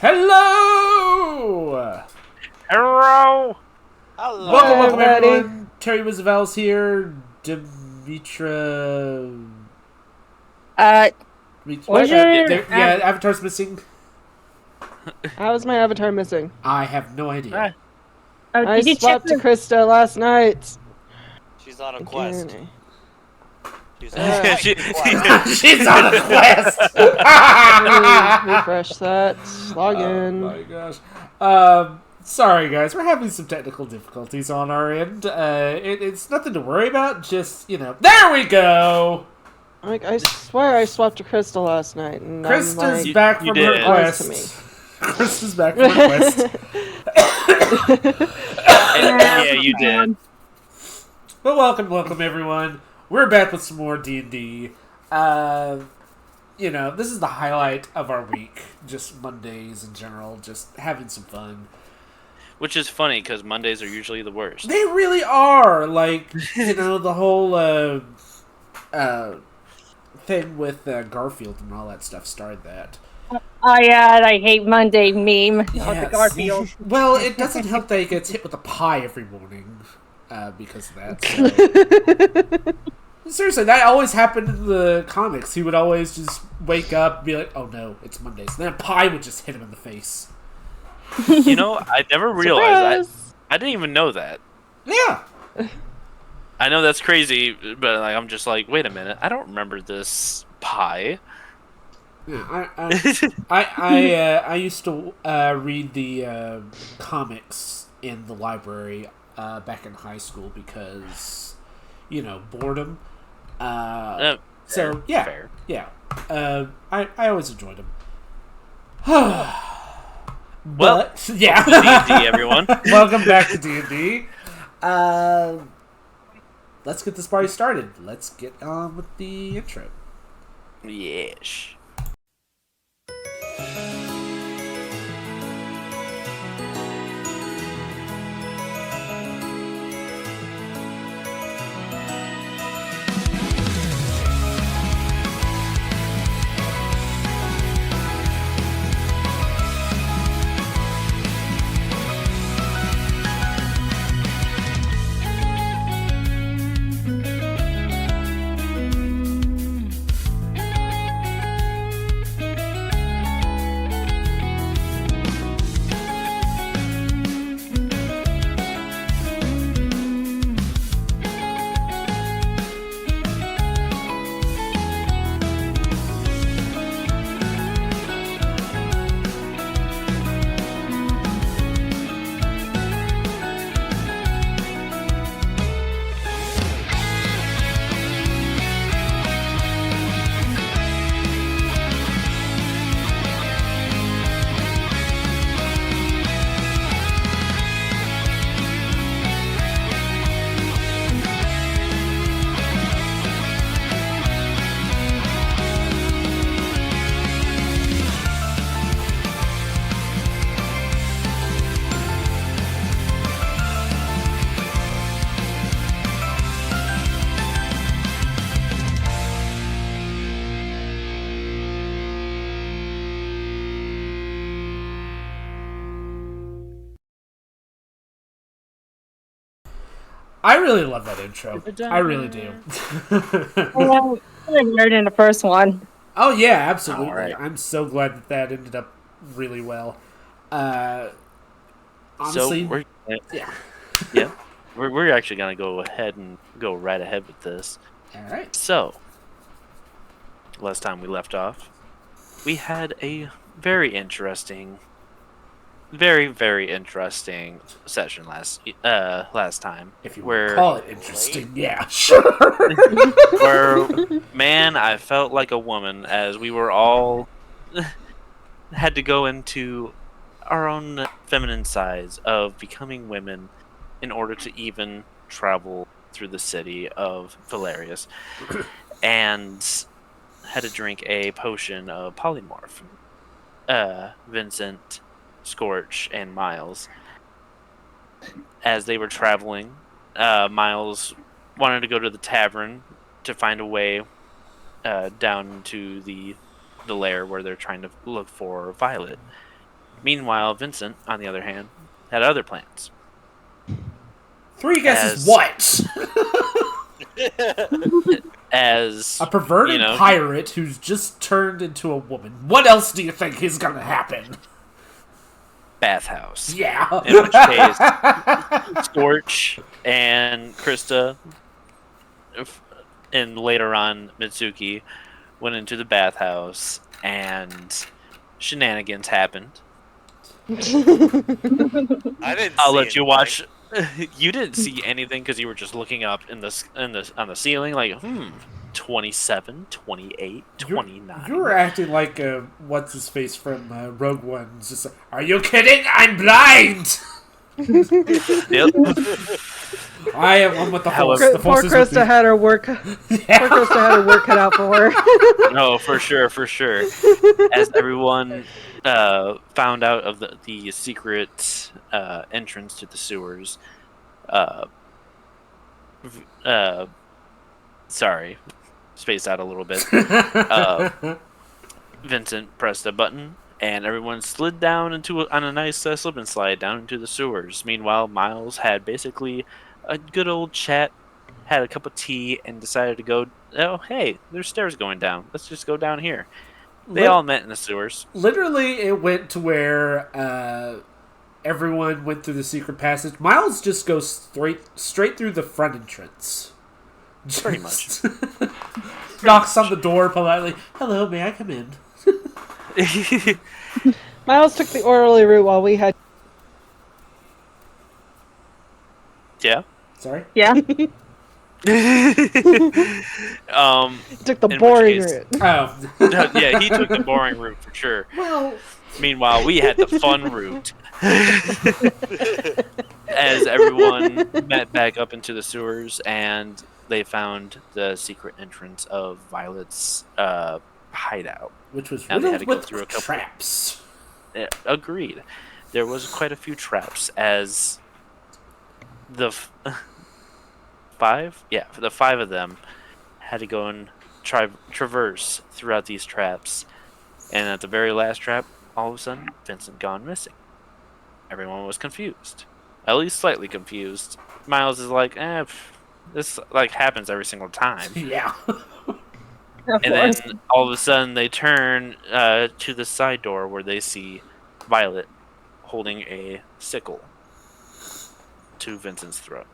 Hello! Hello! Hello. Welcome everyone. Terry Wizavels here. Demetra... What's your... yeah, Avatar's missing. How is my avatar missing? I have no idea. I swapped to Krista last night. She's on a quest. She's on a quest! Refresh that. Log in. Oh my gosh. Sorry guys, we're having some technical difficulties on our end. It's nothing to worry about, just, there we go! I swear I swapped to Krista last night. And Krista's back from her quest. Krista's back from her quest. Yeah, you did. But welcome everyone. We're back with some more D&D. This is the highlight of our week. Just Mondays in general, just having some fun. Which is funny, because Mondays are usually the worst. They really are. Like, the whole thing with Garfield and all that stuff started that. Oh yeah, I hate Monday meme of the Yes. Garfield. Well, it doesn't help that he gets hit with a pie every morning because of that. So. Seriously, that always happened in the comics. He would always just wake up and be like, oh no, it's Monday. So then a pie would just hit him in the face. I never realized that. I didn't even know that. Yeah. I know that's crazy, but I'm just like, wait a minute, I don't remember this pie. Yeah, I used to read the comics in the library back in high school because, boredom. So yeah, fair. Yeah. I always enjoyed them. Well, yeah. D&D, everyone. Welcome back to D&D. Let's get this party started. Let's get on with the intro. Yes. I really love that intro. I really do. I heard in the first one. Oh yeah, absolutely. Right. I'm so glad that ended up really well. Honestly, So yeah. We're actually gonna go ahead and go right ahead with this. All right. So, last time we left off, we had a very interesting session last time. If you where call it interesting, yeah, sure. where man, I felt like a woman as we were all had to go into our own feminine sides of becoming women in order to even travel through the city of Valerius, and had to drink a potion of polymorph. Vincent, Scorch, and Miles. As they were traveling, Miles wanted to go to the tavern to find a way down to the lair where they're trying to look for Violet. Meanwhile, Vincent, on the other hand, had other plans. 3 guesses what? As A perverted pirate who's just turned into a woman. What else do you think is gonna happen? bathhouse. Yeah. In which case, Scorch and Krista, and later on Mitsuki, went into the bathhouse, and shenanigans happened. I didn't. I'll see let you anything. watch. You didn't see anything because you were just looking up on the ceiling, like 27, 28, 29. You were acting like what's his face from Rogue One. Just like, are you kidding? I'm blind. Yep. I am one with the force. However- The Poor force is with Krista me. had her work. Poor Krista had her work cut out for her. No, for sure. As everyone found out of the secret entrance to the sewers, uh, sorry, spaced out a little bit. Vincent pressed a button, and everyone slid down on a nice slip and slide down into the sewers. Meanwhile, Miles had basically a good old chat, had a cup of tea, and decided to go. Oh, hey, there's stairs going down. Let's just go down here. They all met in the sewers. Literally, it went to where everyone went through the secret passage. Miles just goes straight through the front entrance. Pretty much. Knocks on the door politely. Hello, may I come in? Miles took the orderly route while we had. Yeah. Sorry? Yeah. Took the In which boring case- route. Oh. Yeah, he took the boring route for sure. Well, Meanwhile, we had the fun route. As everyone met back up into the sewers, and they found the secret entrance of Violet's hideout. which was Now they had riddled to go with through a couple- traps. Agreed. There was quite a few traps as the five of them had to go and traverse throughout these traps. And at the very last trap, all of a sudden, Vincent gone missing. Everyone was confused. At least slightly confused. Miles is like, this like happens every single time. Yeah. Of And then course. all of a sudden they turn to the side door where they see Violet holding a sickle to Vincent's throat.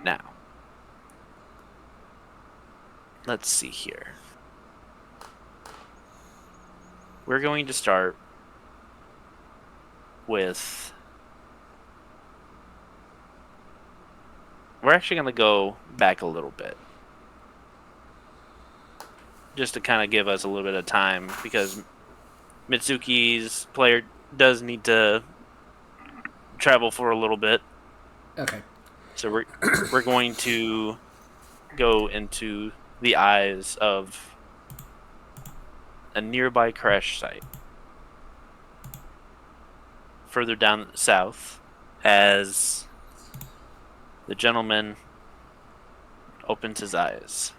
Now, let's see here. We're going to start with... We're actually going to go back a little bit. Just to kind of give us a little bit of time, because Mitsuki's player does need to travel for a little bit. Okay. So we're going to go into the eyes of a nearby crash site. Further down south, as the gentleman opens his eyes.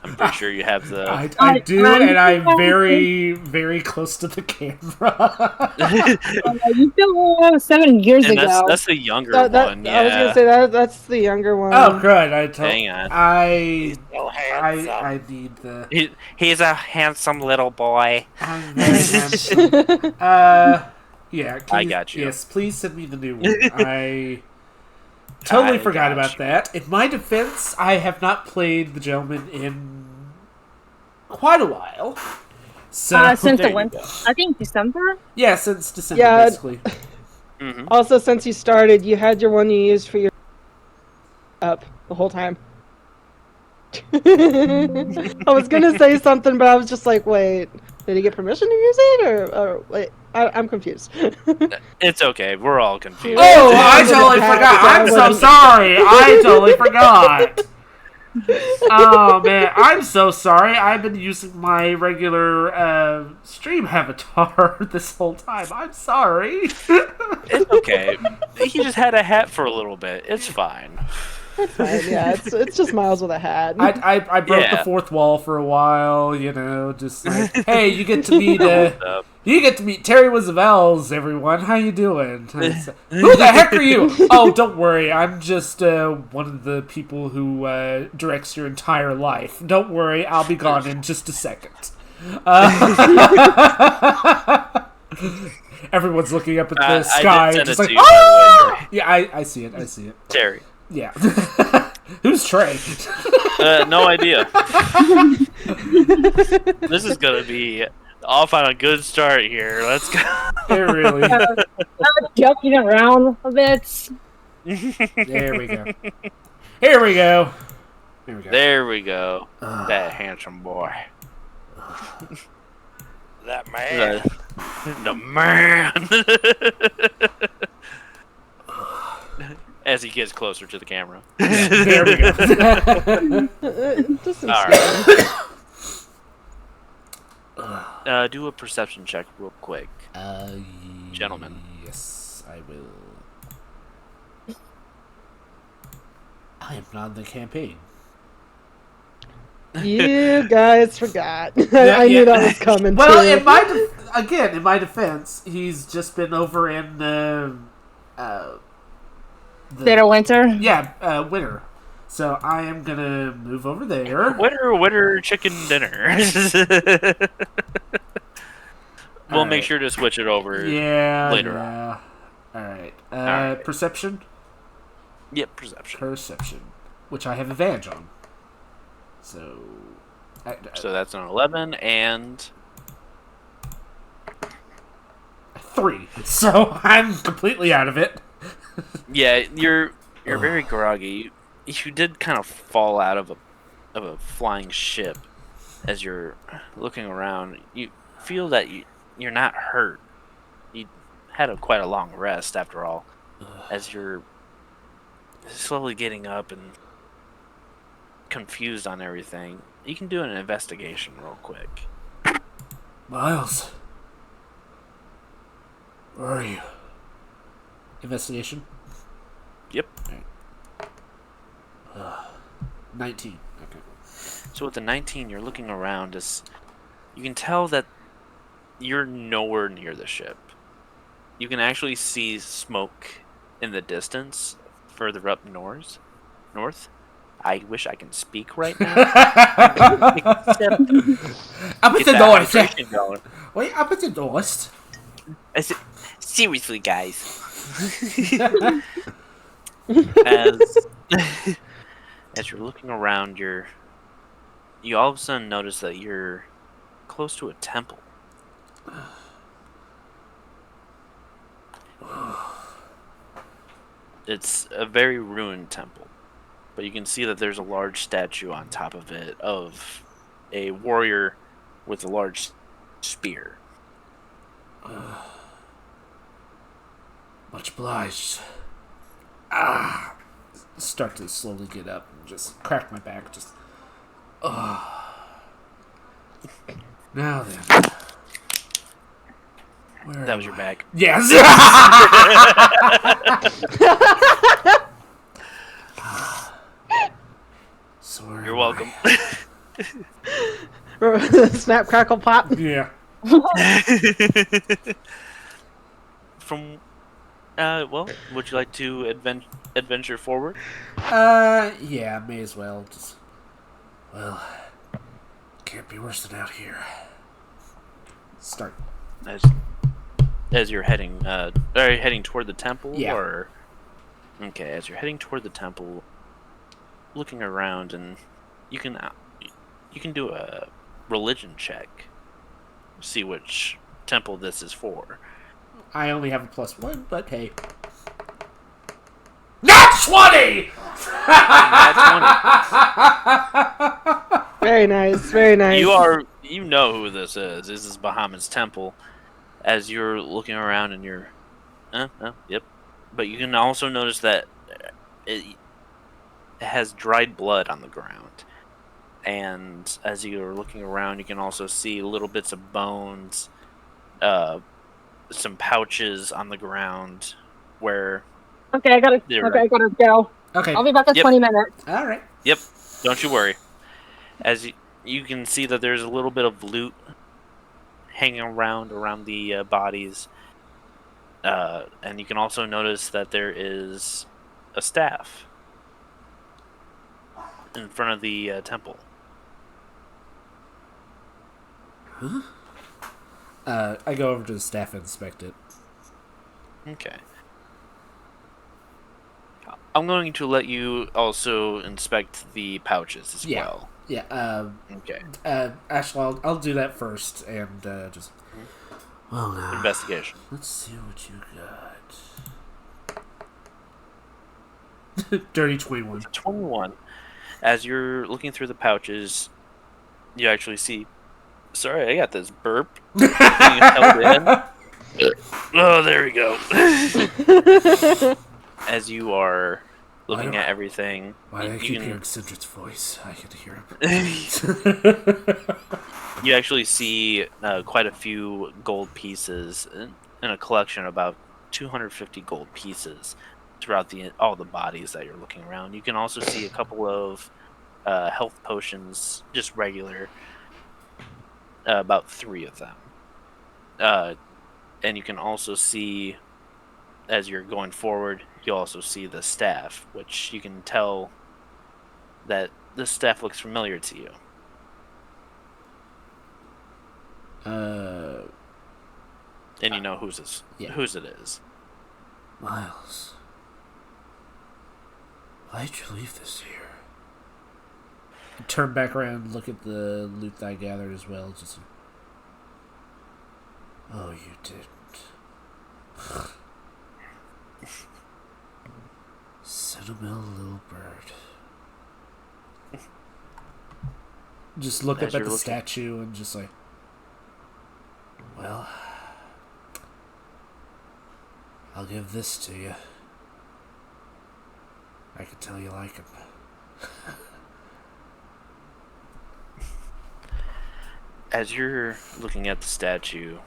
I'm pretty sure you have the... I do, and I'm very, very close to the camera. You still 7 years And ago. that's the younger That- one, yeah. I was gonna say that's the younger one. Oh, good. Hang on. I I need the. He's a handsome little boy. I'm very handsome. Yeah. Can I got you. Yes, please send me the new one. I totally I forgot got about you. that. In my defense, I have not played the gentleman in quite a while. So Since there the you winter. go. I think December. yeah, since December, Yeah. basically. Mhm. Also, since you started, you had your one you used for your up the whole time. I was gonna say something, but I was just like, wait, did he get permission to use it, or wait? I'm confused. It's okay. We're all confused. Oh, I Yeah. totally forgot. I'm so sorry. I totally forgot. Oh man, I'm so sorry. I've been using my regular stream avatar this whole time. I'm sorry. It's okay. He just had a hat for a little bit. It's fine. Fine, yeah, it's just Miles with a hat. I broke the Yeah. fourth wall for a while, you know, just like, hey, you get to meet Terry Wizavel's, everyone. How you doing? Who the heck are you? Oh, don't worry, I'm just one of the people who directs your entire life. Don't worry, I'll be gone in just a second. Everyone's looking up at the sky, I did send just it like, to you, by the way, Trey. yeah, I see it. I see it. Terry. Yeah. Who's Trey? No idea. This is gonna be off on a good start here. Let's go. It really. I'm joking around a bit. There we go. Here we go. Here we go. There we go. That handsome boy. That man. The man. As he gets closer to the camera. There we go. Just All right. Do a perception check real quick. Gentlemen. Yes, I will. I am not in the campaign. You guys forgot. I knew that was coming. Well, too. in my defense, he's just been over in the Dead of Winter? winter. So I am gonna move over there. Winter chicken dinner. We'll make sure to switch it over later on. All right. Alright. Perception. Yep, perception. Perception, which I have advantage on. So. So that's an 11 and 3. So I'm completely out of it. yeah, you're very groggy. You did kind of fall out of a flying ship as you're looking around. You feel that you're not hurt. You had quite a long rest after all, as you're slowly getting up and confused on everything. You can do an investigation real quick. Miles, where are you? Investigation. Yep. 19. Okay. So with the 19, you're looking around as you can tell that you're nowhere near the ship. You can actually see smoke in the distance further up north. I wish I can speak right now. Except Up at get the that north. hydration going. Wait, up at the north. I said, seriously, guys. as as you're looking around, you all of a sudden notice that you're close to a temple. It's a very ruined temple, but you can see that there's a large statue on top of it of a warrior with a large spear. Much obliged. Start to slowly get up and just crack my back. Just. Now then. Where That was am your I? bag. Yes. Sorry. You're welcome. Snap, crackle, pop. Yeah. From, well, would you like to adventure forward? Yeah, may as well. Just. Well. Can't be worse than out here. Start. As you're heading, are you heading toward the temple? Yeah. Or... Okay, as you're heading toward the temple, looking around, and you can do a religion check. See which temple this is for. I only have a +1, but hey. Not 20! Very nice, very nice. You know who this is. This is Bahamut's temple. As you're looking around and you're, yep. But you can also notice that it has dried blood on the ground. And as you're looking around, you can also see little bits of bones, some pouches on the ground where... Okay, I gotta go. Okay. I'll be back in Yep. 20 minutes. Alright. Yep, don't you worry. As you can see that there's a little bit of loot hanging around the bodies. And you can also notice that there is a staff in front of the temple. Huh? I go over to the staff and inspect it. Okay. I'm going to let you also inspect the pouches as well. Yeah, Okay. Actually, I'll do that first and just. Well, now. Investigation. Let's see what you got. Dirty 21. 21. As you're looking through the pouches, you actually see Sorry, I got this burp. Being held in. Oh, there we go. As you are looking at everything, Why do I you keep can hearing Sindrit's voice? I can hear him. you actually see quite a few gold pieces in a collection of about 250 gold pieces throughout all the bodies that you're looking around. You can also see a couple of health potions, just regular, about 3 of them. And you can also see, as you're going forward, you'll also see the staff, which you can tell that the staff looks familiar to you. And you know whose it is. Miles, why'd you leave this here? Turn back around and look at the loot that I gathered as well. Just, oh, you didn't. Sentimental little bird. Just look As up at you're the looking- statue and just like, well, I'll give this to you. I can tell you like him. As you're looking at the statue,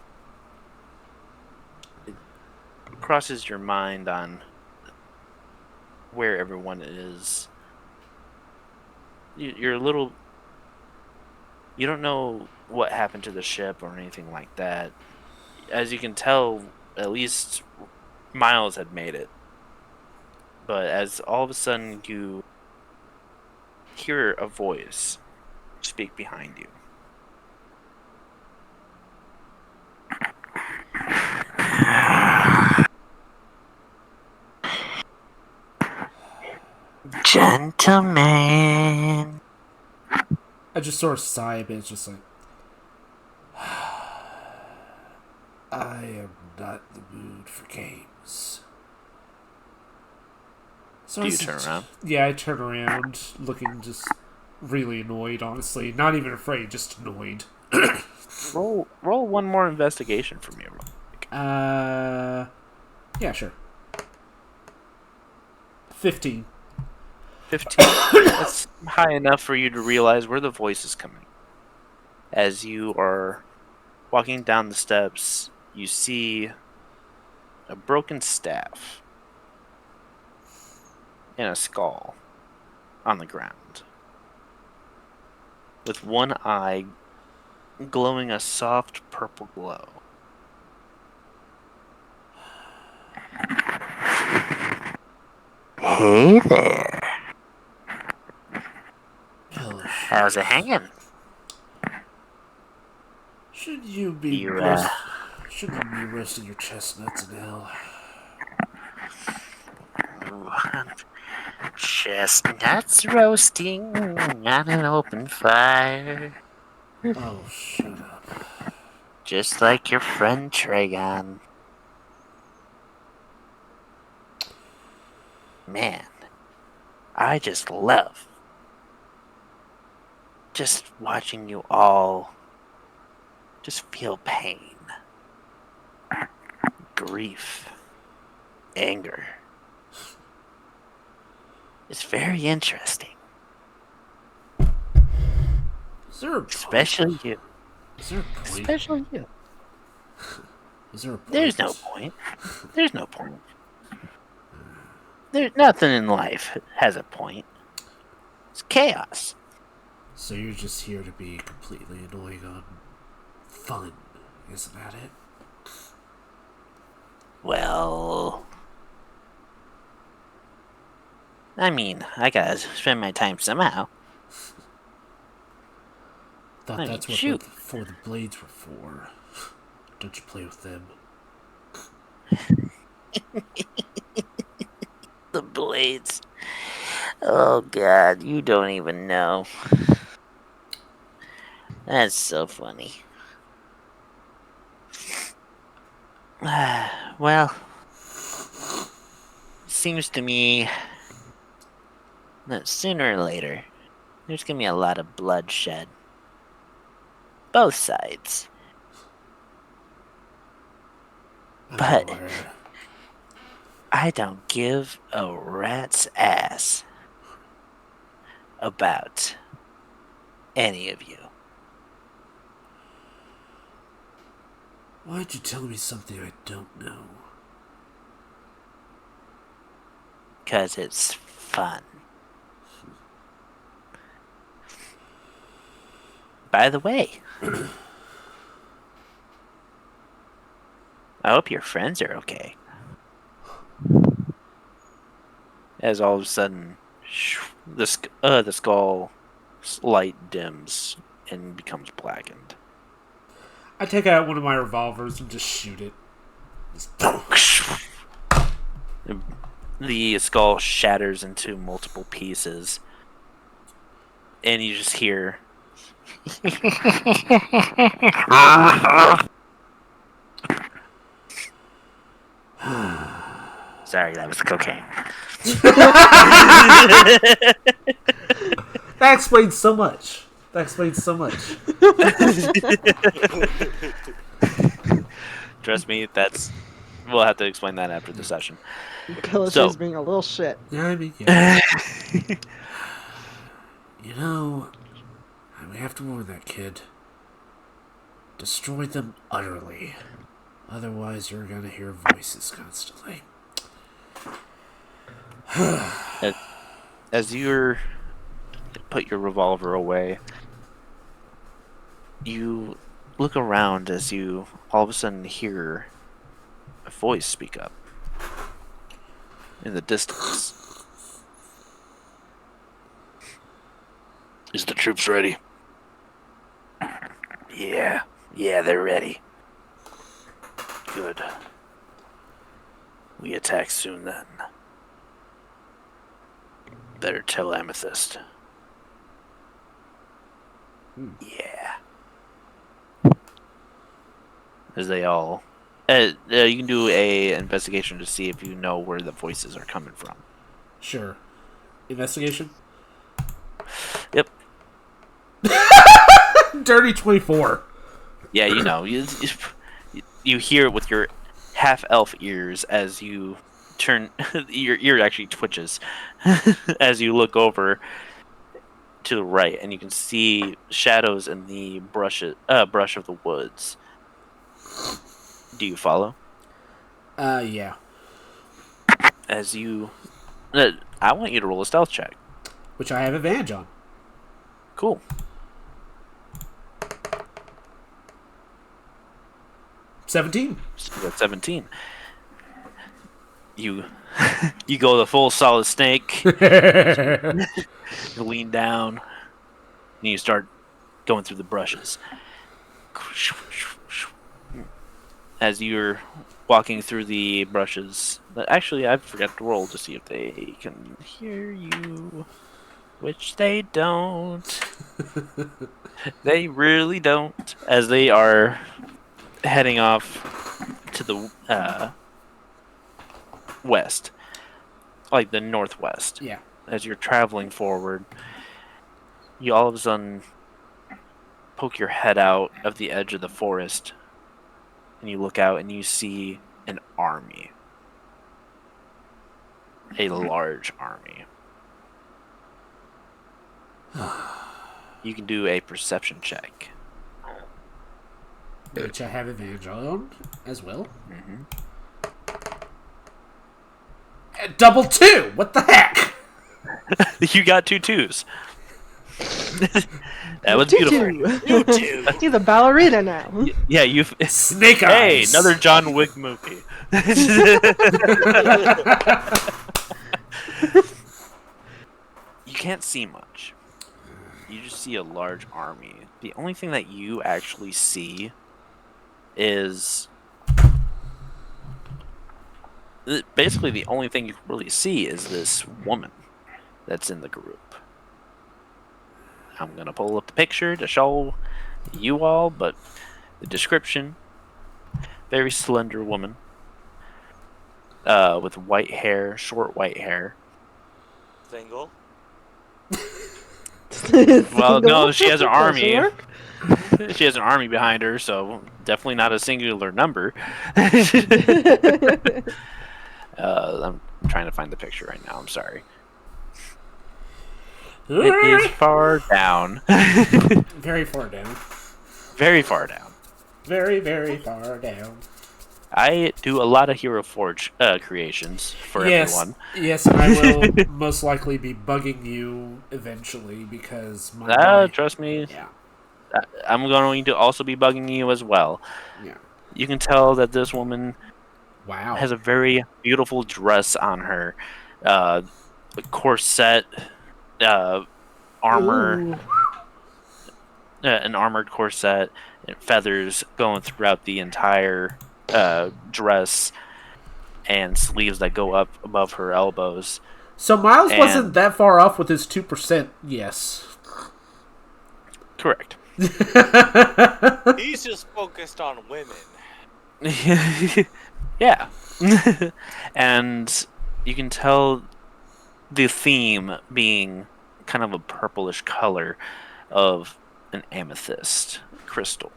it crosses your mind on where everyone is. You're a little. You don't know what happened to the ship or anything like that. As you can tell, at least Miles had made it. But as all of a sudden you hear a voice speak behind you. Gentlemen. I just sort of sigh a bit, just like, I am not in the mood for games. So Do you turn around? Yeah, I turn around, looking just really annoyed, honestly. Not even afraid, just annoyed. Roll one more investigation for me. Yeah, sure. 15. 15. That's high enough for you to realize where the voice is coming. As you are walking down the steps, you see a broken staff and a skull on the ground, with one eye glowing a soft purple glow. Hey there. Hello. How's it hanging? Should you be shouldn't you be roasting your chestnuts now? Chestnuts roasting on an open fire. Oh, shut up. Just like your friend Tragon. Man, I just love just watching you all just feel pain, grief, anger. It's very interesting. Is there a point? Especially you. Is there a point? Especially you. Is there a point? There's no point. There's no point. There's nothing in life has a point. It's chaos. So you're just here to be completely annoying on fun, isn't that it? Well, I mean, I gotta spend my time somehow. Thought I mean, that's what shoot. the blades were for. Don't you play with them? The blades. Oh god, you don't even know. That's so funny. Well, seems to me that sooner or later there's gonna be a lot of bloodshed. both sides. But Lord. I don't give a rat's ass about any of you. Why'd you tell me something I don't know? 'Cause it's fun. By the way, I hope your friends are okay. As all of a sudden, the skull light dims and becomes blackened. I take out one of my revolvers and just shoot it. The skull shatters into multiple pieces, and you just hear. Sorry, that was cocaine. That explains so much. Trust me, we'll have to explain that after the session. Pillish So- is being a little shit. Yeah, I mean, yeah. You know, we have to warn that kid. Destroy them utterly. Otherwise, you're gonna hear voices constantly. As you put your revolver away, you look around as you all of a sudden hear a voice speak up in the distance. Is the troops ready? Yeah, they're ready. Good. We attack soon then. Better tell Amethyst. Yeah. As they all... you can do a investigation to see if you know where the voices are coming from. Sure. Investigation? Yep. Dirty 24. Yeah, you know. You hear it with your half-elf ears as you turn... your ear actually twitches as you look over to the right, and you can see shadows in the brush of the woods. Do you follow? Yeah. As you... I want you to roll a stealth check. Which I have advantage on. Cool. $17. So you got 17. You you go the full solid snake. You lean down, and you start going through the brushes. As you're walking through the brushes, actually, I forgot to roll to see if they can hear you, which they don't. They really don't. As they are heading off to the west, like the northwest. Yeah. As you're traveling forward, you all of a sudden poke your head out of the edge of the forest, and you look out and you see an army. A large army. You can do a perception check. Which I have advantage on as well. Mm-hmm. Double 2! What the heck? You got 2 twos. That was beautiful. You two. He's a ballerina now. Yeah, you've... Snake Hey, eyes! another John Wick movie. You can't see much. You just see a large army. The only thing that you actually see is... Basically, the only thing you really see is this woman that's in the group. I'm going to pull up the picture to show you all, but the description... Very slender woman. With white hair, short white hair. Single. Well, no, she has an Does she army. work? She has an army behind her, so definitely not a singular number. I'm trying to find the picture right now. I'm sorry. It is far down. Very far down. Very far down. Very, very far down. I do a lot of Hero Forge creations for everyone. Yes, and I will most likely be bugging you eventually because my Trust me, yeah. I'm going to also be bugging you as well. Yeah. You can tell that this woman Wow. has a very beautiful dress on her. A corset, armor, Ooh. an armored corset, and feathers going throughout the entire dress, and sleeves that go up above her elbows. So Miles And- wasn't that far off with his 2%. Yes. Correct. He's just focused on women. Yeah. And you can tell the theme being kind of a purplish color of an amethyst crystal.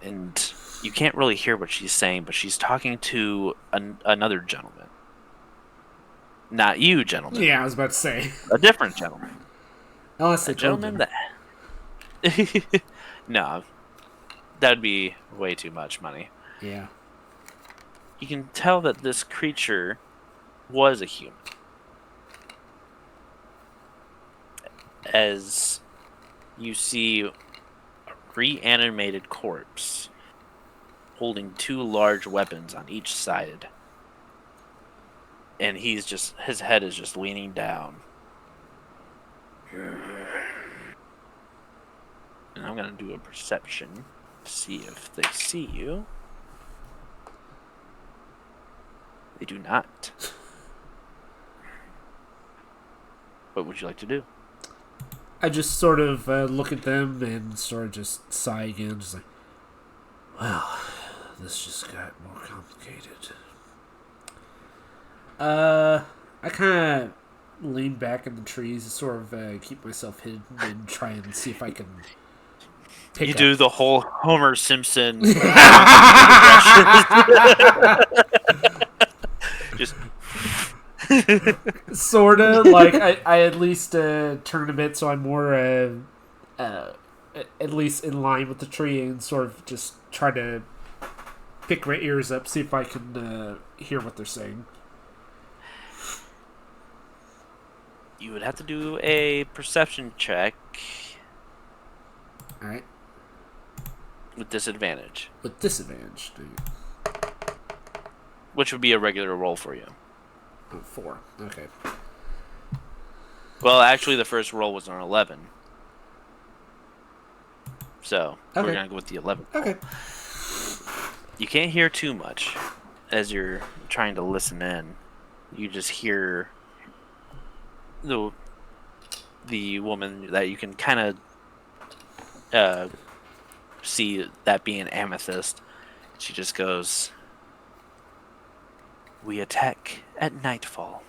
And you can't really hear what she's saying, but she's talking to another gentleman. Not you, gentlemen. Yeah, I was about to say. A different gentleman. Unless they A told gentleman him. that... No. That'd be way too much money. Yeah. You can tell that this creature was a human. As you see a reanimated corpse holding two large weapons on each side. And his head is just leaning down. And I'm going to do a perception to see if they see you. They do not. What would you like to do? I just sort of look at them and sort of just sigh again, just like, well, this just got more complicated. I kind of lean back in the trees, sort of keep myself hidden and try and see if I can pick You up. do the whole Homer Simpson. Just Sort of, like, I at least turn a bit so I'm more, at least in line with the tree and sort of just try to pick my ears up, see if I can hear what they're saying. you would have to do a perception check Alright. with disadvantage, With disadvantage, dude. which would be a regular roll for you. Oh, 4. Okay. Well, actually, the first roll was an 11. So, we're Okay. going to go with the 11. Okay. You can't hear too much as you're trying to listen in. You just hear the woman that you can kind of see that being amethyst. She just goes, "We attack at nightfall.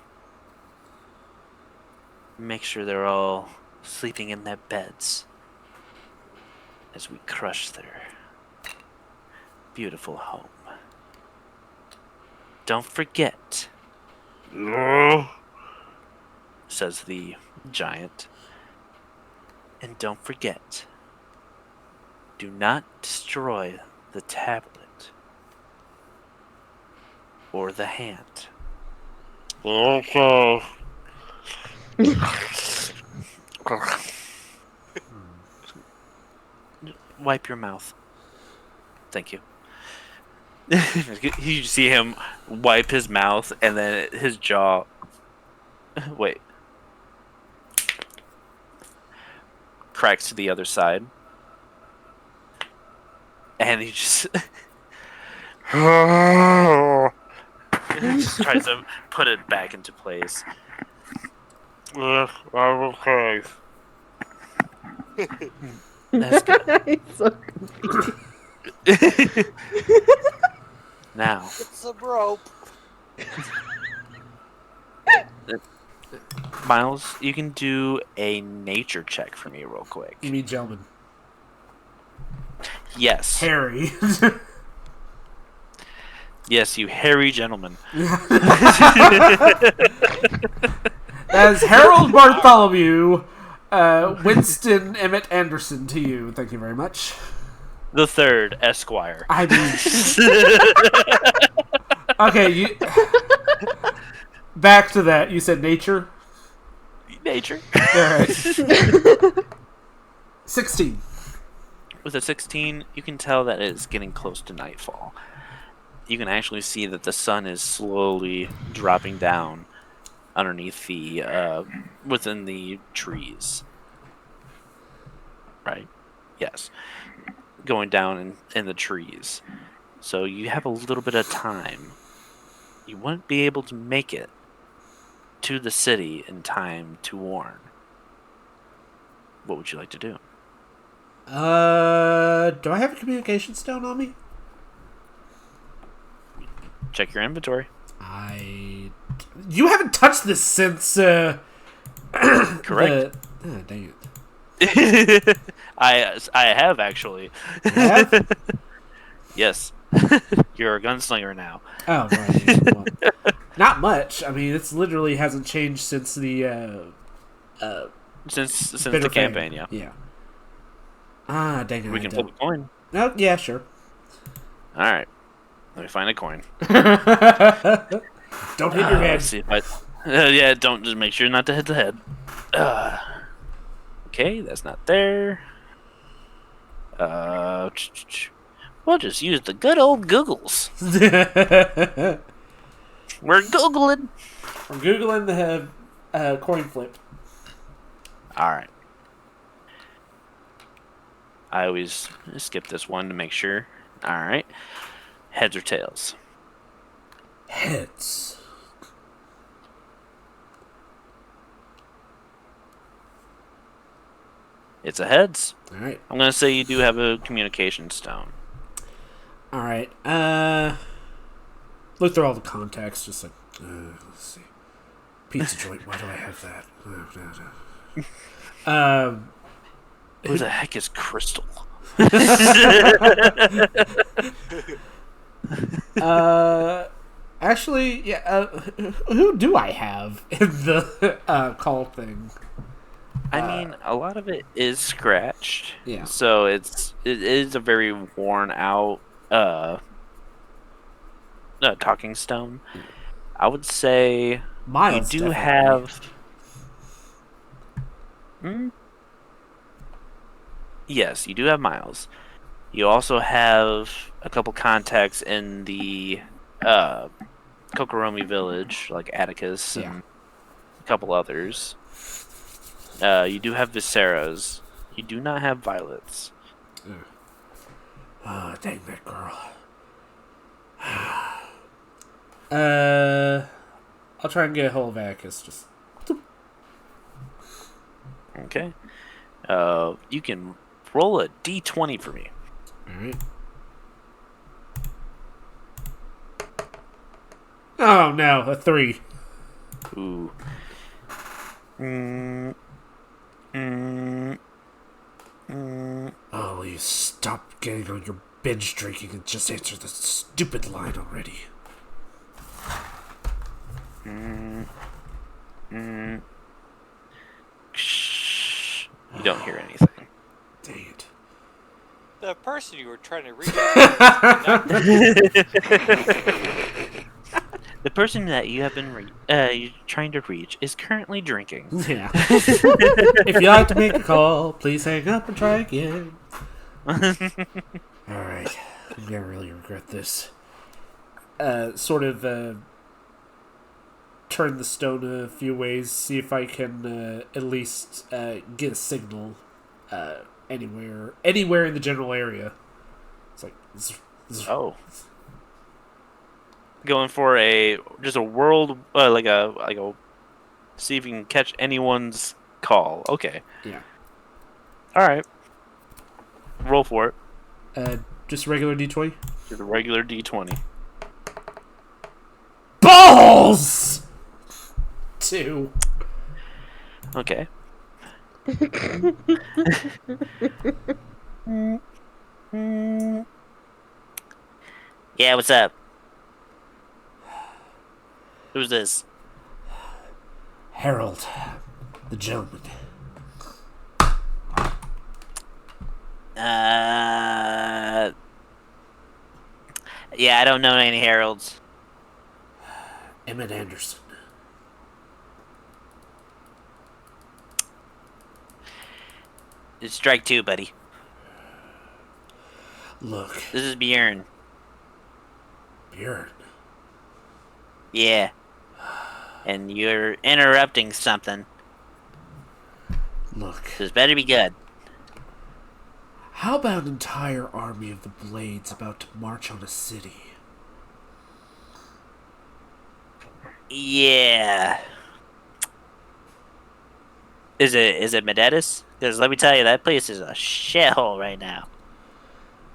Make sure they're all sleeping in their beds as we crush their beautiful home. Don't forget," says the giant. "And don't forget, do not destroy the tablet or the hand." Okay. Wipe your mouth. Thank you. You see him wipe his mouth and then his jaw. Wait. Cracks to the other side. And he just. Just tries to put it back into place. I'm okay. That's good. He's so confused. Now, It's a rope. Miles, you can do a nature check for me real quick. You mean gentlemen? Yes. Harry. Yes, you hairy gentleman. As Harold Bartholomew, Winston Emmett Anderson to you. Thank you very much. The third Esquire. I mean, okay, you. Back to that. You said nature. Nature. All right. 16. With a 16, you can tell that it's getting close to nightfall. You can actually see that the sun is slowly dropping down underneath the within the trees. Right? Yes. Going down in the trees. So you have a little bit of time. You wouldn't be able to make it to the city in time to warn. What would you like to do? Do I have a communication stone on me? Check your inventory. You haven't touched this since, Correct. Dang it. I have actually. You have? Yes. You're a gunslinger now. Oh, right. Yeah, well, not much. I mean, it's literally hasn't changed since the, Since Bitter the Fang. campaign, yeah. Yeah. Ah, dang it. We can flip a coin. Oh, yeah, sure. Alright. Let me find a coin. Don't hit your head. Let's see if I... yeah, don't just make sure not to hit the head. Okay, that's not there. We'll just use the good old Googles. We're Googling. We're Googling the coin flip. Alright. I always skip this one to make sure. Alright. Heads or tails? Heads. It's a heads. Alright. I'm going to say you do have a communication stone. Alright. Look through all the contacts, just like, let's see. Pizza joint, why do I have that? Who the heck is Crystal? Actually, yeah, who do I have in the call thing? I mean, a lot of it is scratched. Yeah. So it is a very worn out talking stone. I would say Miles you do definitely. have. Yes, you do have Miles. You also have a couple contacts in the Kokoromi village, like Atticus Yeah. and a couple others. You do have Viseras. You do not have Violets. Oh, dang that girl. I'll try and get a hold of Atticus. Just Okay. You can roll a d20 for me. alright. Oh no, a 3. Ooh. Oh, will you stop getting on your binge drinking and just answer the stupid line already? Shh. You don't hear anything. Dang it. The person you were trying to reach. The person that you have been trying to reach is currently drinking. Yeah. If you'd like to make a call, please hang up and try again. Alright. I'm gonna really regret this. Turn the stone a few ways, see if I can at least get a signal anywhere in the general area. It's like Oh. Going for just a world like a see if you can catch anyone's call. Okay. yeah. All right. Roll for it. Just regular D20. Do the regular d20. Balls. 2. Okay. Yeah, what's up? Who's this? Harold, the gentleman. Yeah, I don't know any heralds. Emmett Anderson. It's strike two, buddy. Look, This is Bjorn. Bjorn. Yeah. And you're interrupting something. Look. This better be good. How about an entire army of the Blades about to march on a city? Yeah. Is it Medettus? Because let me tell you, that place is a shithole right now.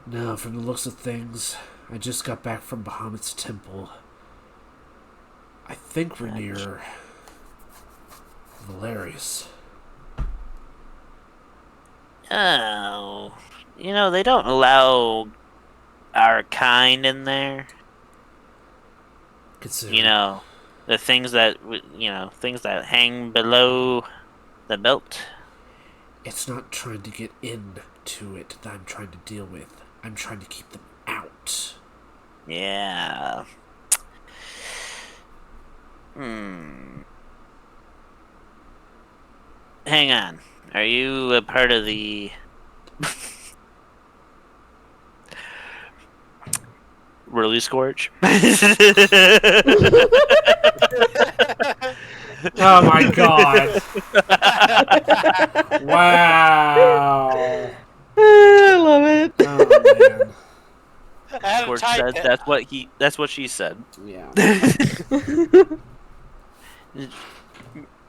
No, from the looks of things, I just got back from Bahamut's temple. I think we're near Valerius. Oh. You know, they don't allow our kind in there. Consider You know, the things that, things that hang below the belt. it's not trying to get into it that I'm trying to deal with. I'm trying to keep them out. Yeah. Hang on. Are you a part of the Really Scorch? Oh my god. Wow. I love it. Oh man. I had to Scorch type says it. that's what she said. Yeah.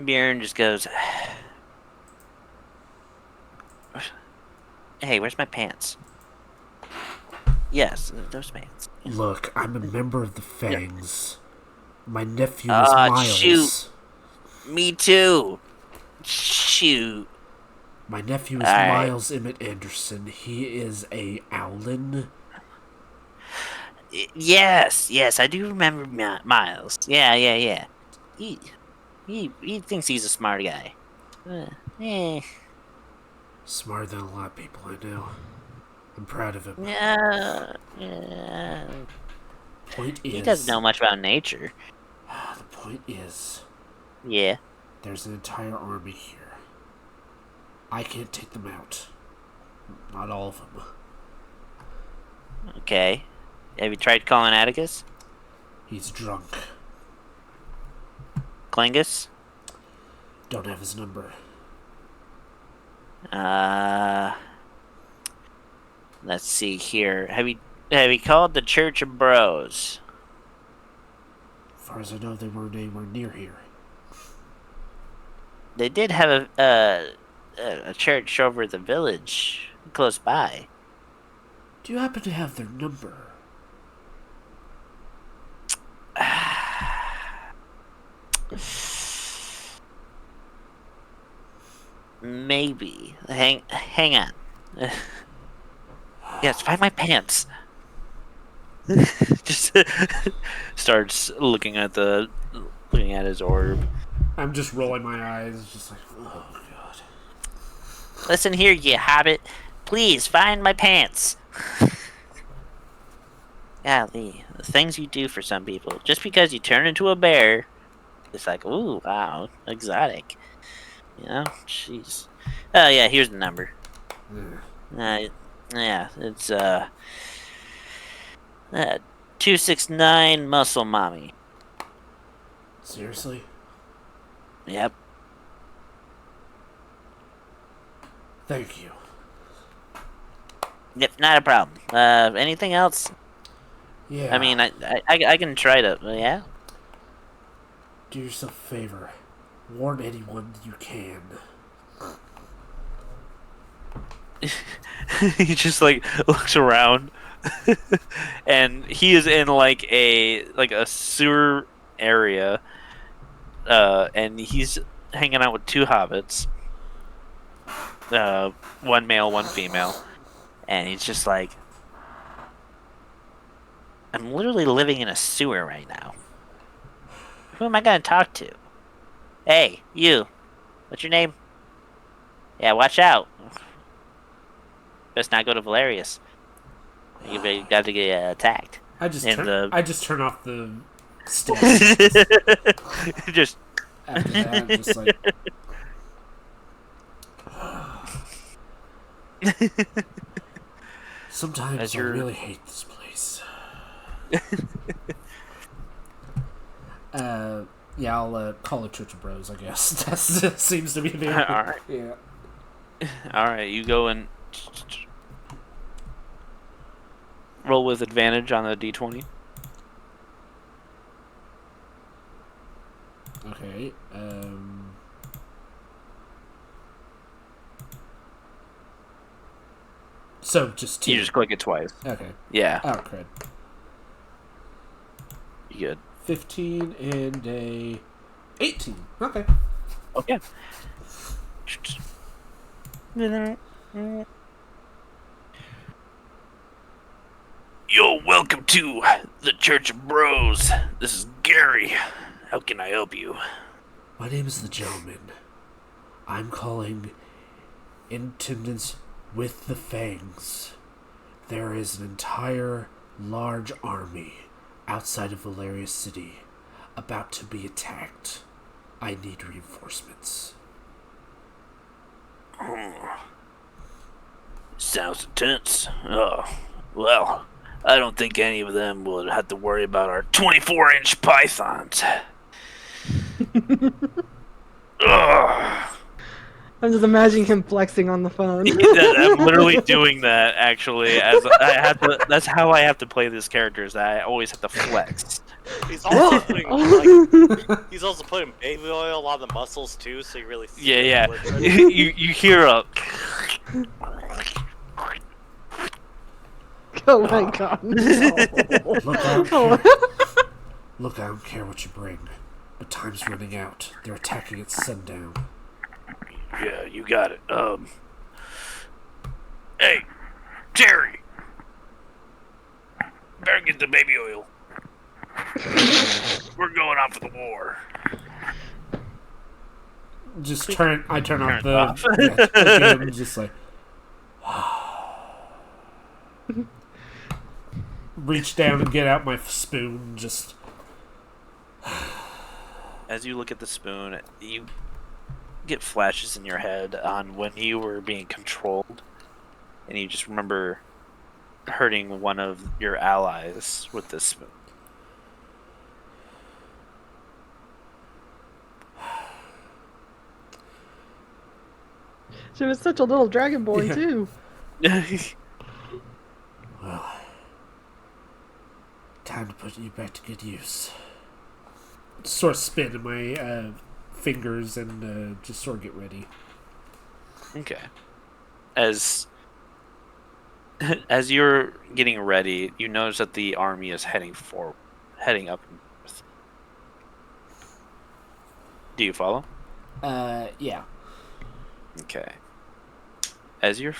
Bjorn just goes, "Hey, where's my pants?" Yes, those pants. Look, I'm a member of the Fangs. My nephew is Miles. Shoot. Me too. Shoot. My nephew is All right. Miles Emmett Anderson. He is a Owlin. Yes, I do remember Miles. Yeah. He thinks he's a smart guy. Eh. Smarter than a lot of people I know. I'm proud of him. Yeah. Point is, He doesn't know much about nature. the point is, Yeah. there's an entire army here. I can't take them out. Not all of them. Okay. Have you tried calling Atticus? He's drunk. Clingus? Don't have his number. Let's see here. Have you called the Church of Bros? As far as I know, they weren't anywhere near here. They did have a church over the village close by. Do you happen to have their number? Maybe. Hang on. Yes, find my pants. Just starts looking at his orb. I'm just rolling my eyes, just like, oh god. Listen here, you hobbit. Please find my pants. Golly, the things you do for some people. Just because you turn into a bear, it's like, ooh, wow, exotic. You know, jeez. Oh yeah, here's the number. Yeah, it's 269 Muscle Mommy. Seriously? Yep. Thank you. Yep, not a problem. Anything else? Yeah. I mean, I can try to. Yeah. Do yourself a favor. Warn anyone you can. He just like looks around, and he is in like a sewer area, and he's hanging out with two hobbits, one male, one female, And he's just like, I'm literally living in a sewer right now. Who am I gonna talk to? Hey, you. What's your name? Yeah, watch out. Best not go to Valerius. You got to get attacked. I just And turn off the stealth just after that. Just like sometimes I really hate this place. Yeah, I'll call it Church of Bros, I guess. That seems to be the all right. Yeah. All right, you go and roll with advantage on the d20. Okay. So just 2. You just click it twice. Okay. Yeah, Oh, crud. you good. 15 and a 18. Okay. Okay. Yo, welcome to the Church of Bros. This is Gary. How can I help you? My name is the Gentleman. I'm calling in attendance with the Fangs. There is an entire large army outside of Valerius City about to be attacked. I need reinforcements. Sounds intense. Oh, well, I don't think any of them would have to worry about our 24-inch pythons. Ugh. I'm just imagining him flexing on the phone. I'm literally doing that actually. As I have to, that's how I have to play this character. Is that I always have to flex. He's also putting baby oil on the muscles too, so you really see Yeah. the you hear a. Oh my god. No. Look, I don't care what you bring, but time's running out. They're attacking at sundown. Yeah, you got it. Hey, Jerry, better get the baby oil. We're going off for the war. Just turn. I turn off the. off. Yeah, again, just like. Reach down and get out my spoon. Just. As you look at the spoon, you get flashes in your head on when you were being controlled, and you just remember hurting one of your allies with this spoon. She was such a little dragon boy Yeah. too. Well, time to put you back to good use. Sort of spin in my fingers and just sort of get ready. Okay. As you're getting ready, you notice that the army is heading up north. Do you follow? Yeah. Okay. As you're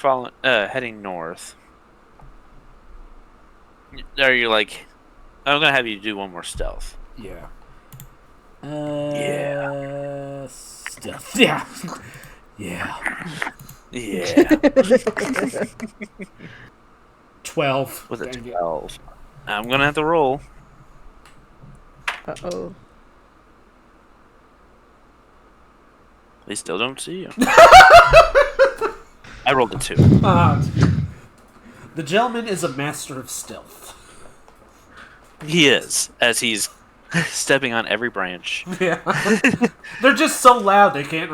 heading north, are you like, I'm gonna have you do one more stealth. Yeah. Yeah. Stuff. Yeah. Yeah. Yeah. 12. With a Dang it. 12. I'm gonna have to roll. Uh-oh. They still don't see you. I rolled a 2. The gentleman is a master of stealth. He is, as he's stepping on every branch. Yeah. They're just so loud they can't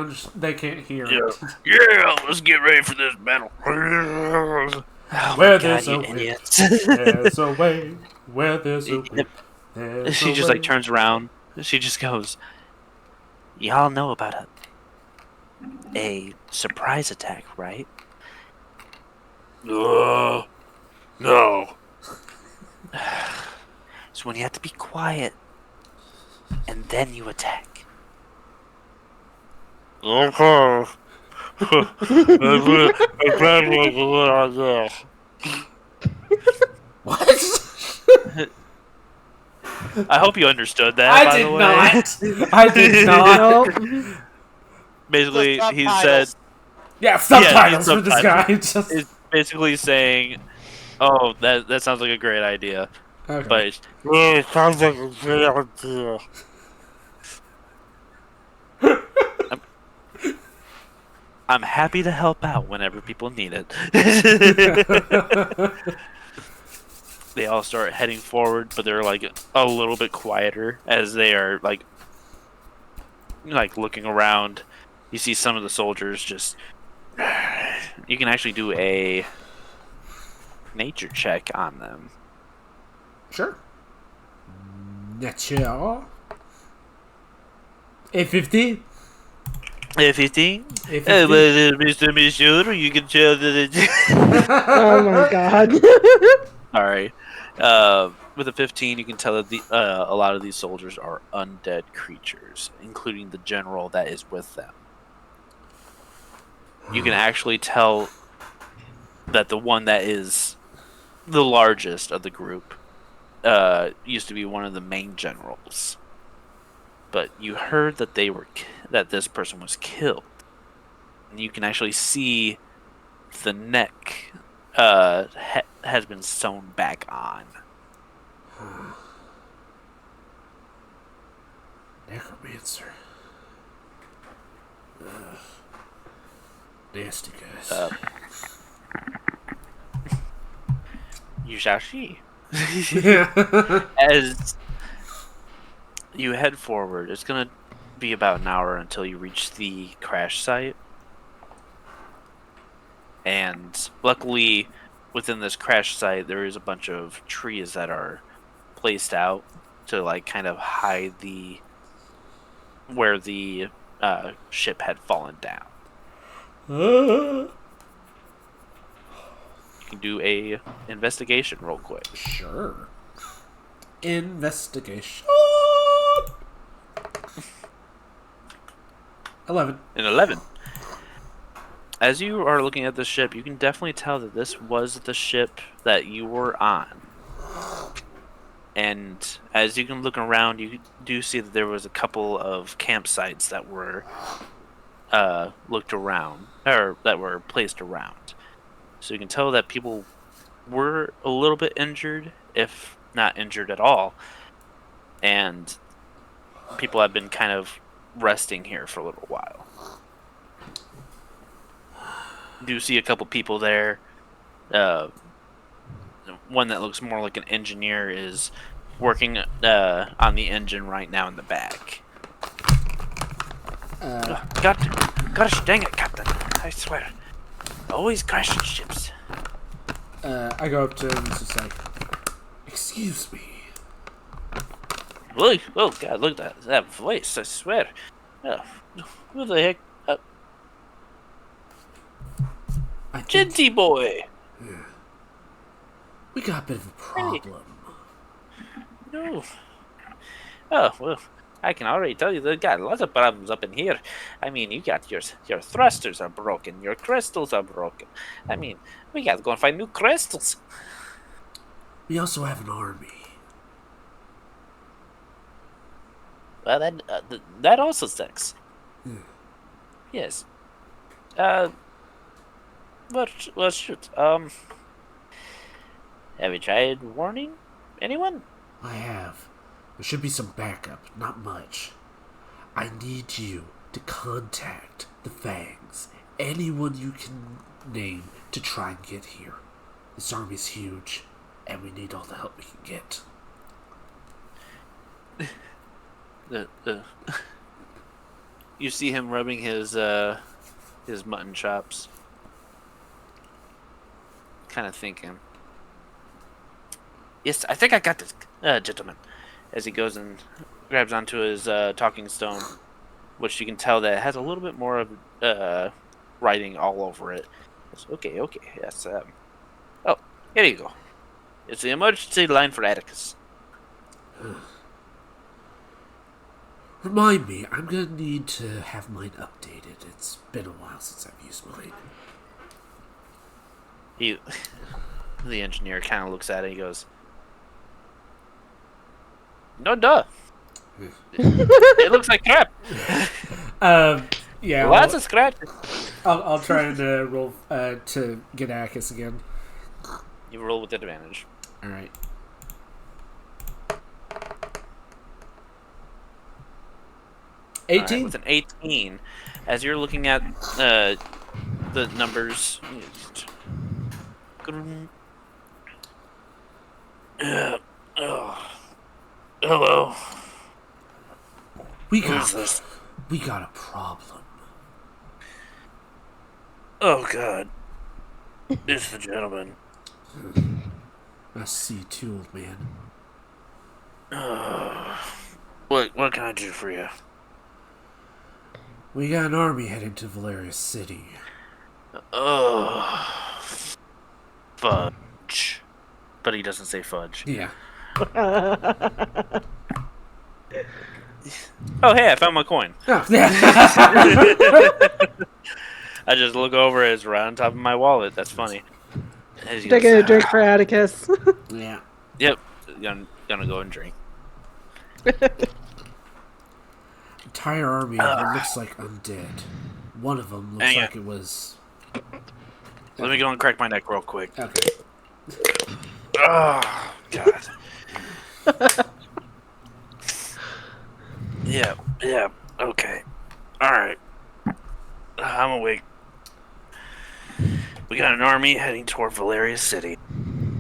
hear it. Yeah, let's get ready for this battle. Oh Where my there's God, a you way, idiots. there's a way. Where there's a way, there's She a just way. like turns around. She just goes, y'all know about a surprise attack, right? No. It's when you have to be quiet and then you attack. Okay. What? I hope you understood that. I by did the way. not. I did not. Nope. Basically, The he said, subtitles. Yeah, yeah, subtitles for this guy. Just is basically saying, "Oh, that sounds like a great idea," okay. but yeah, it sounds like a great idea. I'm happy to help out whenever people need it. They all start heading forward, but they're like a little bit quieter as they are like looking around. You see some of the soldiers just. You can actually do a nature check on them. Sure. Nature. A50. A15? A50. Mr. Michaud, you can tell that Oh my god. Alright. With a 15, you can tell that a lot of these soldiers are undead creatures, including the general that is with them. You can actually tell that the one that is the largest of the group used to be one of the main generals. But you heard that that this person was killed. And you can actually see the neck has been sewn back on. Necromancer. Nasty guys. You shall see. Yeah. As you head forward, it's going to be about an hour until you reach the crash site. And luckily, within this crash site, there is a bunch of trees that are placed out to like kind of hide where the ship had fallen down. You can do a investigation real quick. Sure. Investigation. 11. An 11. As you are looking at the ship, you can definitely tell that this was the ship that you were on. And as you can look around, you do see that there was a couple of campsites that were looked around, or that were placed around. So you can tell that people were a little bit injured, if not injured at all. And people have been kind of resting here for a little while. You do see a couple people there. One that looks more like an engineer is working on the engine right now in the back. Gosh dang it, Captain. I swear. Always crashing ships. I go up to him and just like, excuse me. Look, oh God, look at that voice, I swear. Who the heck? I think Genty boy. we got a bit of a problem. No. Oh, well, I can already tell you they've got lots of problems up in here. I mean, you got your thrusters are broken, your crystals are broken. I mean, we got to go and find new crystals. We also have an army. Well, that also sucks. Yes. Well, shoot. Have you tried warning anyone? I have. There should be some backup, not much. I need you to contact the Fangs. Anyone you can name to try and get here. This army's huge, and we need all the help we can get. You see him rubbing his mutton chops, kind of thinking. Yes, I think I got this, gentlemen. As he goes and grabs onto his talking stone, which you can tell that has a little bit more of writing all over it. It's, okay, yes. Oh, here you go. It's the emergency line for Atticus. Remind me, I'm gonna need to have mine updated. It's been a while since I've used mine. The engineer kind of looks at it. He goes, "No, duh. It looks like crap. Yeah, Lots of scratches." I'll try and roll to get Akis again. You roll with advantage. All right. All right, 18. with an 18, as you're looking at the numbers. Oh. Hello. We Who's this? got a problem. Oh God. It's the gentleman. I see too, old man. What can I do for you? We got an army heading to Valeria City. Oh, fudge. But he doesn't say fudge. Yeah. Oh, hey, I found my coin. Oh, yeah. I just look over as right on top of my wallet. That's funny. As he Take goes, a drink for Atticus. Yeah. Yep. Gonna go and drink. Entire army that looks like undead. One of them looks Hang like it was. Let me go and crack my neck real quick. Okay. Oh, God. Yeah, okay. Alright. I'm awake. We got an army heading toward Valeria City.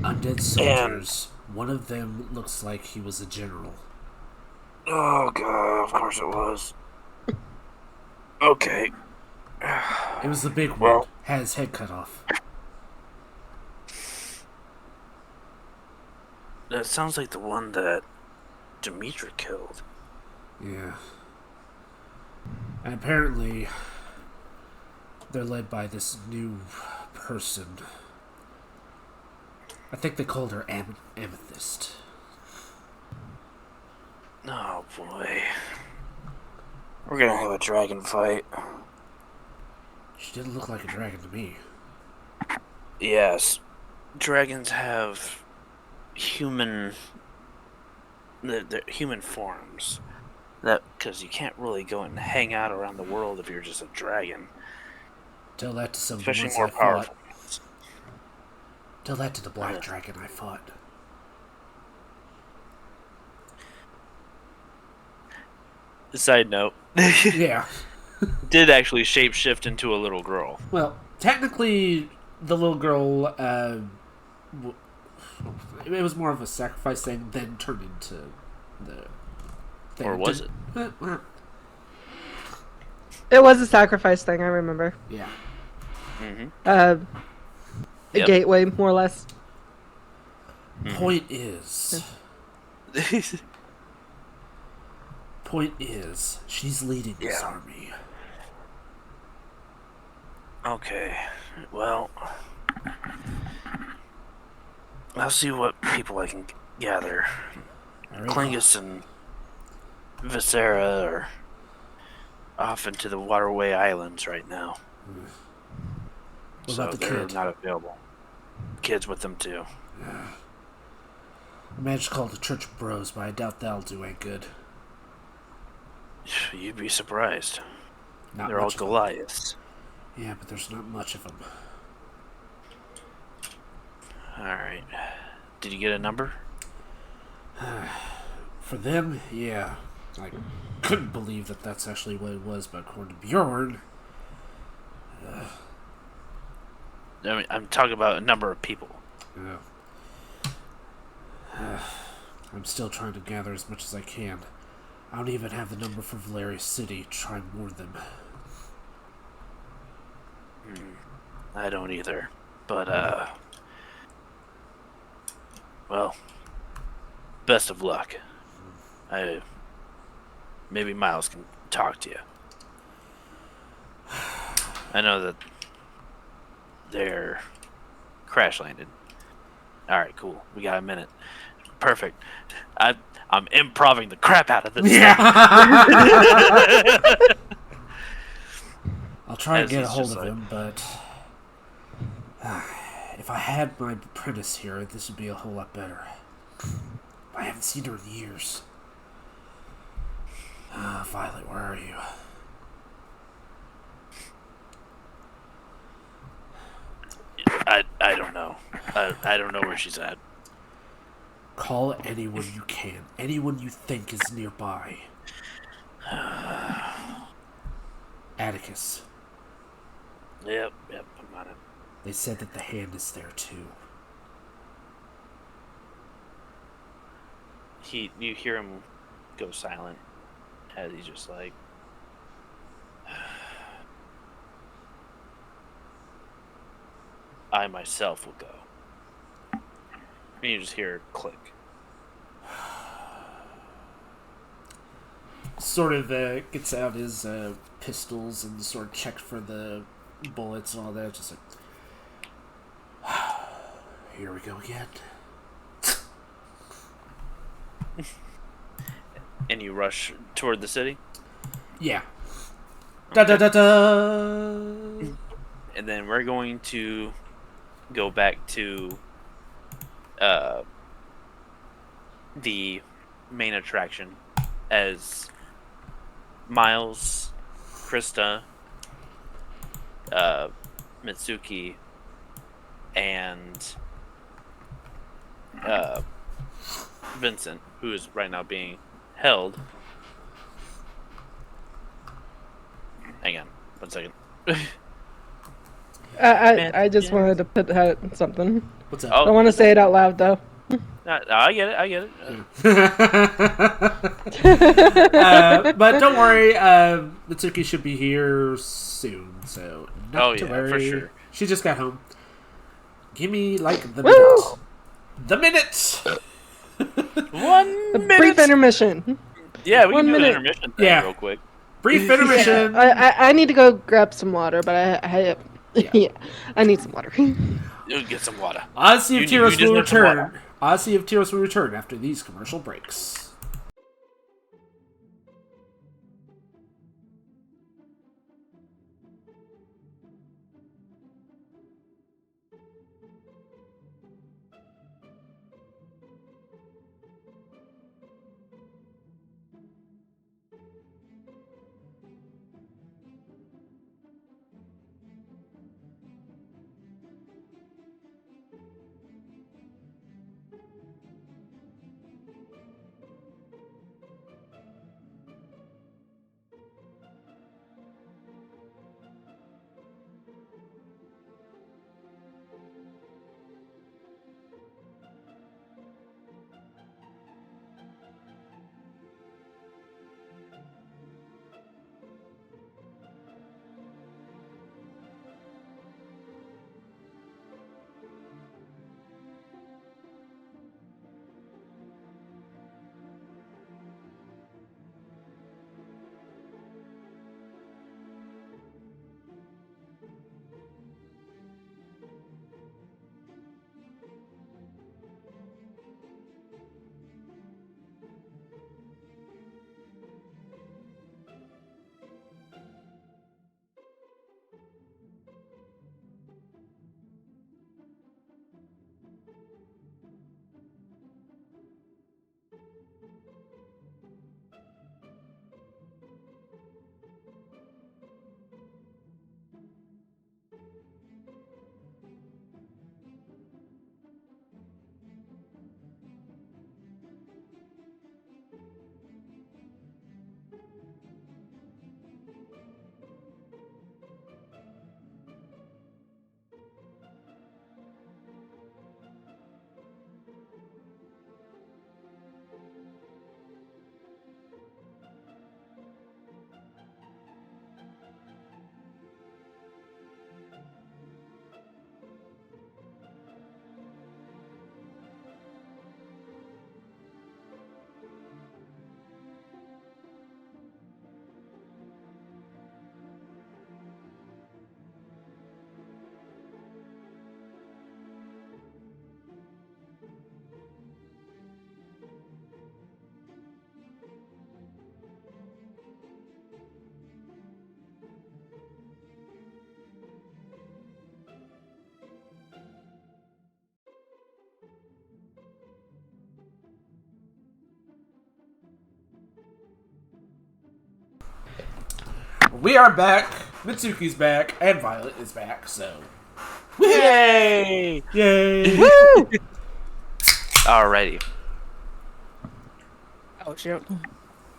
Undead soldiers. One of them looks like he was a general. Oh, God, of course it was. Okay. It was the big one. Well- Had his head cut off. That sounds like the one that Demetra killed. Yeah. And apparently, they're led by this new person. I think they called her Amethyst. Oh, boy. We're gonna have a dragon fight. She didn't look like a dragon to me. Yes. Dragons have human... They're human forms. Because you can't really go and hang out around the world if you're just a dragon. Tell that to some of the Especially ones more I fought. powerful. Tell that to the black dragon I fought. Side note. Yeah. Did actually shapeshift into a little girl. Well, technically, the little girl, it was more of a sacrifice thing, then turned into the thing. Or was it? It was a sacrifice thing, I remember. Yeah. Mm-hmm. A Yep. gateway, more or less. Point is, she's leading this Yeah. army. Okay. Well, I'll see what people I can gather. All right. Klingus and Viscera are off into the Waterway Islands right now. What So about the they're kid? not available. Kids with them too. I managed to call the Church of Bros, but I doubt that'll do any good. You'd be surprised. Not They're all much of 'em. Goliaths. Yeah, but there's not much of them. Alright. Did you get a number? For them, yeah. I couldn't believe that that's actually what it was, but according to Bjorn, I mean, I'm talking about a number of people. yeah. I'm still trying to gather as much as I can. I don't even have the number for Valeria City to try and warn them. I don't either. But, well, best of luck. Maybe Miles can talk to you. I know that they're crash landed. Alright, cool. We got a minute. Perfect. I'm improving the crap out of this. Yeah. I'll try and As get a he's hold just of like- him, but If I had my apprentice here, this would be a whole lot better. I haven't seen her in years. Violet, where are you? I don't know. I don't know where she's at. Call anyone you can. Anyone you think is nearby. Atticus. Yep, I'm on it. They said that the hand is there too. You hear him go silent as he's just like, I myself will go. And you just hear a click. Sort of gets out his pistols and sort of checks for the bullets and all that. Just like, here we go again. And you rush toward the city. Yeah. Da da da da. And then we're going to go back to the main attraction as Miles, Krista, Mitsuki, and Vincent, who is right now being held. Hang on, 1 second. I just wanted to put something. What's I up? don't want to say it out loud though. I get it. I get it. But don't worry, Mitsuki should be here soon, so not to worry. For sure. She just got home. Give me like the Woo! minute. The minute. 1 A minute. brief intermission. Yeah, we 1 can do an minute. intermission thing Yeah. real quick. Brief intermission. I need to go grab some water, but I Yeah. I need some water. You'll get some water. I'll see if You Tyros just will need some water. return. I'll see if Tyros will return after these commercial breaks. We are back. Mitsuki's back, and Violet is back. So, Yay! yay! Woo! Alrighty. Oh shoot.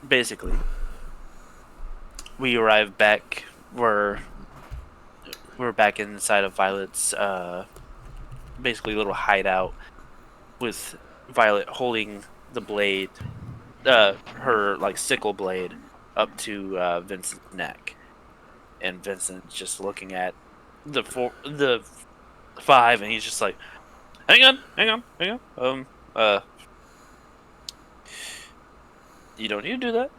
Basically, we arrived back. We're back inside of Violet's basically little hideout, with Violet holding the blade, her like sickle blade, up to Vincent's neck, and Vincent's just looking at the five, and he's just like, hang on. You don't need to do that.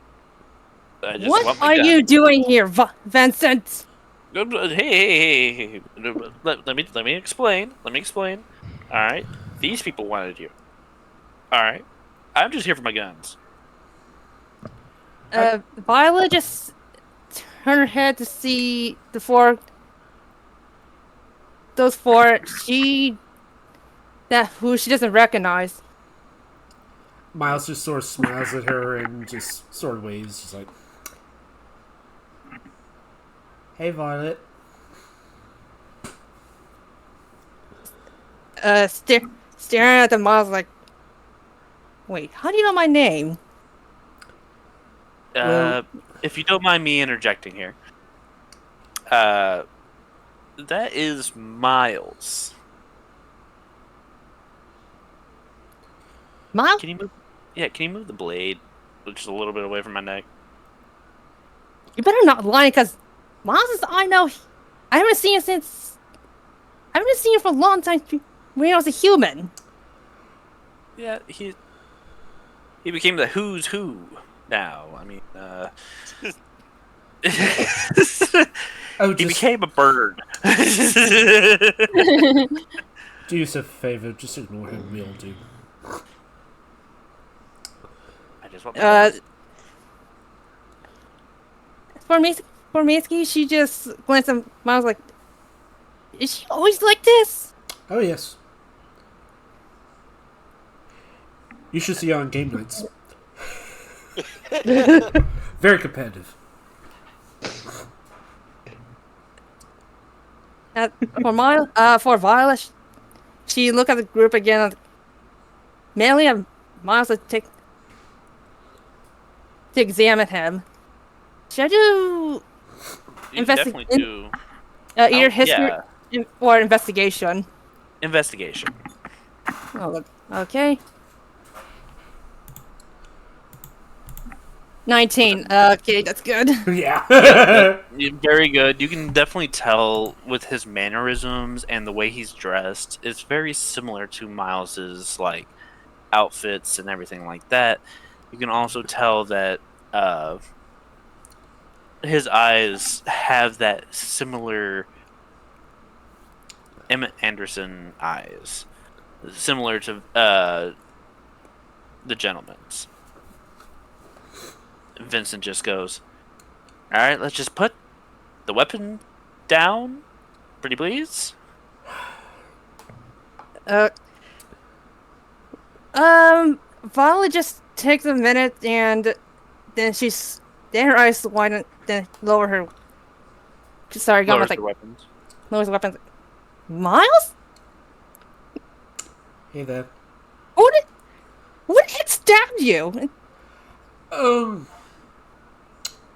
I just want What my are gun. you doing here, Vincent? Hey. Let me explain. All right. These people wanted you. All right. I'm just here for my guns. Violet just turned her head to see those four. Who she doesn't recognize. Miles just sort of smiles at her and just sort of waves, just like, "Hey, Violet." Staring at the Miles like, wait, how do you know my name? Well- If you don't mind me interjecting here, that is Miles. Miles? Can you move? Yeah, can you move the blade just a little bit away from my neck? You better not lie, because Miles is I know. I haven't seen him for a long time when he was a human. Yeah, he became the who's who now. I mean, Oh, he just became a bird. do us a favor, just ignore him. We all do. I just want For Mitsuki, she just glanced at Miles like, is she always like this? Oh yes. You should see her on game nights. Very competitive. For Violet, she looked at the group again. Mainly at Miles to examine him. Should I do You can Investigate- definitely do either history yeah, or investigation? investigation. Oh, okay. 19. Okay, that's good. Yeah. Very good. You can definitely tell with his mannerisms and the way he's dressed. It's very similar to Miles's like outfits and everything like that. You can also tell that his eyes have that similar Emmett Anderson eyes, similar to the gentleman's. Vincent just goes, all right, let's just put the weapon down, pretty please. Violet just takes a minute and then her eyes widen, then lower her. Sorry, got my Lowers like the weapons. lowers the weapons. Miles? Hey there. Who the heck stabbed you?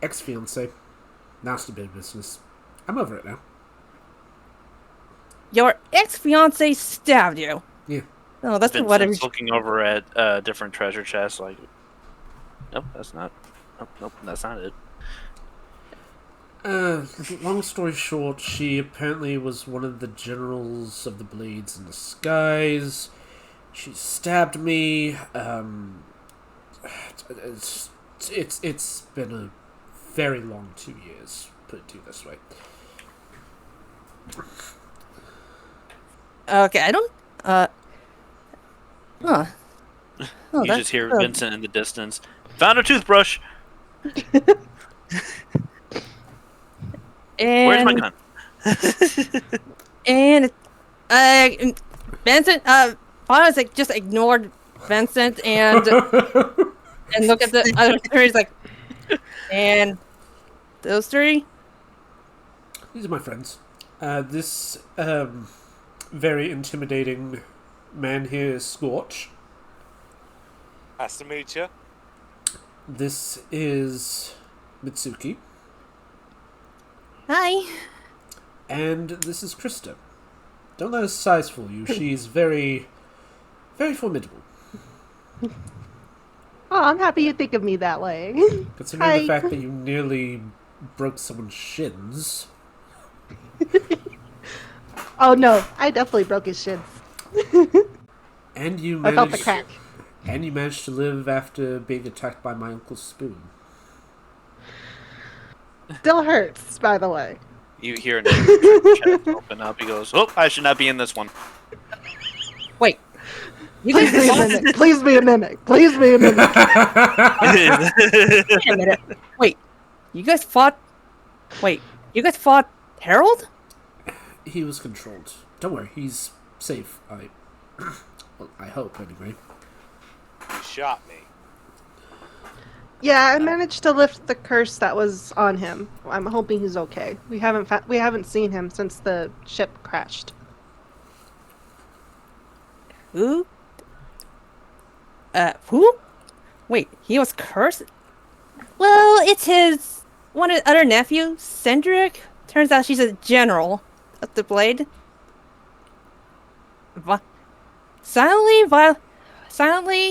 Ex-fiance. Nasty bit of business. I'm over it now. Your ex-fiance stabbed you. Yeah. Oh, that's whatever. Vincent's looking over at different treasure chests like, nope, that's not. Nope, that's not it. Long story short, she apparently was one of the generals of the Blades in the Skies. She stabbed me. It's been a very long 2 years, put it to you this way. Okay, I don't. Huh. Oh, You that's just hear good. Vincent in the distance. Found a toothbrush. Where's my gun? And Vincent, Violet like just ignored Vincent and look at the other three. He's like, and those three. These are my friends. This very intimidating man here is Scorch. Nice to meet you. This is Mitsuki. Hi. And this is Krista. Don't let her size fool you. She's very, very formidable. Oh, I'm happy you think of me that way. Considering Hi. the fact that you nearly broke someone's shins. Oh no, I definitely broke his shins. And you I felt the managed, crack. and you managed to live after being attacked by my Uncle Spoon. Still hurts, by the way. You hear a chest open up. He goes, "Oh, I should not be in this one." Wait. You Please guys be a fought? mimic. Please be a mimic. Please be a mimic. Wait a minute. Wait. You guys fought? Wait. You guys fought Harold? He was controlled. Don't worry, he's safe. Well, I hope, anyway. You shot me. Yeah, I managed to lift the curse that was on him. I'm hoping he's okay. We haven't seen him since the ship crashed. Who? Who? Wait, he was cursed? Well, it's his one of other nephew, Cendric. Turns out she's a general of the blade. Silently,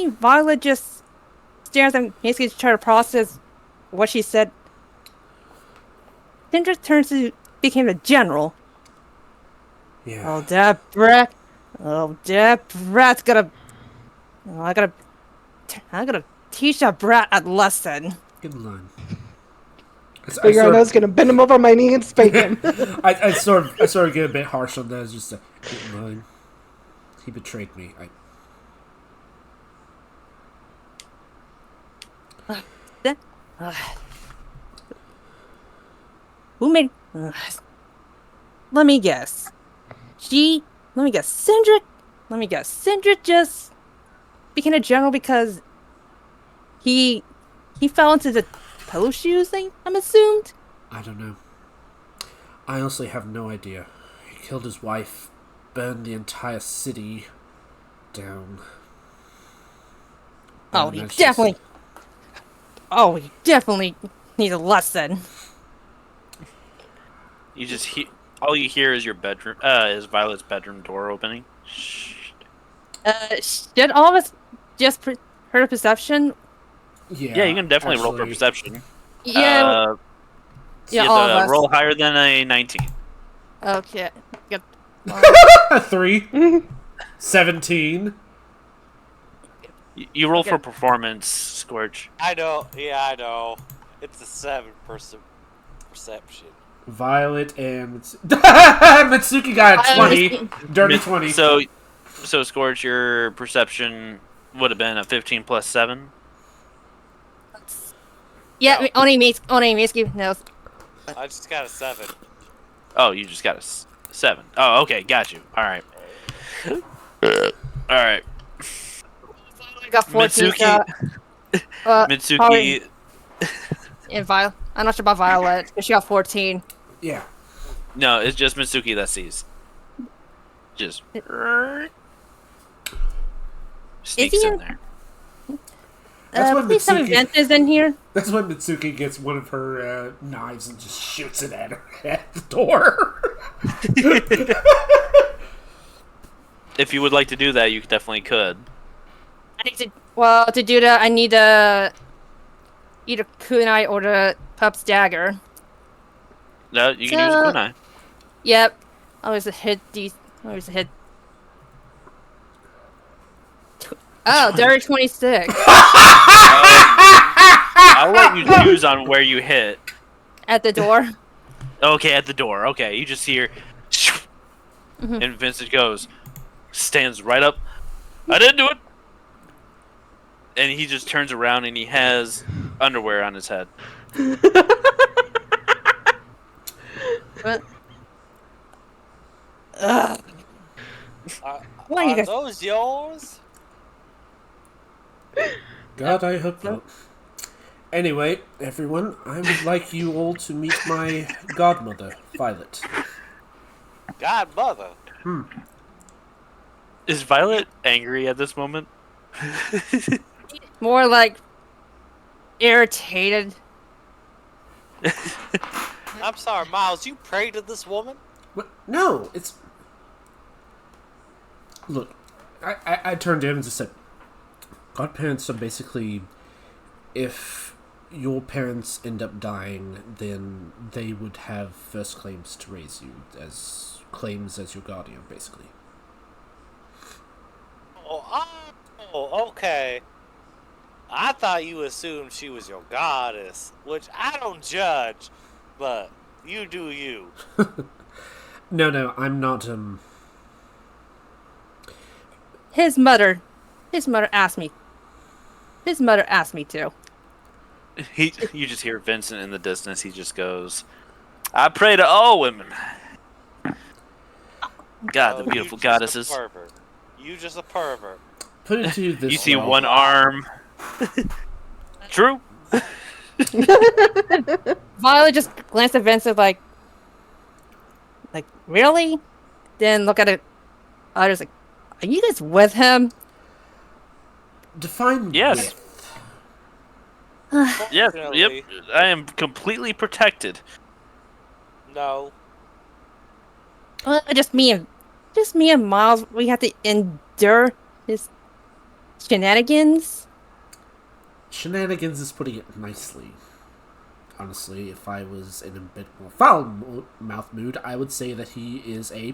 Violet just stares at basically to try to process what she said. Cendric became a general. Yeah. Oh, that brat's gonna. Oh, I gotta teach that brat a lesson. Get in line. Figure I was gonna bend him over my knee and spank him. I sort of get a bit harsh on that. It's just get in line. He betrayed me. Who made? Let me guess. Let me guess. Cindric. Let me guess. Cindric just became a general because he fell into the toe shoes thing. I'm assumed. I don't know. I honestly have no idea. He killed his wife, burned the entire city down. Oh, And he that's definitely. Oh, he definitely needs a lesson. You just all you hear is your bedroom, is Violet's bedroom door opening. Shh. Did all of us just heard a perception? Yeah, you can definitely roll for actually, perception. Yeah. You Yeah, all of have to us. roll higher than a 19. Okay. Yep. 3. 17. You roll Okay. for performance, Scorch. I know. Yeah, I know. It's a 7 perception. Violet and Mitsuki got a 20. Dirty 20. So Scorch, your perception would have been a 15 plus 7. Yeah, No. only Mitsuki knows. I just got a 7. Oh, you just got a 7. Oh, okay, got you. All right. All right. I got 14. Mitsuki. Mitsuki. probably- And I'm not sure about Violet, but she got 14. Yeah. No, it's just Mitsuki that sees. Just sneaks he in in- there. That's what Please some Mitsuki- event is in here. That's when Mitsuki gets one of her knives and just shoots it at her at the door. If you would like to do that, you definitely could. I need to do that, I need either kunai or the pup's dagger. No, you can use a kunai. Yep. Always a hit these. Always a hit. Oh, dirty 26 I'll let you choose on where you hit. at the door. Okay, at the door. Okay, you just hear, and Vincent goes, stands right up. I didn't do it. And he just turns around and he has underwear on his head. What? Why you Are guys? those yours? God, I hope not. Anyway, everyone, I would like you all to meet my godmother, Violet. Godmother. Is Violet angry at this moment? More like irritated. I'm sorry, Miles. You prayed to this woman? What? No, it's... Look, I turned to him and just said, godparents are basically... If your parents end up dying, then they would have first claims to raise you as claims as your guardian, basically. Oh, okay. I thought you assumed she was your goddess, which I don't judge, but you do you. No, I'm not, His mother asked me. His mother asked me to. You just hear Vincent in the distance. He just goes, "I pray to all women." God, the beautiful goddesses. You just a pervert. Put it to you this You see way. one arm. True. Violet just glanced at Vincent like, really? Then look at it. I was like, are you guys with him? Define Yes. with. Yes. Yep. Fortunately, I am completely protected. No. Just me and Miles. We have to endure his shenanigans. Shenanigans is putting it nicely. Honestly, if I was in a bit more foul-mouth mood, I would say that he is a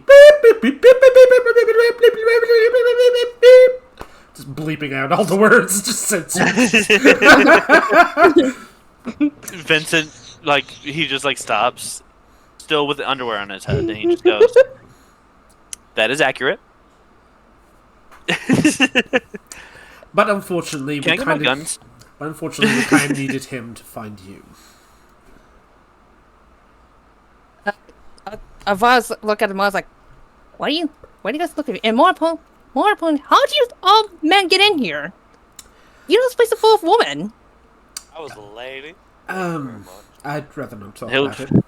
just bleeping out all the words, just censored. Vincent, like, he just like stops, still with the underwear on his head, and he just goes, "That is accurate." But unfortunately, Can I get my guns? we kind of needed him to find you. Violet look at him. I was like, why do you guys look at me? And more important, how did you all men get in here? You know this place is full of women. I was a lady. I'd rather not talk It about was, it.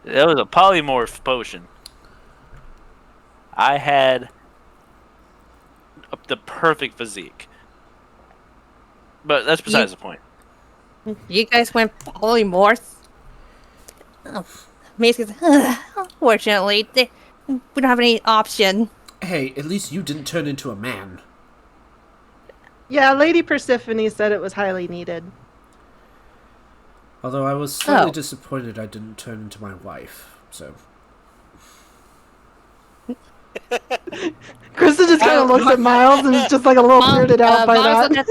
it was a polymorph potion. I had the perfect physique. But that's besides the point. You guys went polymorph. Oh, basically, unfortunately, we don't have any option. Hey, at least you didn't turn into a man. Yeah, Lady Persephone said it was highly needed. Although I was slightly Oh. disappointed I didn't turn into my wife, so... Krista just kind of looks at Miles and is just like a little weirded out by that.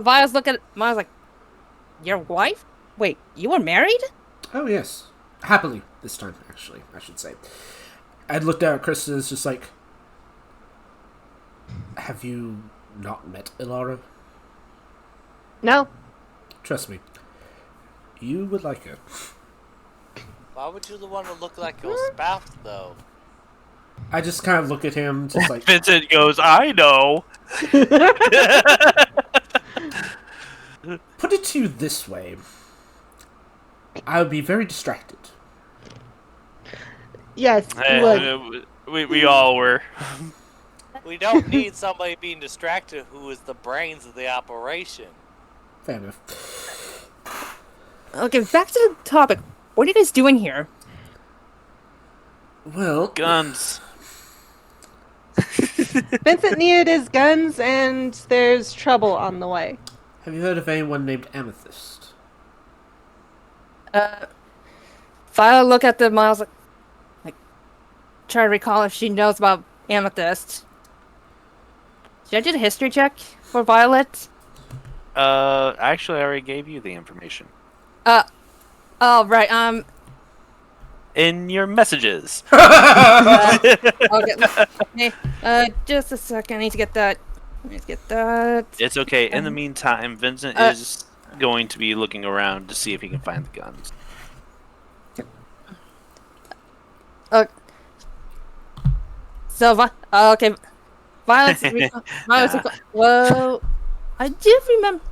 Violet's look at Miles like, your wife? Wait, you were married? Oh, yes. Happily, this time, actually, I should say. I'd looked at Krista and it's just like... Have you not met Ilara? No. Trust me. You would like her. Why would you want to look like your spouse, though? I just kind of look at him, just like... Vincent goes, "I know." Put it to you this way. I would be very distracted. Yes, you would. We all were. We don't need somebody being distracted who is the brains of the operation. Fair enough. Okay, back to the topic. What are you guys doing here? Well... Guns. Vincent needed his guns, and there's trouble on the way. Have you heard of anyone named Amethyst? Violet look at the Miles like try to recall if she knows about Amethyst. Should I do a history check for Violet? Actually, I already gave you the information Oh right. in your messages. Okay. Just a second. I need to get that. It's okay. In the meantime, Vincent is going to be looking around to see if he can find the guns. So, okay. Violet's. Well, I do remember.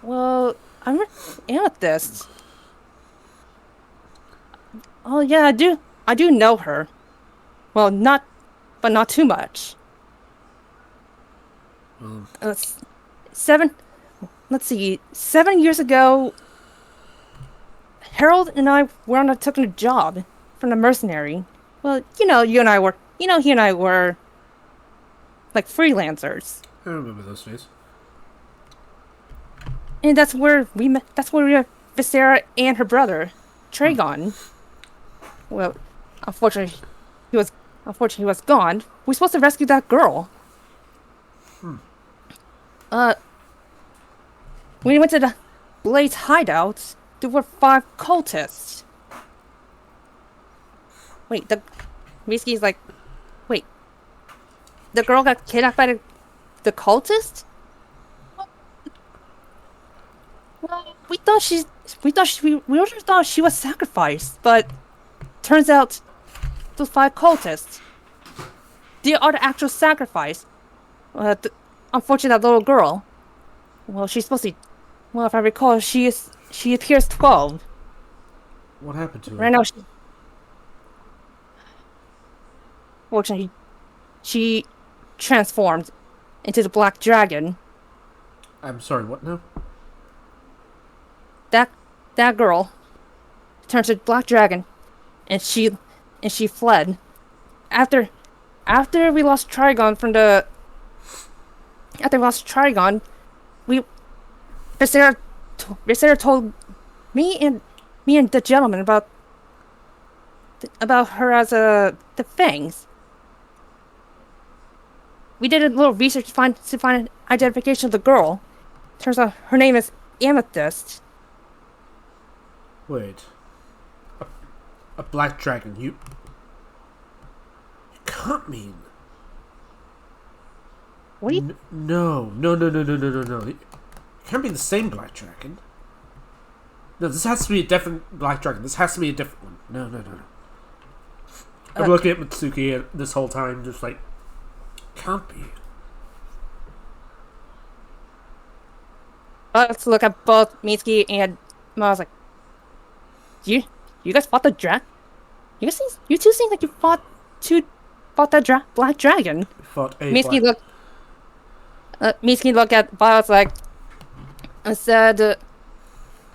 Well, I'm an amethyst. Oh yeah, I do. I do know her. Well, but not too much. Well, Let's, 7. Let's see. 7 years ago, Harold and I were took on a job from a mercenary. Well, you and I were. He and I were like freelancers, I remember those days. and that's where we met. That's where we met Viscera and her brother, Tragon. Well, unfortunately, he was gone. We're supposed to rescue that girl. When we went to the Blaze hideout, there were 5 cultists. Wait, Miski's like, wait, the girl got kidnapped by the cultist? Well, we originally thought she was sacrificed, but turns out those 5 cultists, they are the actual sacrifice. Unfortunately, that little girl. Well, she's supposed to. Well, if I recall, she appears 12. What happened to her? Right now, fortunately, she transformed into the Black Dragon. I'm sorry, what now? That girl turned to the Black Dragon, and she fled. After we lost Trigon Viscera told me and the gentleman about her as the Fangs. We did a little research to find an identification of the girl. Turns out her name is Amethyst. Wait. A black dragon, you can't mean... What do you... No. It can't be the same black dragon. No, this has to be a different black dragon. This has to be a different one. No. I'm looking at Mitsuki this whole time, just like, can't be. Let's look at both Mitsuki and I was like, you guys fought the you two seem like you fought that black dragon. We fought a Mitsuki black... looked at Violet's like, and said,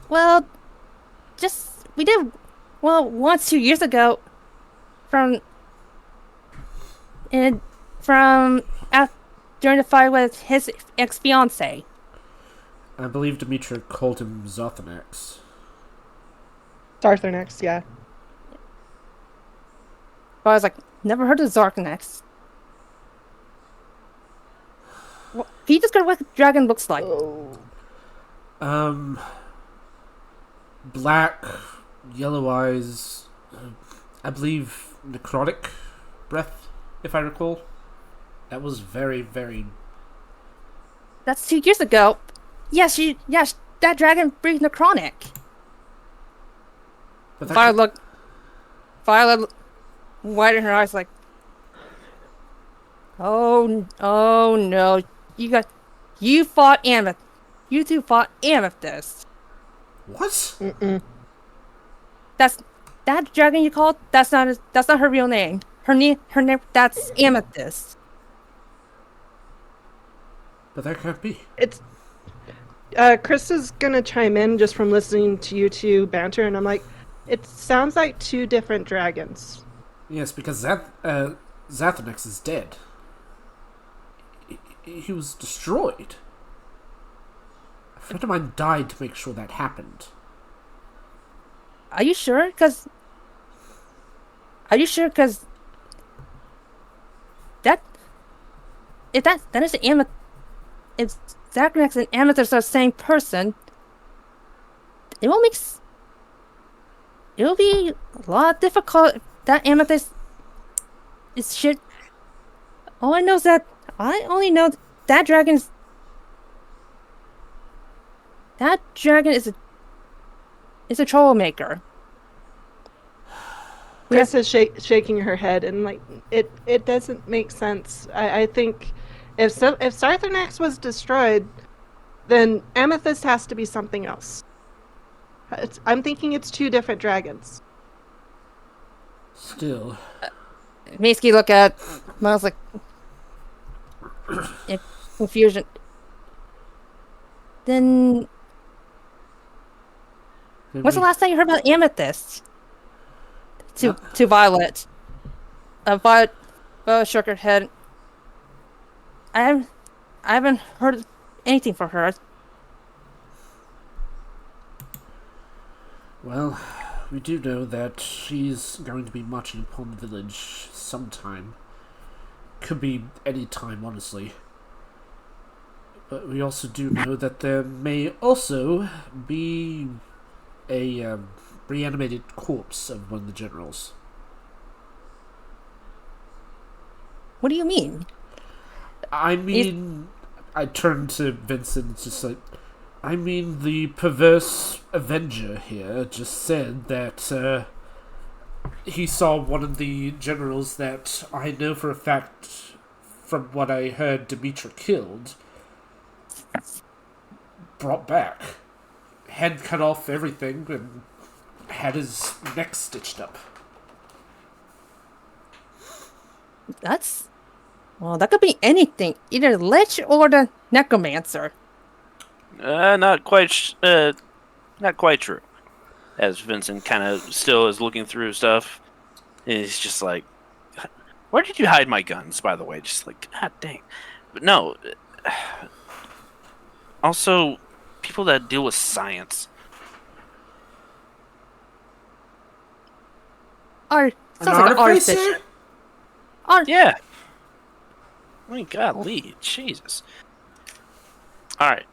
well, we did, well, once 2 years ago, during the fight with his ex-fiancée. I believe Demetra called him Zothanax. Darthernex, yeah. But I was like, never heard of Zarkanex. Well, can you describe what a dragon looks like? Black, yellow eyes, I believe necrotic breath, if I recall. That was very, very... That's 2 years ago. Yes, that dragon breathed necrotic. But that Violet widened her eyes like, oh no, you fought Amethyst. You two fought Amethyst. What? Mm-mm. That dragon you called. That's not her real name. Her name. That's Amethyst. But that can't be. It's Chris is gonna chime in just from listening to you two banter, and I'm like, it sounds like 2 different dragons. Yes, because Zathanax is dead. He was destroyed. A friend of mine died to make sure that happened. Are you sure? Cause that is the Amethyst. If Zathanax and Amethyst are the same person, it will be a lot difficult. That Amethyst is shit. All I know is that that dragon is a troublemaker. Chris is shaking her head, and like it doesn't make sense. I think if Sarthernex was destroyed, then Amethyst has to be something else. I'm thinking it's 2 different dragons. Still, Misky look at Miles like in confusion. Then when's the last time you heard about Amethyst? To Violet. Violet shook her head. I haven't heard anything from her. Well, we do know that she's going to be marching upon the village sometime. Could be any time, honestly. But we also do know that there may also be a reanimated corpse of one of the generals. What do you mean? I mean, I turned to Vincent, just like, I mean, the perverse Avenger here just said that he saw one of the generals that I know for a fact, from what I heard Demetra killed, brought back. Head cut off, everything, and had his neck stitched up. Well, that could be anything. Either Lich or the Necromancer. Not quite true. As Vincent kind of still is looking through stuff, and he's just like, "Where did you hide my guns?" By the way, just like, God dang. But no. Also, people that deal with science. Sounds An like an artificer? artificer. Yeah. I mean, golly, Jesus. All right.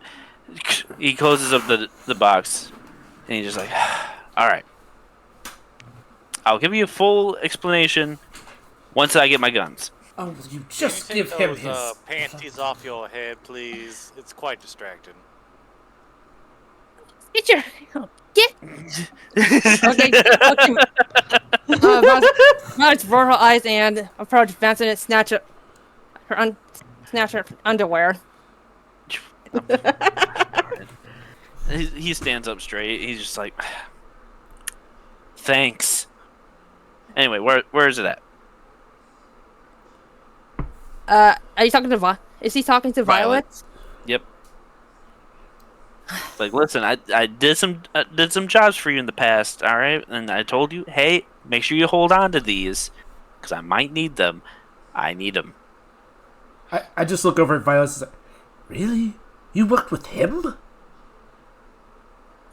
He closes up the box, and he's just like, "All right. I'll give you a full explanation once I get my guns." Oh, will you Can just you give take him those his... panties off your head, please? It's quite distracting. Get your get. Okay. Violet roll her eyes and approach Vincent and snatch her underwear. He stands up straight. He's just like, "Thanks." Anyway, where is it at? Are you talking to Is he talking to Violet? Yep. Like, listen, I did some jobs for you in the past, all right, and I told you, hey, make sure you hold on to these, because I might need them. I need them. I just look over at Violet and say, really? You worked with him?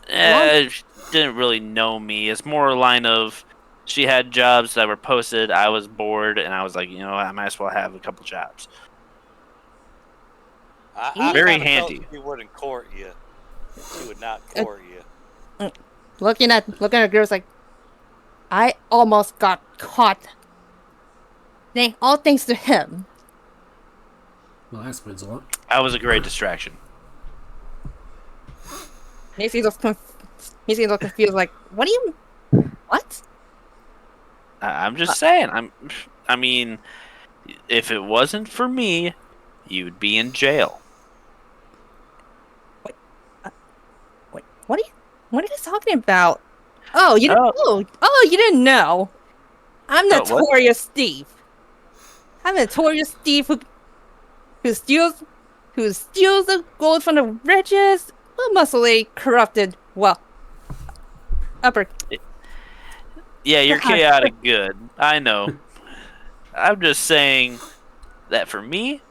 She didn't really know me. It's more a line of she had jobs that were posted. I was bored, and I was like, I might as well have a couple jobs. I Very kinda felt handy. She wouldn't court you. She would not court you. Looking at girls like, I almost got caught. All thanks to him. Well, that explains a lot. I was a great distraction. Macy looks confused. Like, what? I'm just saying. I mean, if it wasn't for me, you'd be in jail. What are you guys talking about? Oh, you didn't. Oh, you didn't know. I'm Notorious Steve. I'm Notorious Steve who steals the gold from the richest, muscly, corrupted. Well, upper. Yeah, you're chaotic good. I know. I'm just saying that for me,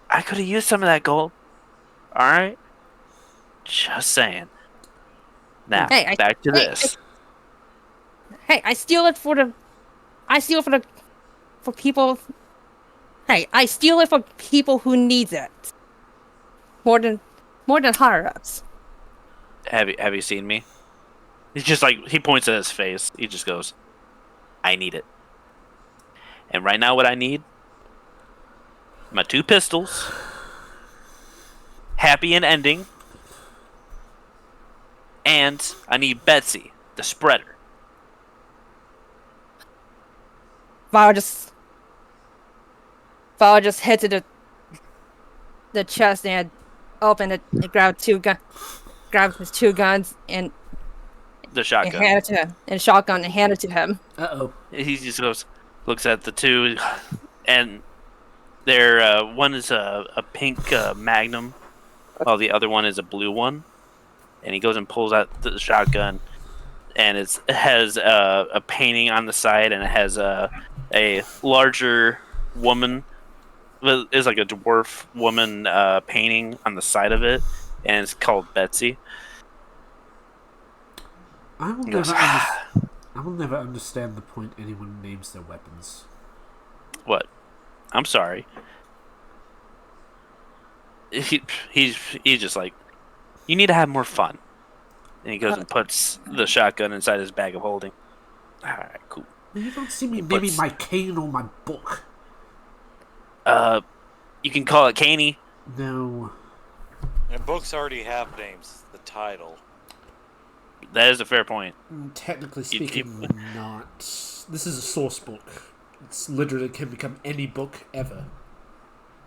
I could have used some of that gold. All right. Just saying. Now, back to this. I steal it for people. Hey, I steal it for people who need it. More than higher ups. Have you seen me? He's just like, he points at his face. He just goes, I need it. And right now what I need, my 2 pistols, happy and ending, and I need Betsy, the spreader. Violet just hits it the chest and opened it and grabbed his 2 guns and The and shotgun. handed it to him, and shotgun and handed it to him. Uh-oh. He just looks at the two, and they're one is a pink Magnum, while the other one is a blue one. And he goes and pulls out the shotgun, and it has a painting on the side, and it has a larger woman. It's like a dwarf woman painting on the side of it, and it's called Betsy. I will He goes, never understand the point anyone names their weapons. What? I'm sorry. He's just like, you need to have more fun. And he goes and puts the shotgun inside his bag of holding. Alright, cool. You don't see me naming my cane or my book. You can call it Caney. No. And books already have names. The title. That is a fair point. Technically speaking, not. This is a source book. It's literally can become any book ever.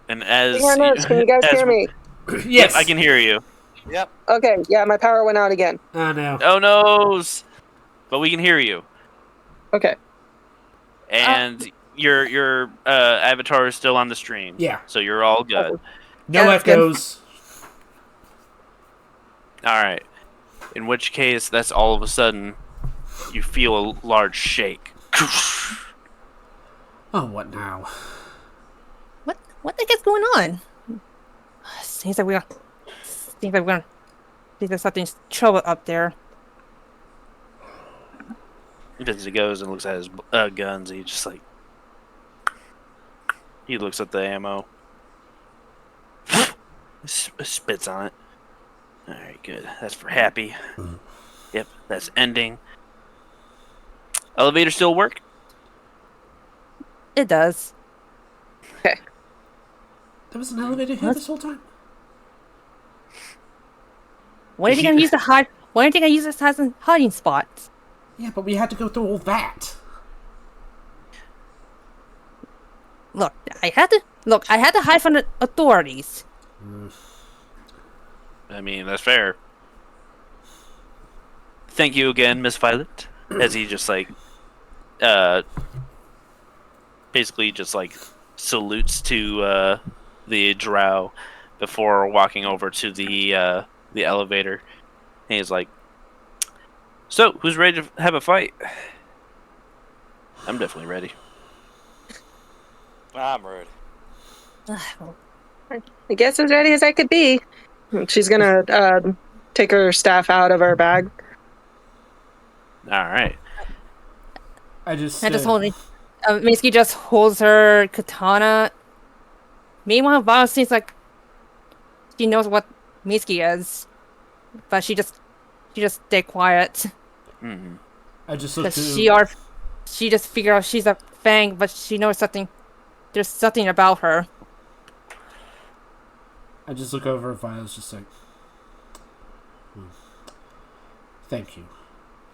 And as Can you guys hear me? Yes, Yep, I can hear you. Yep. Okay, yeah, my power went out again. I know. Oh noes! But we can hear you. Okay. And your avatar is still on the stream. Yeah. So you're all good. No Yeah, that's good. echoes. Alright. In which case, that's all of a sudden, you feel a large shake. Oh, what now? What the heck is going on? Seems like there's something trouble up there. Vincent goes and looks at his guns, and he's just like... He looks at the ammo. Spits on it. Alright, good. That's for happy. Yep, that's ending. Elevator still work? It does. There was an elevator here this whole time? When are you gonna use the hide? When are you gonna use this as a hiding spot? Yeah, but we had to go through all that. Look, I had to hide from the authorities. I mean, that's fair. Thank you again, Miss Violet. As he just like, basically just like salutes to the drow before walking over to the elevator. And he's like, "So, who's ready to have a fight?" I'm definitely ready. I'm ready. I guess as ready as I could be. She's gonna take her staff out of her bag. All right. I just holding. Mitsuki just holds her katana. Meanwhile, Violet seems like she knows what Mitsuki is, but she just stay quiet. Mm-hmm. I just looked Because she just figured out she's a Fang, but she knows something. There's something about her. I just look over at Violet's just like, thank you.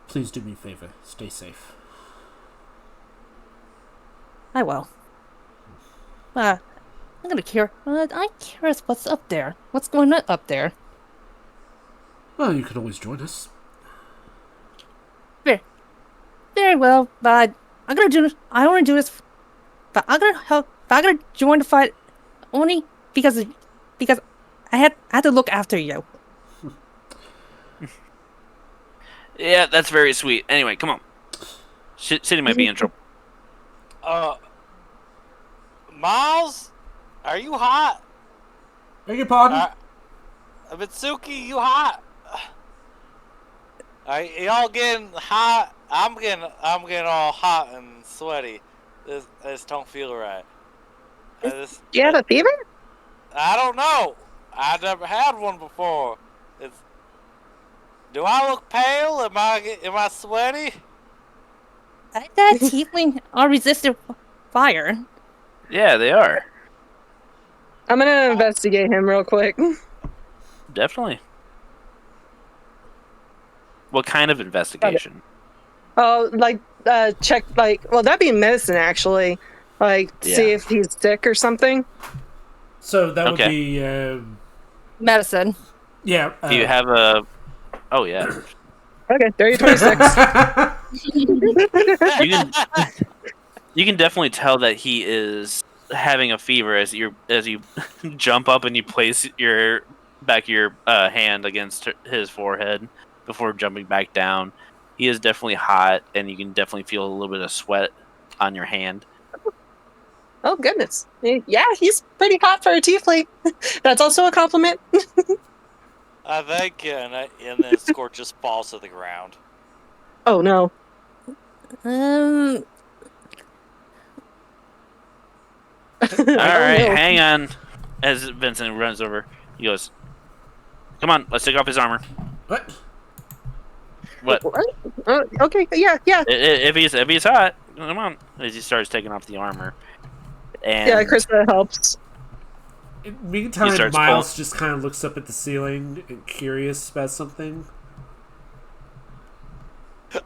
Please do me a favor. Stay safe. I will. I'm curious what's up there. What's going on up there? Well, you could always join us. Very well, but I'm gonna do this. I want to do this, but I'm gonna help. But I'm gonna join the fight only because I had to look after you. Yeah, that's very sweet. Anyway, come on. City might be in trouble. Miles, are you hot? Beg your pardon? Mitsuki, you hot? Are y'all getting hot? I'm getting all hot and sweaty. I just don't feel right. Do you have a fever? I don't know. I never had one before. Do I look pale? Am I sweaty? I thought tiefling are resistant fire. Yeah, they are. I'm gonna investigate him real quick. Definitely. What kind of investigation? Oh, like check well that'd be medicine actually. Like see Yeah. if he's sick or something. So that would Okay. be Medicine. Yeah. Do you have a? Oh yeah. Okay, dirty 26. You can you can definitely tell that he is having a fever as you jump up and you place your hand against his forehead before jumping back down. He is definitely hot, and you can definitely feel a little bit of sweat on your hand. Oh, goodness. Yeah, he's pretty hot for a tiefling. That's also a compliment. I think, and then Scorch just falls to the ground. Oh, no. All Oh, right, no. hang on. As Vincent runs over, he goes, "Come on, let's take off his armor." What? What? Okay, yeah. If he's hot, come on. As he starts taking off the armor, and Yeah, Krista helps. Meantime, starts Miles just kind of looks up at the ceiling and curious about something.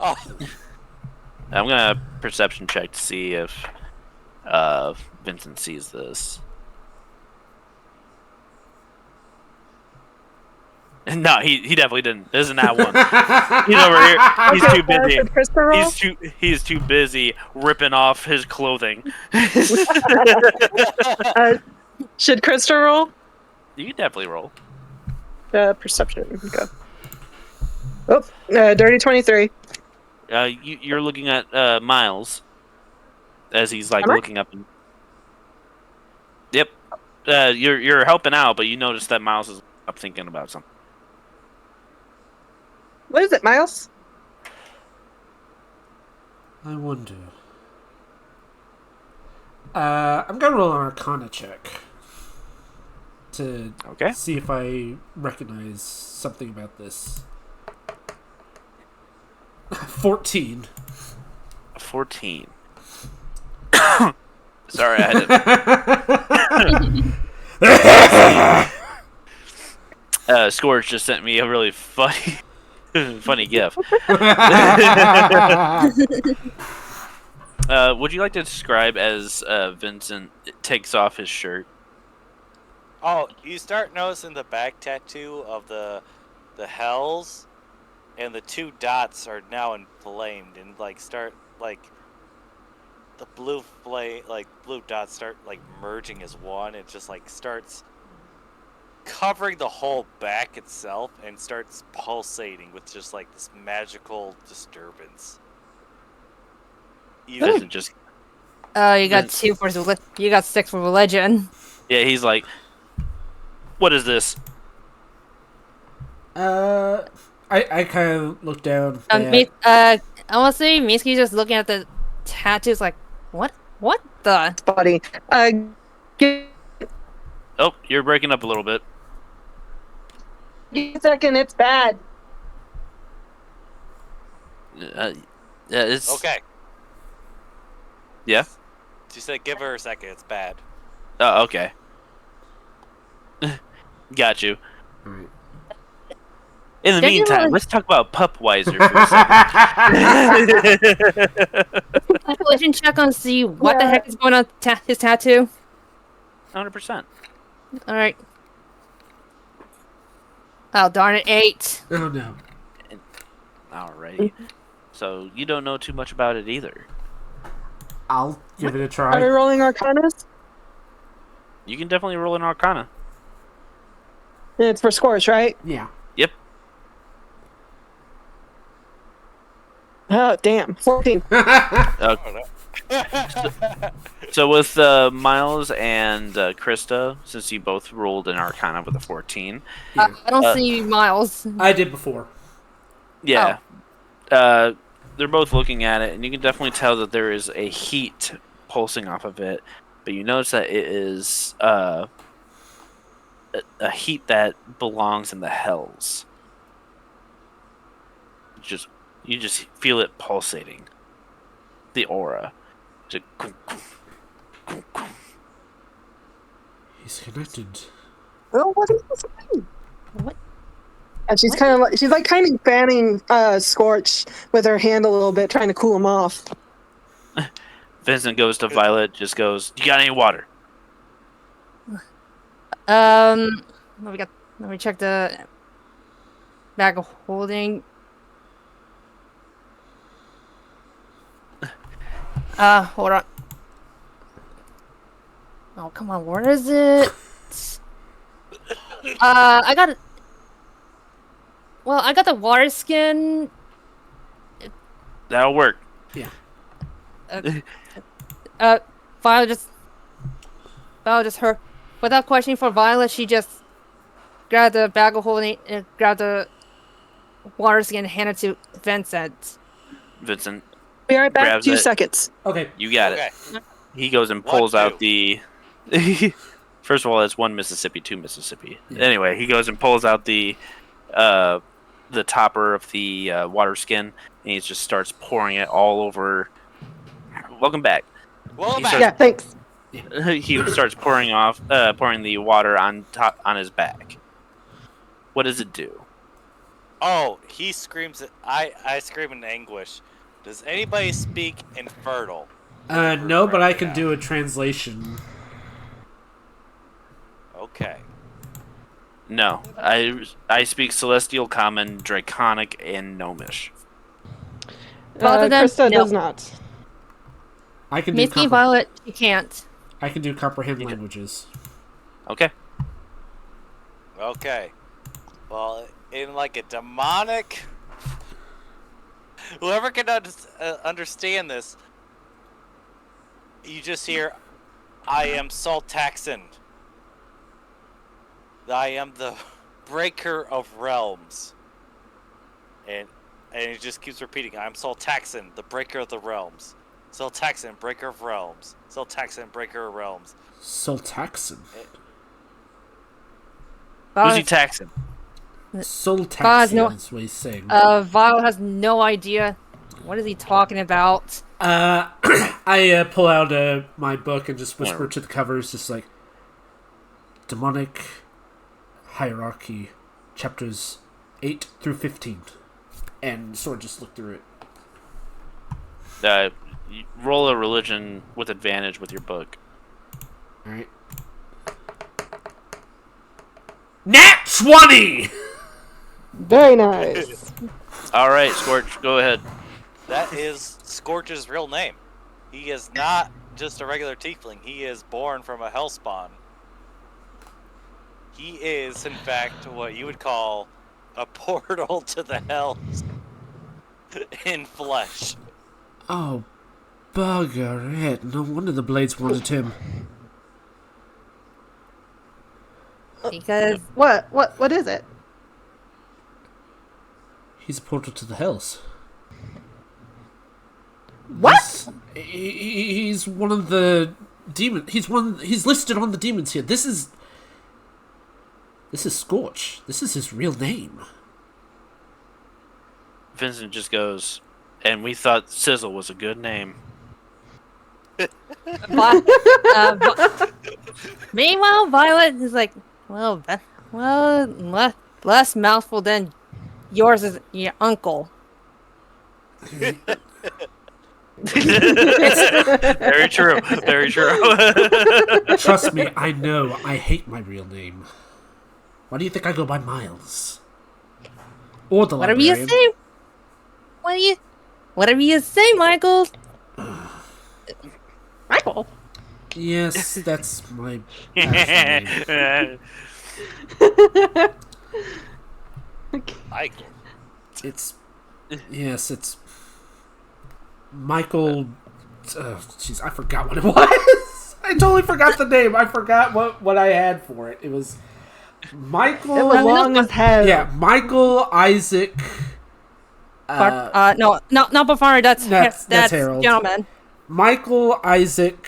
Oh, I'm gonna perception check to see if Vincent sees this. No, he definitely didn't. This isn't that one. He's over here. He's too busy. Should Krista roll? He's too busy ripping off his clothing. Should Krista roll? You can definitely roll. Perception. Go. Oh, dirty 23. You're looking at Miles as he's like Am I? looking up. Yep. You're helping out, but you notice that Miles is up thinking about something. What is it, Miles? I wonder. I'm gonna roll an Arcana check to Okay. see if I recognize something about this. 14. 14. Sorry, I had to. Scourge just sent me a really funny, funny gif. Would you like to describe as Vincent takes off his shirt? oh, you start noticing the back tattoo of the hells, and the two dots are now inflamed, and start the blue flame, blue dots start merging as one. It just starts covering the whole back itself and starts pulsating with just this magical disturbance. Vincent just You got 2 for you got 6 for religion. yeah, he's like, what is this? I kind of look down. I want to say Miski's just looking at the tattoos like, what the? Body. Give Oh, you're breaking up a little bit. me a second, it's bad. Yeah, it's Okay. Yeah. She said, "Give her a second. It's bad." Oh, okay. Got you. Alright. In the Don't you meantime, really- let's talk about Pupweiser for a second. Religion check on see what the Yeah. heck is going on his tattoo. 100%. All right. Oh darn it, 8. Oh no. Alrighty. So you don't know too much about it either. I'll give it a Are we try. rolling Arcanas? You can definitely roll an Arcana. It's for Scorch, right? Yeah. Yep. Oh, damn. 14. So with Miles and Krista, since you both rolled an Arcana with a 14, Yeah. I don't see Miles. I did before. yeah, they're both looking at it, and you can definitely tell that there is a heat pulsing off of it. But you notice that it is a heat that belongs in the hells. You just feel it pulsating. The aura. Just He's connected. Oh, what is this thing? What? And she's kind of fanning Scorch with her hand a little bit, trying to cool him off. Vincent goes to Violet, just goes, "You got any water?" We got Let me check the bag of holding. Hold on. Oh, come on, where is it? I got it. Well, I got the water skin. That'll work. Yeah. Violet just her. Without questioning for Violet, she just grabbed the bag of holding and grabbed the water skin and handed it to Vincent. Vincent, Be right back. Grabs 2 it. seconds. Okay. you got Okay. it. He goes and What pulls out to? the. First of all, it's 1 Mississippi, 2 Mississippi. Yeah. Anyway, he goes and pulls out the topper of the water skin, and he just starts pouring it all over. Welcome back. Well, He back. starts- Yeah, thanks. He starts pouring the water on his back. What does it do? Oh, he screams it. I scream in anguish. Does anybody speak infertile? No, but I can Yeah. do a translation. Okay. No, I speak Celestial, Common, Draconic, and Gnomish. Both of them, Krista no. does not. I can do Misty and Violet, you can't. I can do comprehend languages. Okay. Okay. Well, in like a demonic. Whoever can understand this, you just hear, "I am Saltaxan. I am the breaker of realms." And he just keeps repeating, "I am Saltaxan, the breaker of the realms. Saltaxan, breaker of realms. Saltaxan, breaker of realms." Soltaxin. Who's he taxing? Soltaxian no. is what he's saying. Violet has no idea. What is he talking about? I pull out my book and just whisper Whatever. to the covers, just like demonic hierarchy, chapters 8 through 15, and sort of just look through it. You roll a religion with advantage with your book. All right. Nat 20. Very nice. All right, Scorch, go ahead. That is Scorch's real name. He is not just a regular tiefling. He is born from a hellspawn. He is, in fact, what you would call a portal to the hells in flesh. Oh, bugger it! No wonder the blades wanted him. Because What is it? He's a portal to the hells. What? He's one of the demon. He's listed on the demons here. This is Scorch. This is his real name. Vincent just goes, and we thought Sizzle was a good name. meanwhile, Violet is like, less mouthful than yours is your uncle. Very true. Very true. Trust me, I know. I hate my real name. Why do you think I go by Miles? Or the Whatever you librarian. say. Whatever you say, Michael. Michael. Yes, that's my actual name. Michael. It's it's Michael. Jeez, I forgot what it was. I totally forgot the name. I forgot what I had for it. It was Michael. It was long as hell. Yeah, Michael Isaac. No, not before that's That's Harold. Gentleman. Michael Isaac.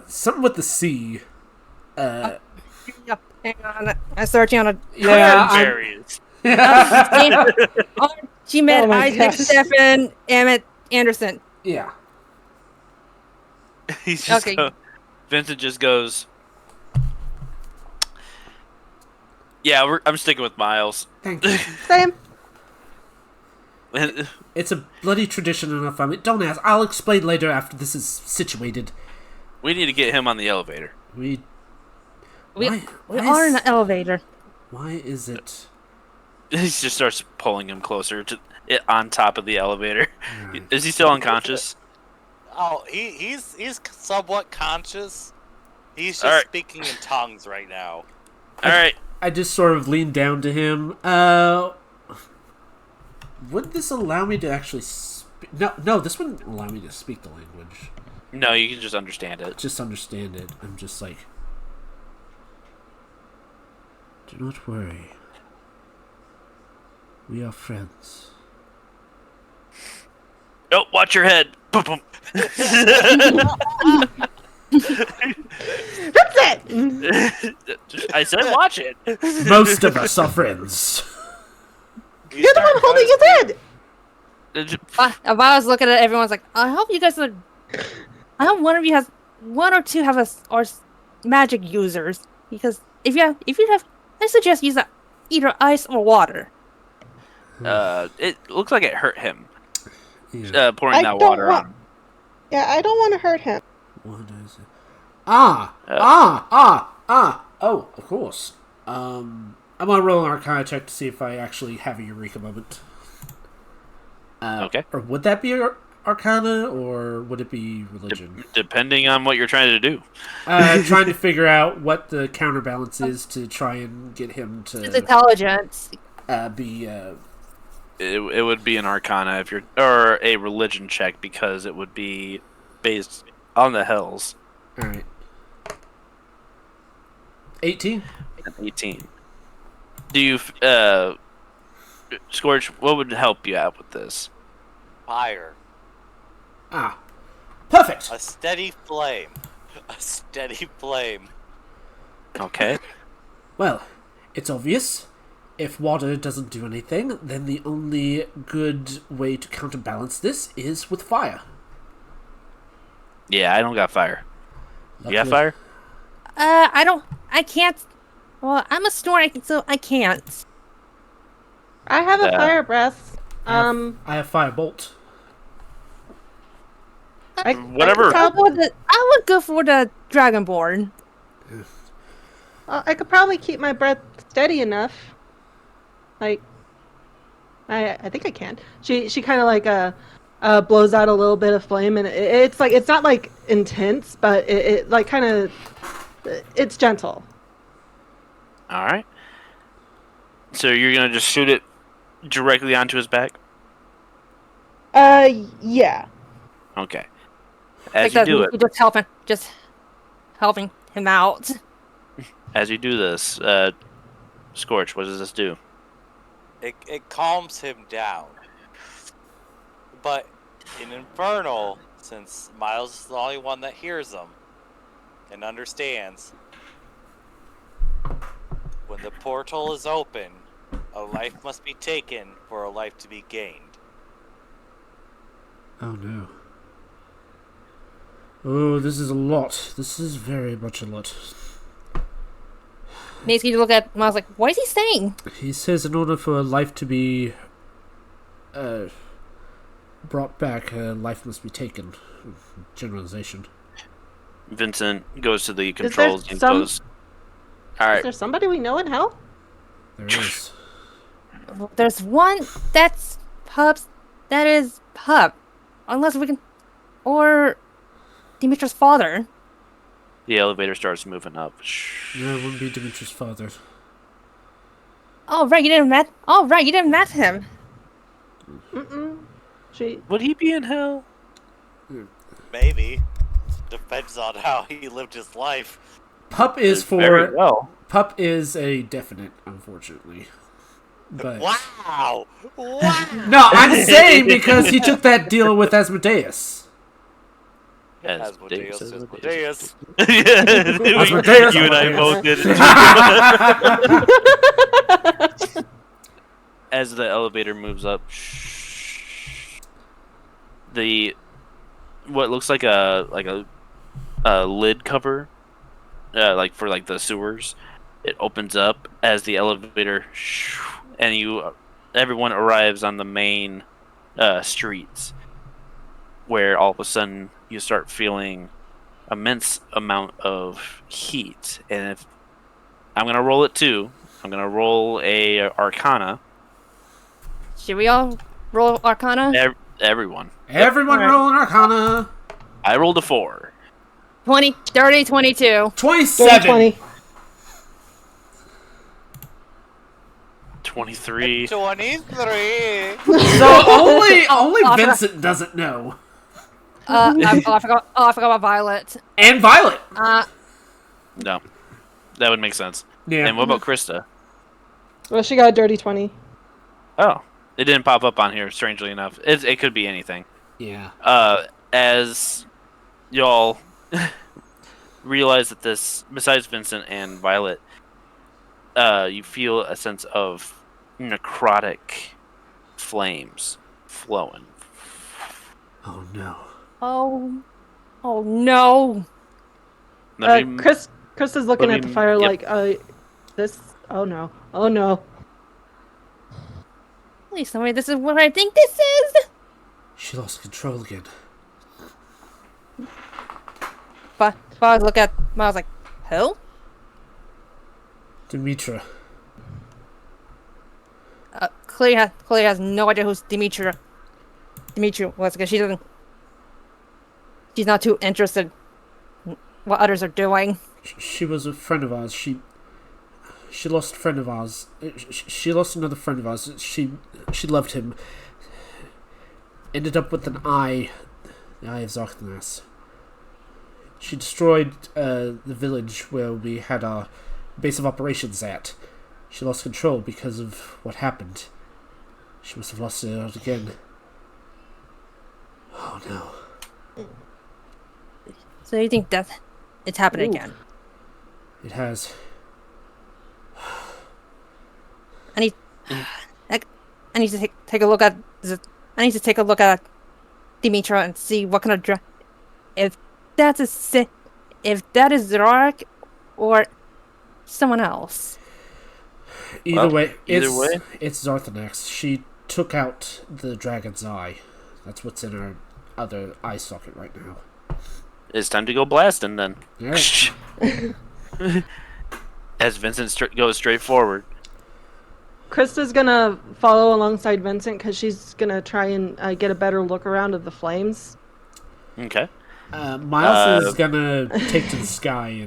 Something with the C. Yep, hang on. I'm searching on a. Yeah, I'm- Hilarious. She met Oh my Isaac gosh. Stephen Emmett Anderson. yeah. He's just Okay. Vincent just goes, yeah, I'm sticking with Miles. Thank you. Same. It's a bloody tradition in our family. Don't ask. I'll explain later after this is situated. We need to get him on the elevator. We We Why- we why are in is- an elevator. why is it? He just starts pulling him closer to it on top of the elevator. Right. Is he still unconscious? Oh, he's somewhat conscious. He's just Alright. speaking in tongues right now. All right. I just sort of lean down to him. Would this allow me to actually? No, this wouldn't allow me to speak the language. No, you can just understand it. Just understand it. I'm just like, do not worry. We are friends. Oh, watch your head. Boom, boom. That's it. I said watch it. Most of us are friends. You're the one holding his head. If I was looking at it, everyone's like, I hope you guys are. I hope one of you has one or two have magic users, because if you have, I suggest use either ice or water. It looks like it hurt him. Yeah. Pouring I that don't water want- on him. Yeah, I don't want to hurt him. What is it? Oh, of course. I'm gonna roll an Arcana check to see if I actually have a Eureka moment. Okay. Or would that be Arcana, or would it be Religion? Depending on what you're trying to do. Trying to figure out what the counterbalance is to try and get him It's to intelligence. be. It would be an Arcana if you're, or a Religion check, because it would be based on the hells. All right. 18. 18. Do you, Scorch? What would help you out with this? Fire. Ah, perfect. A steady flame. A steady flame. Okay. Well, it's obvious. If water doesn't do anything, then the only good way to counterbalance this is with fire. Yeah, I don't got fire. You got Luckily- fire? I can't. Well, I'm a snork, so I can't. I have a Yeah. fire breath. I have firebolt. Whatever. I would go for the Dragonborn. I could probably keep my breath steady enough. Like, I think I can. She kind of like blows out a little bit of flame, and it's like it's not like intense, but it like kind of it's gentle. All right. So you're gonna just shoot it directly onto his back? Yeah. Okay. As Like you do that, it, just helping him out. as you do this, Scorch, what does this do? It calms him down. But in Infernal, since Miles is the only one that hears them and understands, when the portal is open, a life must be taken for a life to be gained. Oh no. Oh, this is a lot. This is very much a lot. Nathan, you look at Miles like, what is he saying? He says in order for a life to be brought back, life must be taken. Generalization. Vincent goes to the there controls and some- goes, all Is right, there somebody we know in hell? There is. There's one that's Pup's. That is Pup. Unless we can. Or Dimitri's father. the elevator starts moving up. No, it wouldn't be Dimitri's father. Oh, right, you didn't met him. Mm-mm. She. Would he be in hell? Maybe. Depends on how he lived his life. Pup is Very for well. Pup is a definite, unfortunately. But Wow! Wow! no, I'm saying because he took that deal with Asmodeus. Asmodeus. Asmodeus. Asmodeus, You and I Asmodeus. both did. As the elevator moves up, the what looks like a lid cover, like for like the sewers, it opens up as the elevator, and everyone arrives on the main streets, where all of a sudden you start feeling immense amount of heat, and if I'm gonna roll it too, I'm gonna roll a Arcana. Should we all roll Arcana? Everyone. Everyone Alright. roll an Arcana. I rolled a 4. 20, 30, 22. 27. 20. 23. 23. So only Oh, Vincent doesn't know. I forgot about Violet. And Violet. No, that would make sense. Yeah. And what about Krista? Well, she got a dirty 20. Oh, it didn't pop up on here. Strangely enough, it could be anything. Yeah. As y'all realize that this, besides Vincent and Violet, you feel a sense of necrotic flames flowing. Oh no. Oh no. Let me- Chris is looking let at the me- fire yep. like, this. Oh no. Please tell me this is what I think this is. She lost control again. But I look at Miles like, who? Demetra. Chloe has no idea who's Demetra was because she's not too interested in what others are doing. She was a friend of ours. She lost a friend of ours. She lost another friend of ours. She loved him. Ended up with an eye. The Eye of Zarknas. She destroyed the village where we had our base of operations at. She lost control because of what happened. She must have lost it out again. Oh no. So you think that it's happening again? It has. I need to take a look at I need to take a look at Demetra and see what kind of if that is Zorak or someone else. Either Well, way, either way. it's Zarthanax. She took out the dragon's eye. That's what's in her other eye socket right now. It's time to go blasting then. Alright. As Vincent goes straight forward. Krista's gonna follow alongside Vincent because she's gonna try and get a better look around of the flames. Okay. Miles is gonna take to the sky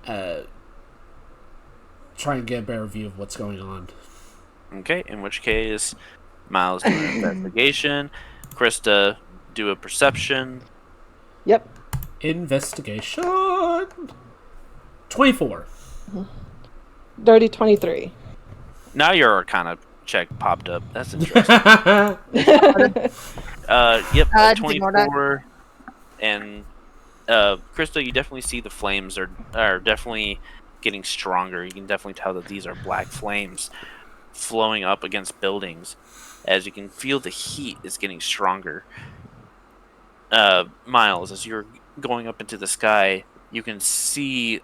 and try and get a better view of what's going on. Okay, in which case, Miles do an investigation. Krista do a perception. Yep. Investigation. 24. Dirty 23. Now your Arcana check popped up. That's interesting. Yep, Ignore that. 24. And Krista, you definitely see the flames are definitely getting stronger. You can definitely tell that these are black flames flowing up against buildings, as you can feel the heat is getting stronger. Miles, as you're going up into the sky, you can see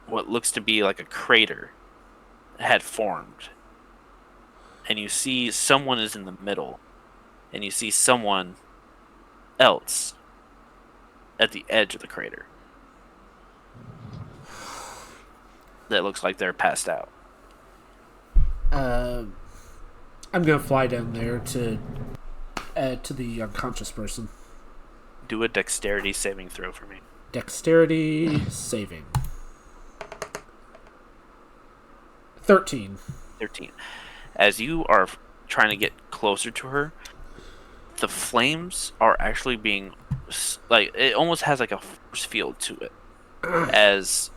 what looks to be like a crater had formed. And you see someone is in the middle. And you see someone else at the edge of the crater. That looks like they're passed out. I'm gonna fly down there to the unconscious person. Do a dexterity saving throw for me. Dexterity saving. 13. 13. As you are trying to get closer to her, the flames are actually being like, it almost has like a force field to it. As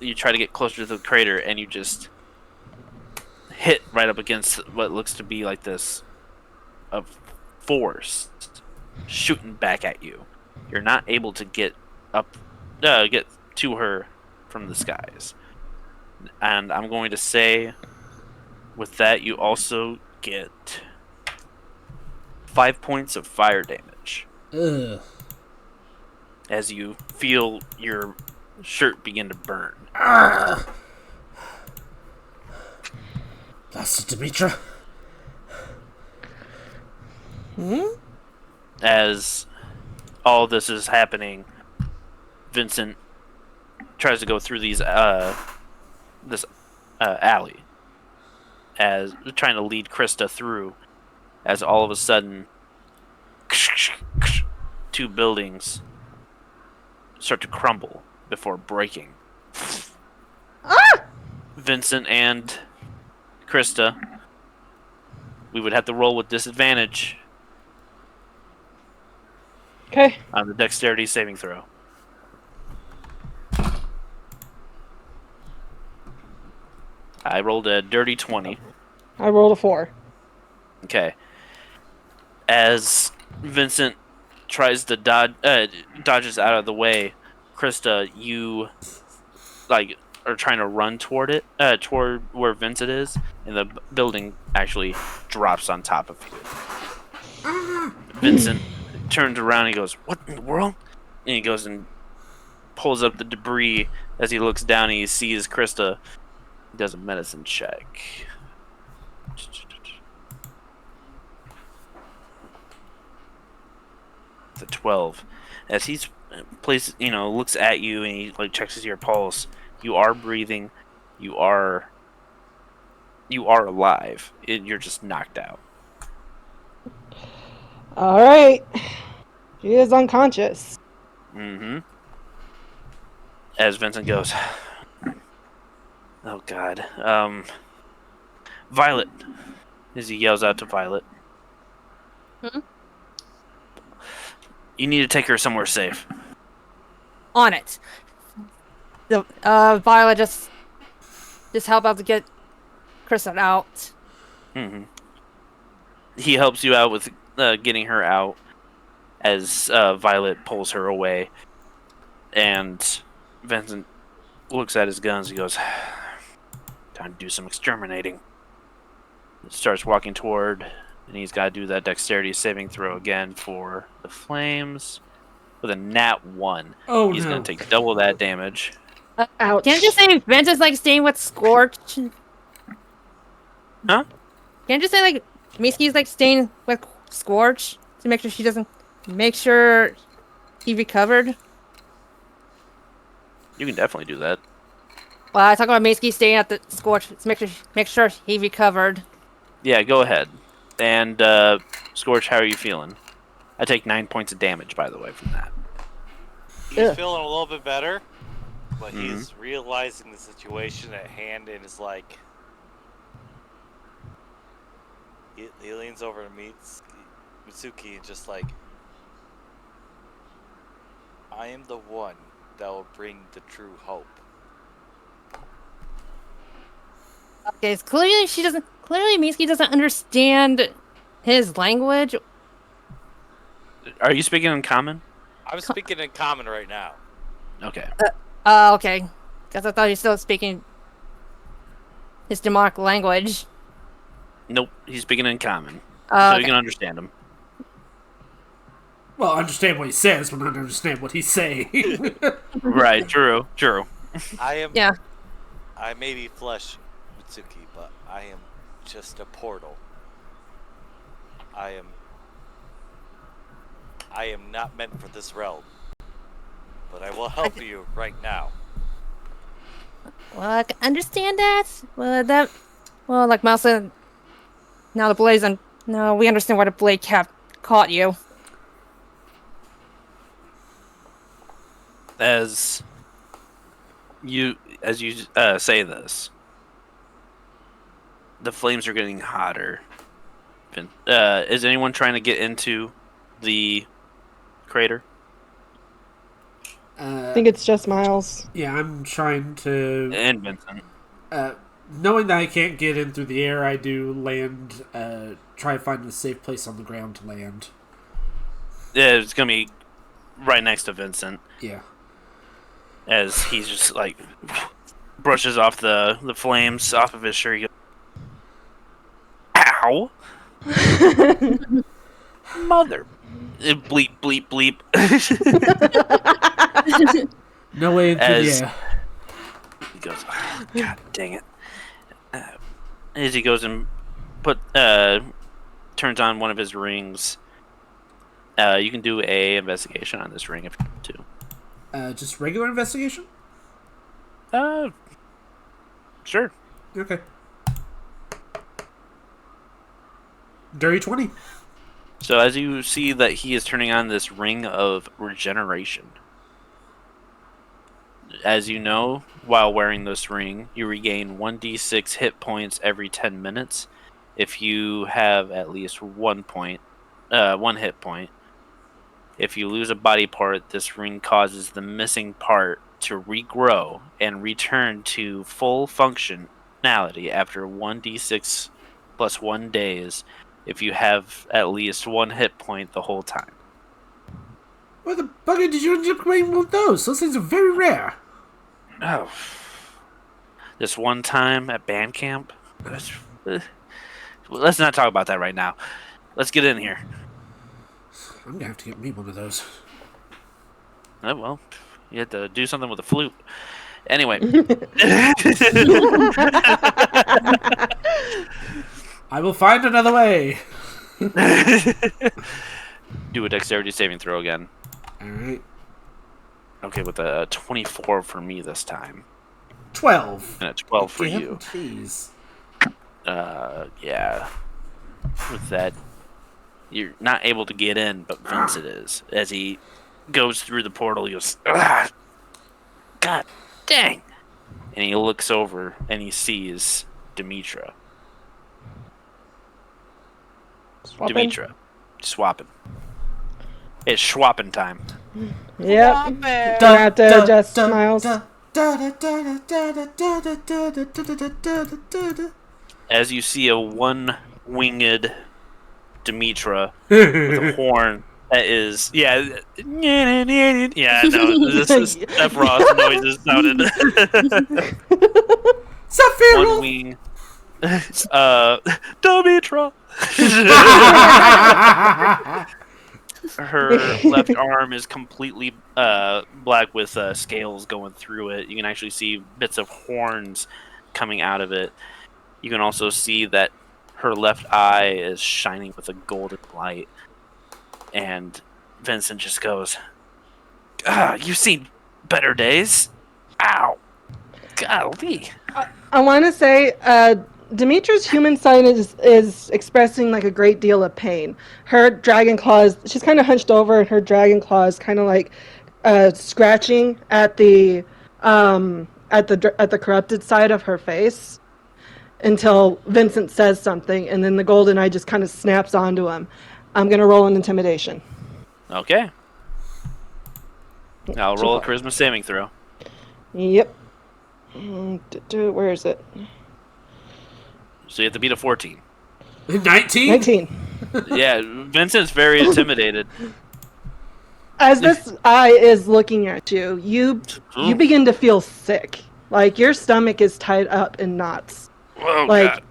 you try to get closer to the crater and you just hit right up against what looks to be like this of force shooting back at you. You're not able to get to her from the skies. And I'm going to say, with that, you also get 5 points of fire damage. Ugh. As you feel your shirt begin to burn. That's it, Demetra. As all this is happening, Vincent tries to go through this alley, as trying to lead Krista through, as all of a sudden 2 buildings start to crumble before breaking. Vincent and Krista, we would have to roll with disadvantage Okay. on the dexterity saving throw. I rolled a dirty 20. I rolled a 4. Okay. As Vincent tries to dodges out of the way, Krista, you are trying to run toward it, toward where Vincent is, and the building actually drops on top of you. Vincent turns around and he goes, "What in the world?" And he goes and pulls up the debris. As he looks down and he sees Krista. He does a medicine check. It's a 12. As he's looks at you and he checks your pulse. You are breathing. You are alive. You're just knocked out. All right. She is unconscious. Mm-hmm. As Vincent goes, oh God, Violet. As he yells out to Violet, you need to take her somewhere safe. On it. The Violet just help out to get Kristen out. Mm-hmm. He helps you out with getting her out as Violet pulls her away, and Vincent looks at his guns. He goes, "Time to do some exterminating." Starts walking toward, and he's got to do that dexterity saving throw again for the flames with a nat 1. Oh, he's no. going to take double that damage. Ouch. Can't you say Vincent's staying with Scorch? Huh? Can't you say Miski's staying with Scorch to make sure he recovered? You can definitely do that. Well, I talk about Miski staying at the Scorch to make sure he recovered. Yeah, go ahead. And Scorch, how are you feeling? I take 9 points of damage, by the way, from that. He's feeling a little bit better, but he's realizing the situation at hand and is like... He leans over and meets Mitsuki and just like... I am the one that will bring the true hope. Okay, it's clearly Miski doesn't understand his language. Are you speaking in common? I'm speaking in common right now. Okay. Okay. Guess I thought he was still speaking his demonic language. Nope, he's speaking in common. So Okay. you can understand him. Well, I understand what he says, but not understand what he's saying. Right, true. I may be flesh, Mitsuki, but I am just a portal. I am not meant for this realm. But I will help you right now. Well, I can understand that. Well, like Miles said, now the blaze and no, we understand why the blade caught you. As you say this, the flames are getting hotter. Is anyone trying to get into the crater? I think it's just Miles. Yeah, I'm trying to... And Vincent. Knowing that I can't get in through the air, I do land, try to find a safe place on the ground to land. Yeah, it's going to be right next to Vincent. Yeah. As he's just brushes off the flames off of his shirt. He goes, "Ow! Mother!" Bleep, bleep, bleep. No way into the air. He goes, "Oh, God dang it." As he goes and turns on one of his rings. You can do a investigation on this ring if you want to. Just regular investigation? Sure. Okay. Dirty 20. So as you see that he is turning on this ring of regeneration. As you know, while wearing this ring, you regain 1d6 hit points every 10 minutes. If you have at least 1 hit point. If you lose a body part, this ring causes the missing part to regrow and return to full functionality after 1d6 plus 1 days if you have at least 1 hit point the whole time. Where the bugger did you end up getting one of those? Those things are very rare. Oh. This one time at band camp? Let's not talk about that right now. Let's get in here. I'm gonna have to get me one of those. Oh, well, you had to do something with a flute. Anyway. I will find another way. Do a dexterity saving throw again. Alright. Okay, with a 24 for me this time. 12. And a 12 for Damn, you. Jeez. Yeah. With that, you're not able to get in, but Vincent is. As he goes through the portal, he goes, "Ah, God dang!" And he looks over and he sees Demetra. Swapping? Demetra. Swapping. It's swapping time. Yep. Stop it. Gonna have to adjust smiles. As you see a one-winged Demetra with a horn that is, yeah, no, this is Sephiroth noises sounded. Sephiroth! One wing, Demetra. Her left arm is completely black with scales going through it. You can actually see bits of horns coming out of it. You can also see that her left eye is shining with a golden light. And Vincent just goes, "You've seen better days. Ow. Golly." I want to say, Demetra's human side is expressing like a great deal of pain. Her dragon claws, she's kind of hunched over, and her dragon claws kind of like scratching at the corrupted side of her face until Vincent says something, and then the golden eye just kind of snaps onto him. I'm gonna roll an intimidation. Okay. I'll roll a far. charisma saving throw. Yep. Where is it? So you have to beat a 14. 19? 19. Yeah, Vincent's very intimidated. As this eye is looking at you, you begin to feel sick. Like your stomach is tied up in knots. Oh, Like God.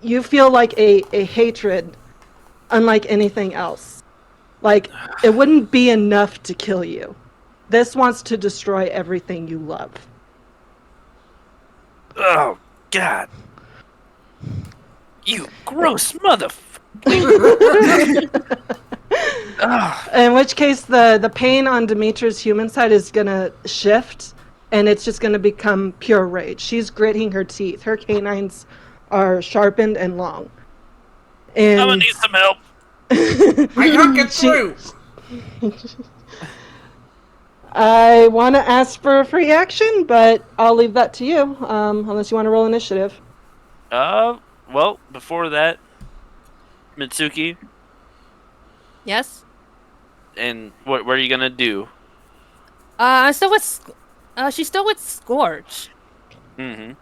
you feel like a hatred unlike anything else. Like it wouldn't be enough to kill you. This wants to destroy everything you love. Oh, God. You gross In which case, the pain on Demetra's human side is gonna shift, and it's just gonna become pure rage. She's gritting her teeth. Her canines are sharpened and long. And I'm gonna need some help. I can't get through! I want to ask for a free action, but I'll leave that to you, unless you want to roll initiative. Well, before that, Mitsuki, Yes. and what are you gonna do? I'm still with. She's still with Scorch. Mm-hmm.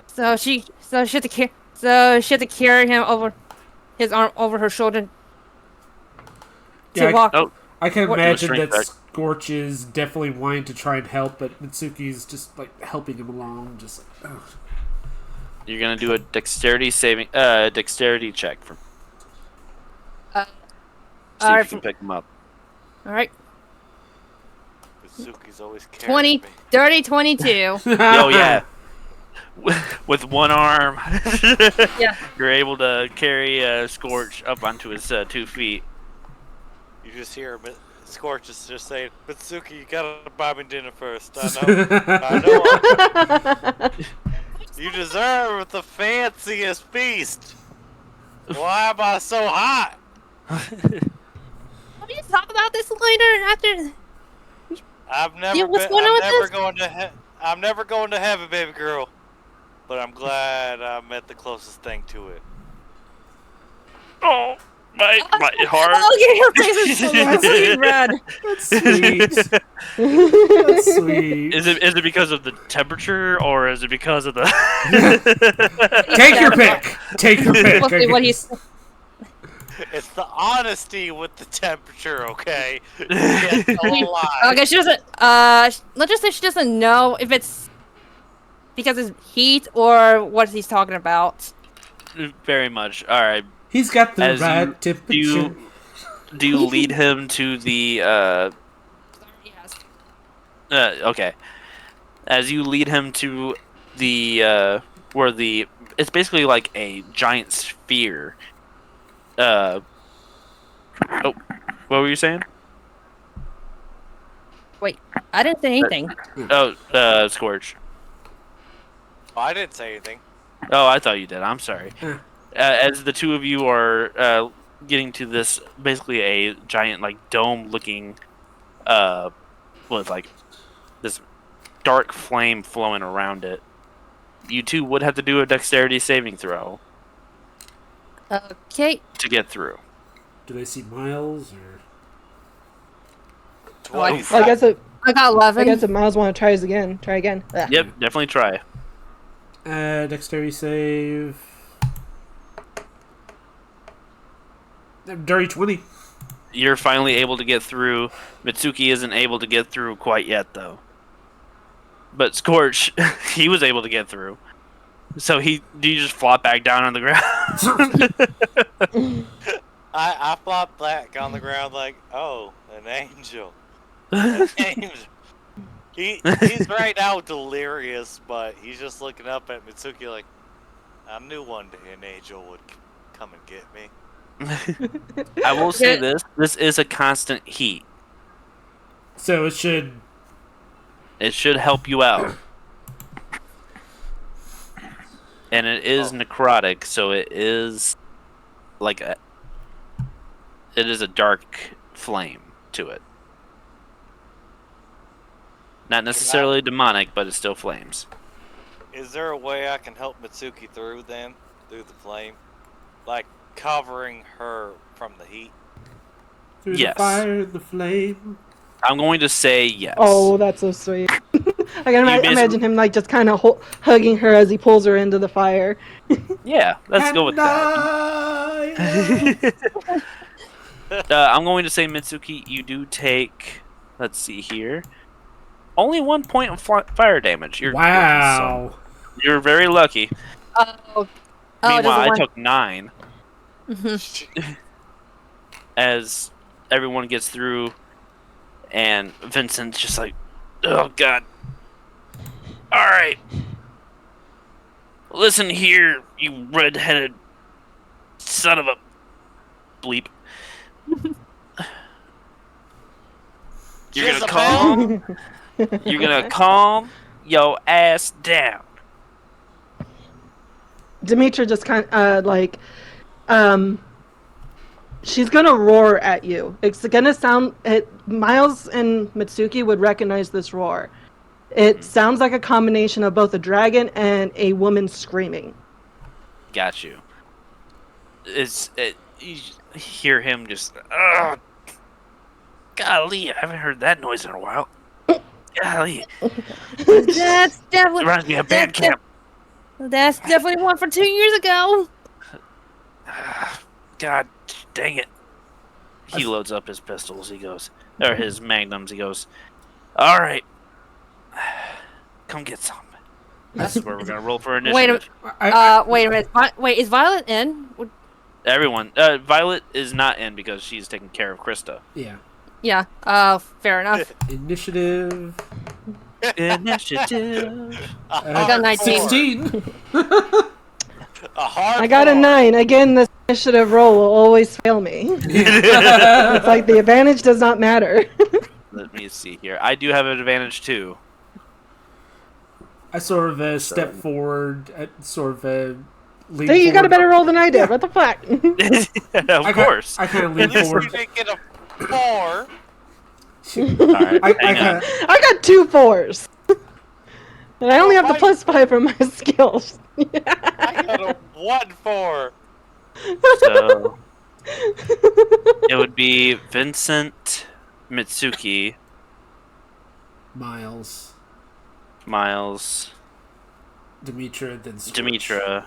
So she had to carry him over his arm over her shoulder to Yeah, walk. Oh, I can What- imagine Strength that check. Scorch is definitely wanting to try and help, but Mitsuki's just like helping him along, just like, ugh. you're gonna do a dexterity check for. Uh, See alright, if you can pick him up. All right. Suzuki's always 20, carrying me. dirty 22. Oh yeah. With one arm, Yeah. you're able to carry Scorch up onto his 2 feet. You just hear Scorch is just saying, Mitsuki, you gotta buy me dinner first. I know. You deserve the fanciest feast. Why am I so hot? Let me just talk about this later after. I'm never Yeah, what's been. going on I'm with never this? going to. I'm never going to heaven, baby girl. But I'm glad I met the closest thing to it. Oh, my heart. Oh, yeah, your face is so sweet, red. That's sweet. That's sweet. Is it because of the temperature or is it because of the? Take your pick. Take your pick. We'll see what he's. It's the honesty with the temperature, okay? Yeah, don't lie. Okay, she doesn't. Let's just say she doesn't know if it's because it's heat or what he's talking about. Very much. All right. He's got the As right you- temperature. Do you lead him to the? Yes. Okay. As you lead him to the where the it's basically like a giant sphere. Oh, what were you saying? Wait, I didn't say anything. Oh, Scorch. I didn't say anything. Oh, I thought you did. I'm sorry. Hmm. As the two of you are getting to this, basically a giant like dome-looking, with like this dark flame flowing around it. You two would have to do a dexterity saving throw Okay. to get through. Do they see Miles or? Like, 20. Well, I guess I got 11. if Miles want to try again. Try again. Ugh. Yep, definitely try. Dexterity save. Dirty 20. You're finally able to get through. Mitsuki isn't able to get through quite yet, though. But Scorch, he was able to get through. So do you just flop back down on the ground? I flopped back on the ground like, oh, an angel. An angel. He's right now delirious, but he's just looking up at Mitsuki like, I knew one day an angel would come and get me. I will say this: this is a constant heat. So it should. It should help you out. And it is necrotic, so it is like it is a dark flame to it. Not necessarily demonic, but it still flames. Is there a way I can help Mitsuki through then? Through the flame? Like covering her from the heat? Through Yes. the fire, the flame. I'm going to say yes. Oh, that's so sweet. I can basically- imagine him like just kind of hugging her as he pulls her into the fire. Yeah, let's go with that. I'm going to say, Mitsuki, you do take, let's see here, only 1 point of fire damage. You're Wow. You're very lucky. Oh, Meanwhile, I one. took 9. Mhm. As everyone gets through, and Vincent's just like, oh god. Alright. Listen here, you red-headed son of a bleep. You're gonna calm. You're gonna calm your ass down. Demetra just kind of she's gonna roar at you. It's gonna sound. Miles and Mitsuki would recognize this roar. It sounds like a combination of both a dragon and a woman screaming. Got you. You hear him just, oh, golly, I haven't heard that noise in a while. Golly, That's definitely. reminds me of band camp. That's definitely one for 2 years ago. God dang it. He loads up his pistols, he goes, or his magnums, he goes, alright, come get some. This is where we're gonna roll for initiative. Wait a minute. Wait, is Violet in? Everyone, Violet is not in because she's taking care of Krista. Yeah. Yeah. Fair enough. Initiative. Initiative. I got 19. 16. A hard I got a roar. 9. Again, the initiative roll will always fail me. It's like the advantage does not matter. Let me see here. I do have an advantage too. I sort of step forward, sort of lean Hey, you got a forward. better roll than I did. Yeah. What the fuck? Of course. I kind of At lean least you forward. didn't get a 4. Alright, I hang kinda, on. I got 2 4s. And I only have the mine- +5 for my skills. I got a 1-4. So it would be Vincent, Mitsuki, Miles, Miles, Demetra, then Scorch. Demetra,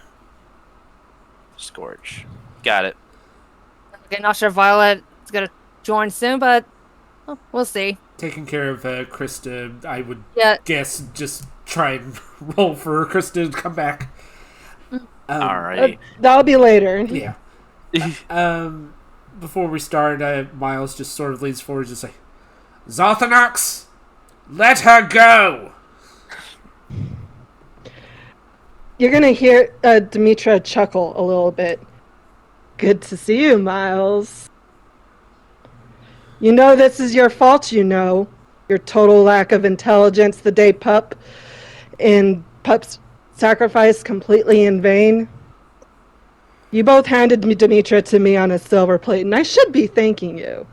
Scorch. Got it. Okay, not sure Violet is gonna join soon, but we'll see. Taking care of Krista, I would Yeah, guess just try and roll for Krista to come back. Alrighty. That'll be later. Yeah. Before we start, Miles just sort of leans forward and just like, Zarthanox, let her go! You're gonna hear Demetra chuckle a little bit. Good to see you, Miles. You know this is your fault, you know. Your total lack of intelligence the day Pup's sacrifice completely in vain. You both handed Demetra to me on a silver plate, and I should be thanking you.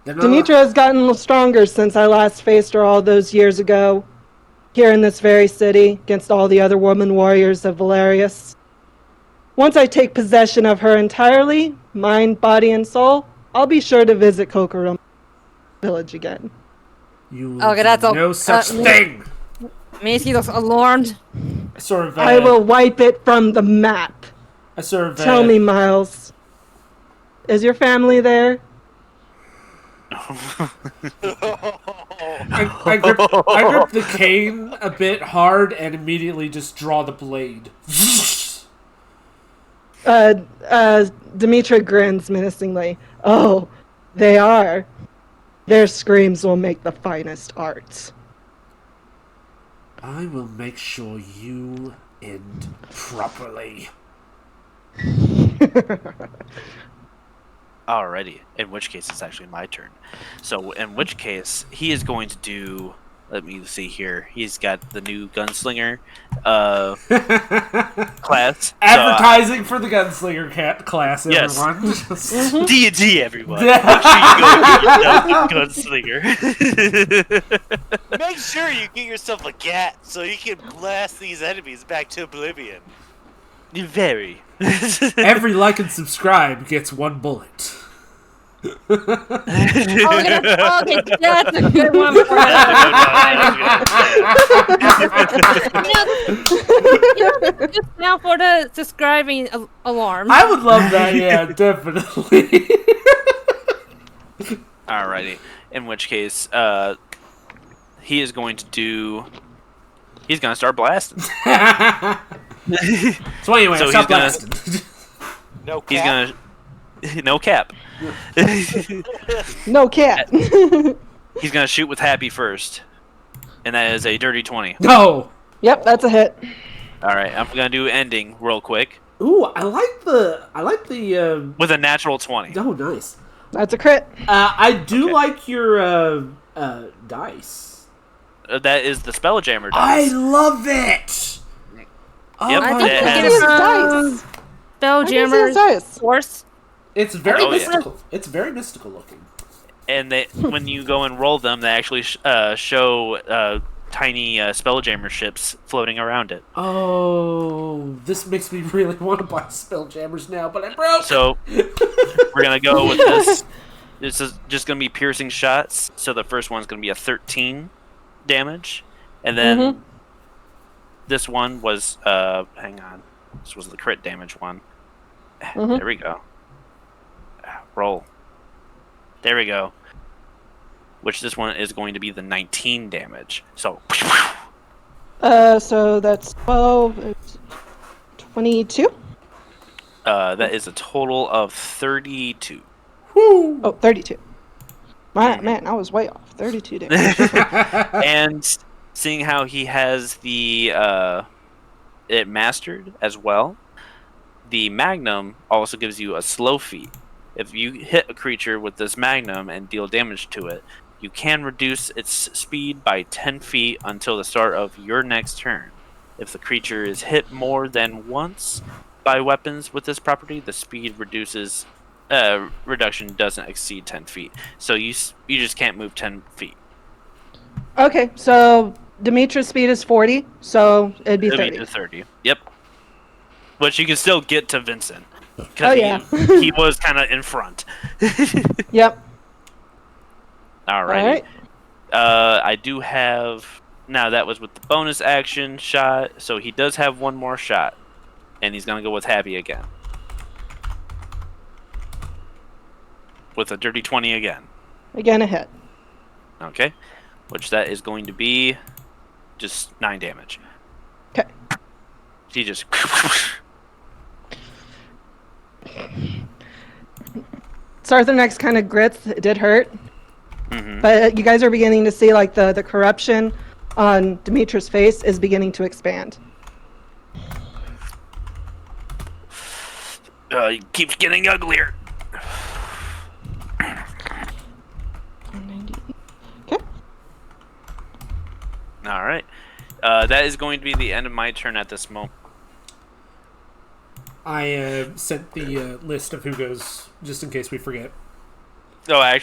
Demetra has gotten stronger since I last faced her all those years ago, here in this very city, against all the other woman warriors of Valerius. Once I take possession of her entirely, mind, body, and soul, I'll be sure to visit Kokorum village again. You will Okay, do that's all- no such thing! Macy looks alarmed. I sort of, I will wipe it from the map. I sort of, Tell me, Miles, is your family there? I grip the cane a bit hard and immediately just draw the blade. Demetra grins menacingly. Oh, they are. Their screams will make the finest art. I will make sure you end properly. Alrighty. In which case, it's actually my turn. So, in which case, he is going to do. Let me see here. He's got the new gunslinger class. Advertising for the gunslinger class, Yes. everyone. So, D&D, everyone. Make sure you go get yourself a gunslinger. Make sure you get yourself a gat so you can blast these enemies back to oblivion. Very. Every like and subscribe gets 1 bullet. Okay, that's a good one. For just now for the subscribing alarm. I would love that, yeah, definitely. Alrighty. In which case, he is going to do. He's going to start blasting. So anyway, So stop he's gonna- blasting. No cap. He's going to. No cap. No cat. He's going to shoot with Happy first. And that is a dirty 20. No! Yep, that's a hit. Alright, I'm going to do ending real quick. Ooh, I like the With a natural 20. oh, nice. That's a crit. I do Okay. like your, dice. That is the Spelljammer I dice. love it! Oh Yep, my I think it we has- get His it from dice. I can see his Spelljammer's dice. Force. It's very Oh, yeah. mystical. It's very mystical looking. And they, when you go and roll them, they actually show tiny Spelljammer ships floating around it. Oh, this makes me really want to buy Spelljammers now, but I'm broke! So we're gonna go with this. This is just gonna be piercing shots. So the first one's gonna be a 13 damage, and then this one was hang on, this was the crit damage one. There we go. Roll. There we go. Which this one is going to be the 19 damage. So So that's 12, 22? that is a total of 32. Woo! Oh, 32. Man, I was way off. 32 damage. And seeing how he has the it mastered as well, The Magnum also gives you a slow feat. If you hit a creature with this Magnum and deal damage to it, you can reduce its speed by 10 feet until the start of your next turn. If the creature is hit more than once by weapons with this property, the speed reduction doesn't exceed 10 feet. So you just can't move 10 feet. Okay, so Demetra's speed is 40, so it'd be It'll 30. be to 30. Yep. But you can still get to Vincent. Oh, Because yeah. he was kind of in front. Yep. Alrighty. All right. I do have... Now, that was with the bonus action shot, so he does have one more shot. And he's going to go with Happy again. With a dirty 20 again. Again, a hit. Okay. Which that is going to be just 9 damage. Okay. He just... Sarthanex kind of grits. It did hurt. Mhm. But you guys are beginning to see like the corruption on Demetra's face is beginning to expand. It keeps getting uglier. Okay. Alright. That is going to be the end of my turn at this moment. I sent the list of who goes, just in case we forget. Oh, I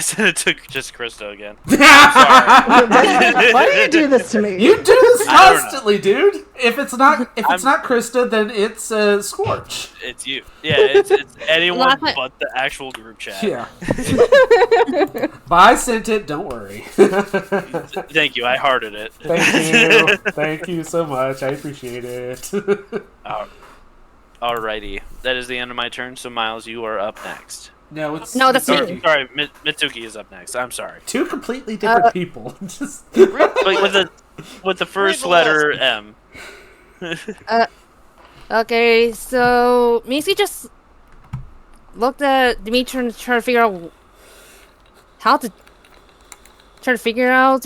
sent it to just Krista again. Why do you do this to me? You do this I don't know. constantly, dude. If it's not Krista, then it's Scorch. It's you. Yeah, it's anyone Last night- but the actual group chat. Yeah. But I sent it. Don't worry. Thank you. I hearted it. Thank you. Thank you so much. I appreciate it. Alrighty. That is the end of my turn, so Miles, you are up next. No, it's No, that's Sorry, me. Mitsuki is up next. I'm sorry. two completely different people. Just But with the first letter M. Okay, so Maisie just looked at Dimitri and trying to figure out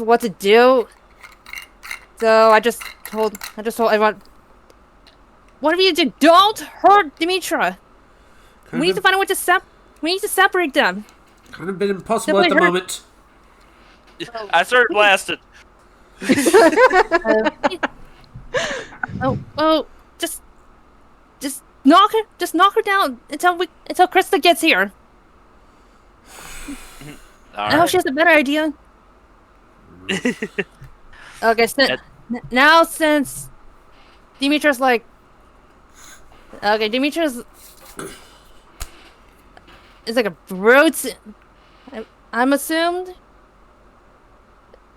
what to do. So I just told everyone, whatever you do, don't hurt Dimitra. We need to find a way to we need to separate them. kind of been impossible at the Definitely moment. I started blasting. Just knock her down until Krista gets here. I hope she has a better idea. Okay, now since Dimitri's like, okay, Dimitri's is like a brute. I'm assumed.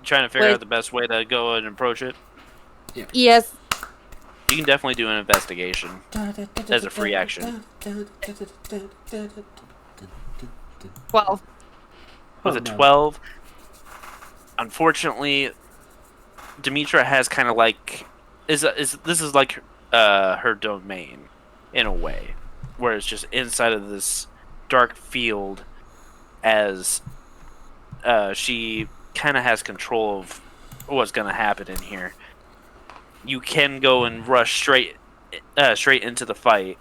Trying to figure Wait. out the best way to go and approach it. Yes. You can definitely do an investigation as a free action. 12. With Oh, a no. 12, unfortunately, Dimitra has kind of like this is like her domain in a way, where it's just inside of this dark field, as she kind of has control of what's going to happen in here. You can go and rush straight into the fight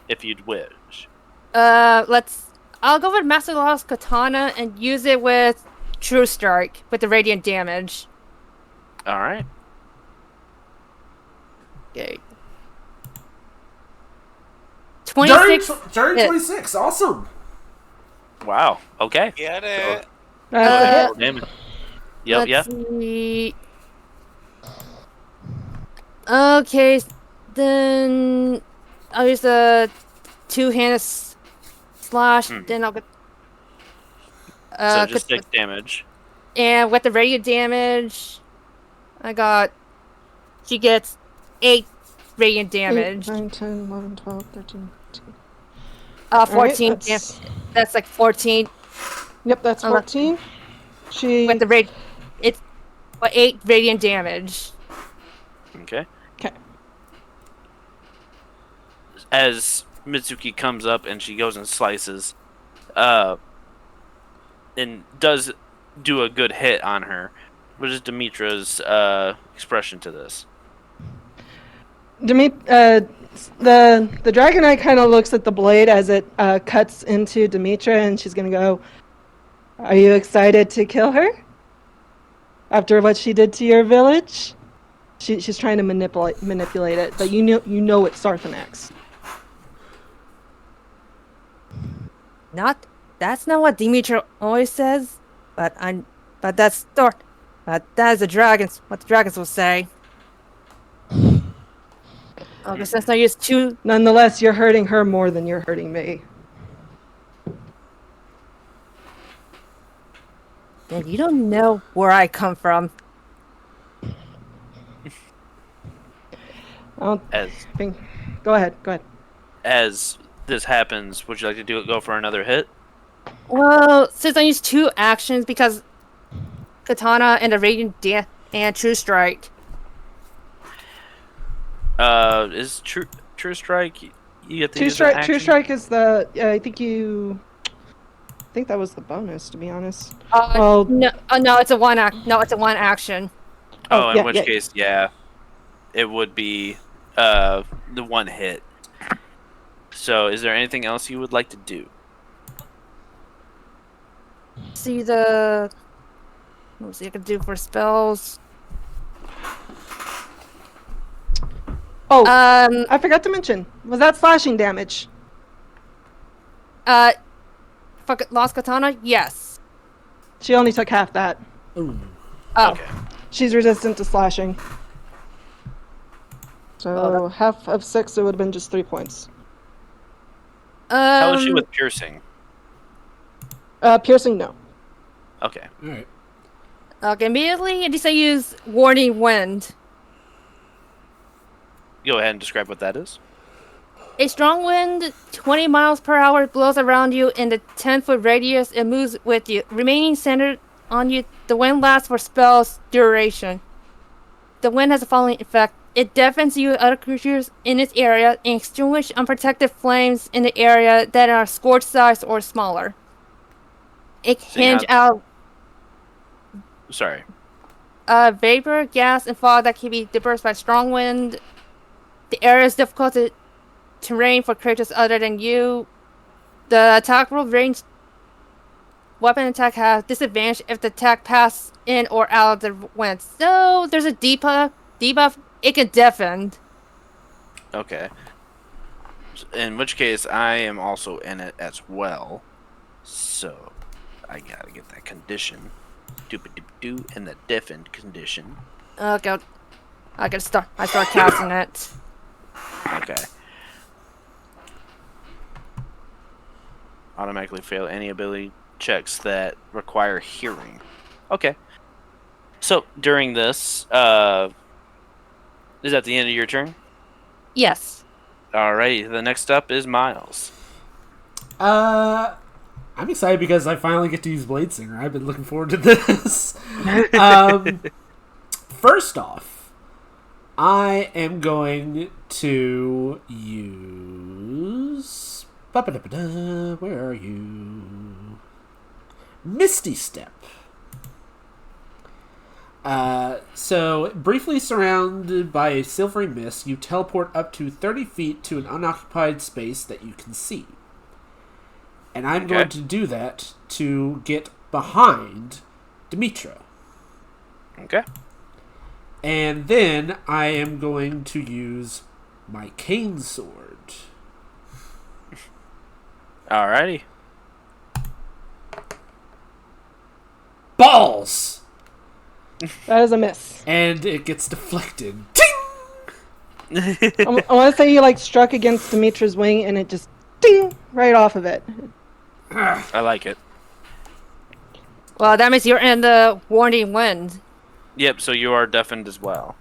if you'd wish. I'll go with Master Law's Katana and use it with True Strike with the radiant damage. All right. Okay. 26. During hit. 26, awesome. Wow. Okay. Get it? That's a hit. Damage. Yep. Let's see. Okay, then I'll use a two-handed slash. Then I'll get. So just 6 damage. And with the radiant damage, she gets 8 radiant damage. 8, 9, 10, 11, 12, 13, 14. Alright, that's- That's like 14. Yep, that's 14. She. With the it's 8 radiant damage. Okay. Okay. As Mitsuki comes up and she goes and slices, and does do a good hit on her. What is Dimitra's expression to this? The Dragonite kind of looks at the blade as it cuts into Demetra, and she's gonna go, "Are you excited to kill her? After what she did to your village?" She's trying to manipulate it, but you know it's Sarthanax. That's not what Dimitri always says, but that's but that is what the dragons will say. Okay, since I used two. Nonetheless, you're hurting her more than you're hurting me. And you don't know where I come from. I As think. Go ahead. as this happens, would you like to go for another hit? Well, since I used two actions because Katana and the Radiant Dance and True Strike. Is True Strike? You get to True use that Strike. action? True Strike is the. I think that was the bonus, to be honest. No, it's a one action. Oh, in yeah, which yeah. case, yeah, it would be the one hit. So, is there anything else you would like to do? See what I can do for spells. Oh, I forgot to mention. Was that slashing damage? Lost Katana? Yes. She only took half that. Ooh. Oh. Okay. She's resistant to slashing. So half of 6, it would have been just 3 points. How is she with piercing? Piercing, no. Okay. All right. Okay, immediately, at least I use Warning Wind. Go ahead and describe what that is. A strong wind, 20 miles per hour, blows around you in the 10-foot radius and moves with you, remaining centered on you. The wind lasts for spell's duration. The wind has the following effect. It deafens you and other creatures in its area and extinguish unprotected flames in the area that are scorch size or smaller. It hinge out Sorry. vapor, gas, and fog that can be dispersed by strong wind. The area is difficult terrain for creatures other than you. The attack roll range weapon attack has disadvantage if the attack passes in or out of the wind. So there's a debuff. It can deafen. Okay. In which case, I am also in it as well. So, I gotta get that condition. Doop-a-doop-doo, in the deafened condition. Okay. I start casting it. Okay. Automatically fail any ability checks that require hearing. Okay. So, during this, is that the end of your turn? Yes. Alright, the next up is Miles. I'm excited because I finally get to use Blade Singer. I've been looking forward to this. First off, I am going to use... Where are you? Misty Step. So, briefly surrounded by a silvery mist, you teleport up to 30 feet to an unoccupied space that you can see. And I'm going to do that to get behind Demetra. Okay. And then I am going to use my cane sword. Alrighty. Balls! That is a miss. And it gets deflected. Ting! I want to say you struck against Demetra's wing and it just ding right off of it. I like it. Well, that means you're in the Warning Wind. Yep, so you are deafened as well.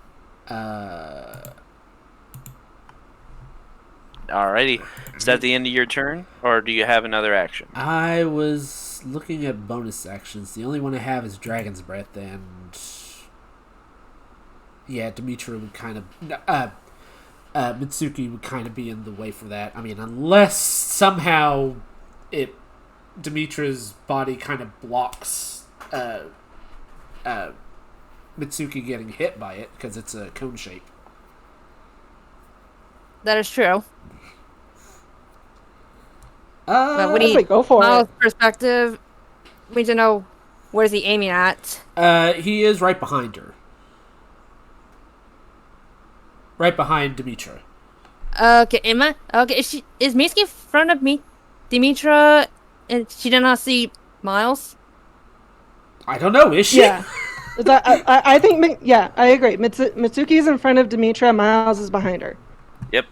Alrighty. Is that the end of your turn? Or do you have another action? I was looking at bonus actions. The only one I have is Dragon's Breath, and... yeah, Demetra would kind of... Mitsuki would kind of be in the way for that. I mean, unless somehow Demetra's body kind of blocks Mitsuki getting hit by it, because it's a cone shape. That is true. But we need wait, go for Miles' it. perspective. We need to know where's he aiming at. He is right behind her. Right behind Demetra. Okay, okay? Is Mitsuki in front of me, Dimitra, and she did not see Miles? I don't know, is she? Yeah. I think, yeah, I agree. Mitsuki is in front of Demetra, Miles is behind her. Yep.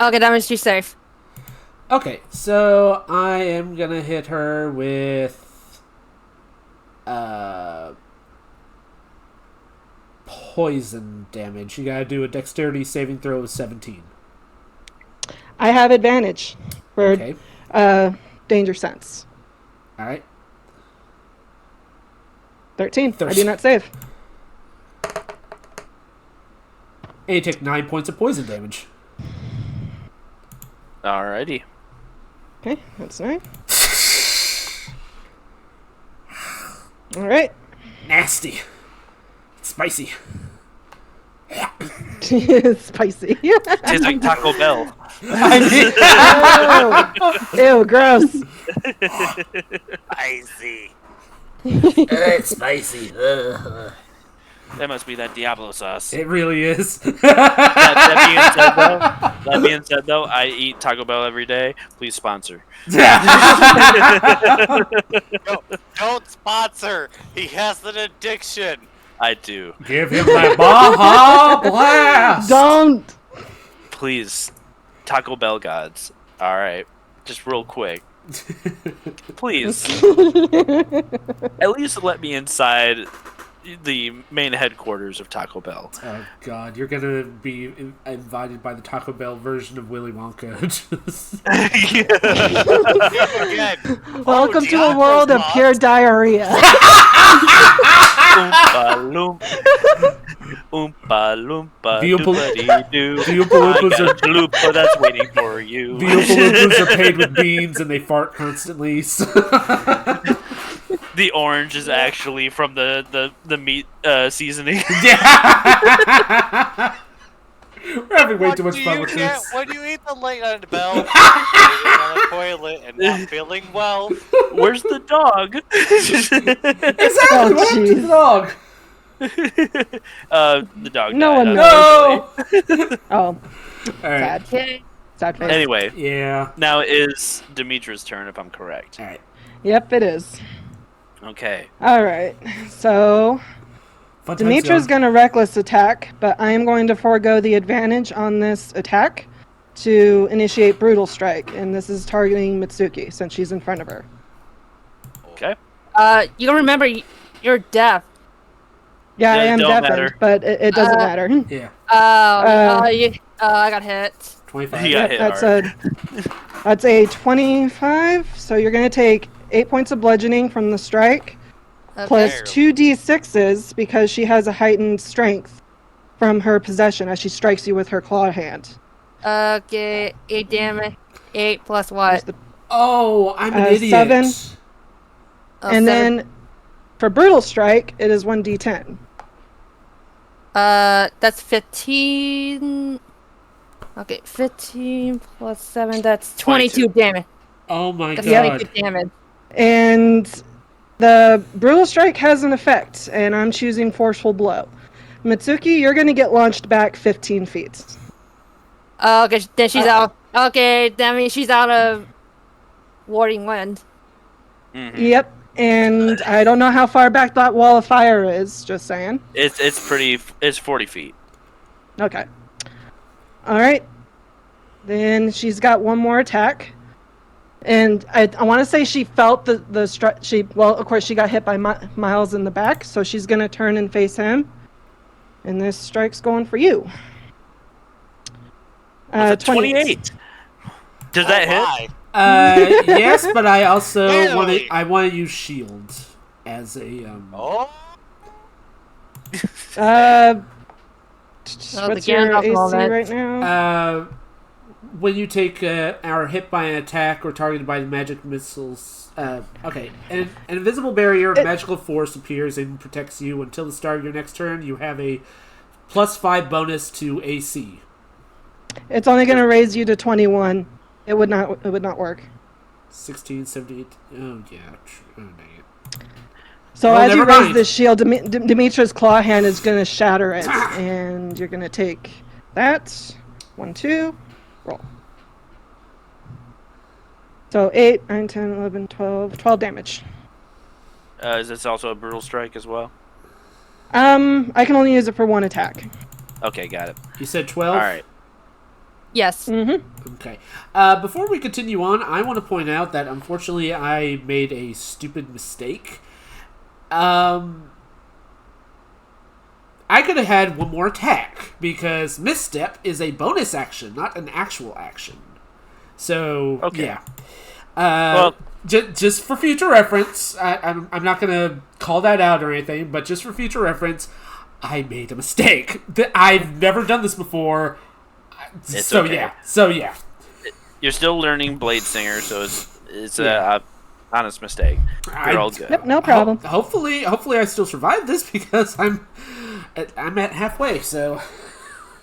Okay, that means she's safe. Okay, so I am gonna hit her with poison damage. You gotta do a dexterity saving throw of 17. I have advantage for Okay. danger sense. Alright. 13. I do not save. And you take 9 points of poison damage. Alrighty. Okay, that's 9. All right. Nasty. Spicy. Spicy. Tastes like Taco Bell. Ew, gross. I see. It's spicy. That must be that Diablo sauce. It really is. That being said, though, I eat Taco Bell every day. Please sponsor. Don't sponsor. He has an addiction. I do. Give him that Baja Blast. Don't. Please, Taco Bell gods. All right, just real quick. Please, at least let me inside the main headquarters of Taco Bell. Oh God, you're gonna be invited by the Taco Bell version of Willy Wonka. Again. Welcome to a Diablo world of sauce. pure diarrhea. Oompa loompa, oompa loompa, The Oompa- doopity-doo. the Oompa I Loompas got are- a chalupa that's waiting for you. The Oompa Loompas are paid with beans and they fart constantly. So. The orange is actually from the meat seasoning. Yeah. We're having way too much do fun you with get this. when you eat the late night bell, sitting on the toilet and not feeling well? Where's the dog? Exactly. Oh, What happened to the jeez. dog? The dog No died, one unfortunately. Oh, All right. sad. Okay. Sad face. Anyway, Yeah. now is Demetra's turn, if I'm correct. All right. Yep, it is. Okay. All right. So Fun times Demetra's gone. going to reckless attack, but I am going to forego the advantage on this attack to initiate brutal strike, and this is targeting Mitsuki since she's in front of her. Okay. You gotta remember, you're deaf. Yeah, Yeah, I it am don't deafened, matter. but it doesn't matter. Yeah. I got hit. 25. He got hit That's hard. that's a 25. So you're going to take 8 points of bludgeoning from the strike, Okay. plus Barely. 2d6s because she has a heightened strength from her possession as she strikes you with her claw hand. Okay, 8 damage. 8 plus what? The- Oh, I'm an idiot. 7. Oh, and 7. then for brutal strike, it is 1d10. That's 15. Okay, 15 plus 7, that's 22 damage. Oh my That's God. 22 damage. And the brutal strike has an effect, and I'm choosing forceful blow. Mitsuki, you're going to get launched back 15 feet. Okay, then she's out. Okay, that means she's out of warding wind. Mhm. Yep. And I don't know how far back that wall of fire is, just saying. It's pretty. It's 40 feet. Okay. All right. Then she's got one more attack. And I want to say she felt the strike. Well, of course, she got hit by Miles in the back, so she's going to turn and face him. And this strike's going for you. What's a 28. Does that hit? Yes, but I also Barely. want to use shield as a Oh, What's the your Gandalf AC moment. right now? when you take are hit by an attack or targeted by magic missiles. Okay, an invisible barrier of magical force appears and protects you until the start of your next turn. You have a +5 bonus to AC. It's only going to raise you to 21. It would not. It would not work. 16, 17. Oh, yeah. Oh, dang it. So Well, as you never raise mind. this shield, Demetra's claw hand is going to shatter it, and you're going to take that. 1, 2, roll. So 8, 9, 10, 11, 12, 12 damage. Is this also a brutal strike as well? I can only use it for one attack. Okay, got it. You said 12? All right. Yes. Mm-hmm. Okay. Before we continue on, I want to point out that unfortunately I made a stupid mistake. I could have had one more attack because misstep is a bonus action, not an actual action. So Okay. yeah. Well, Just for future reference, I'm not gonna call that out or anything, but just for future reference, I made a mistake. I've never done this before. It's so okay. yeah. So yeah. you're still learning Blade Singer, so it's Yeah. a honest mistake. You're all good. Yep, no problem. Hopefully I still survive this because I'm at halfway. So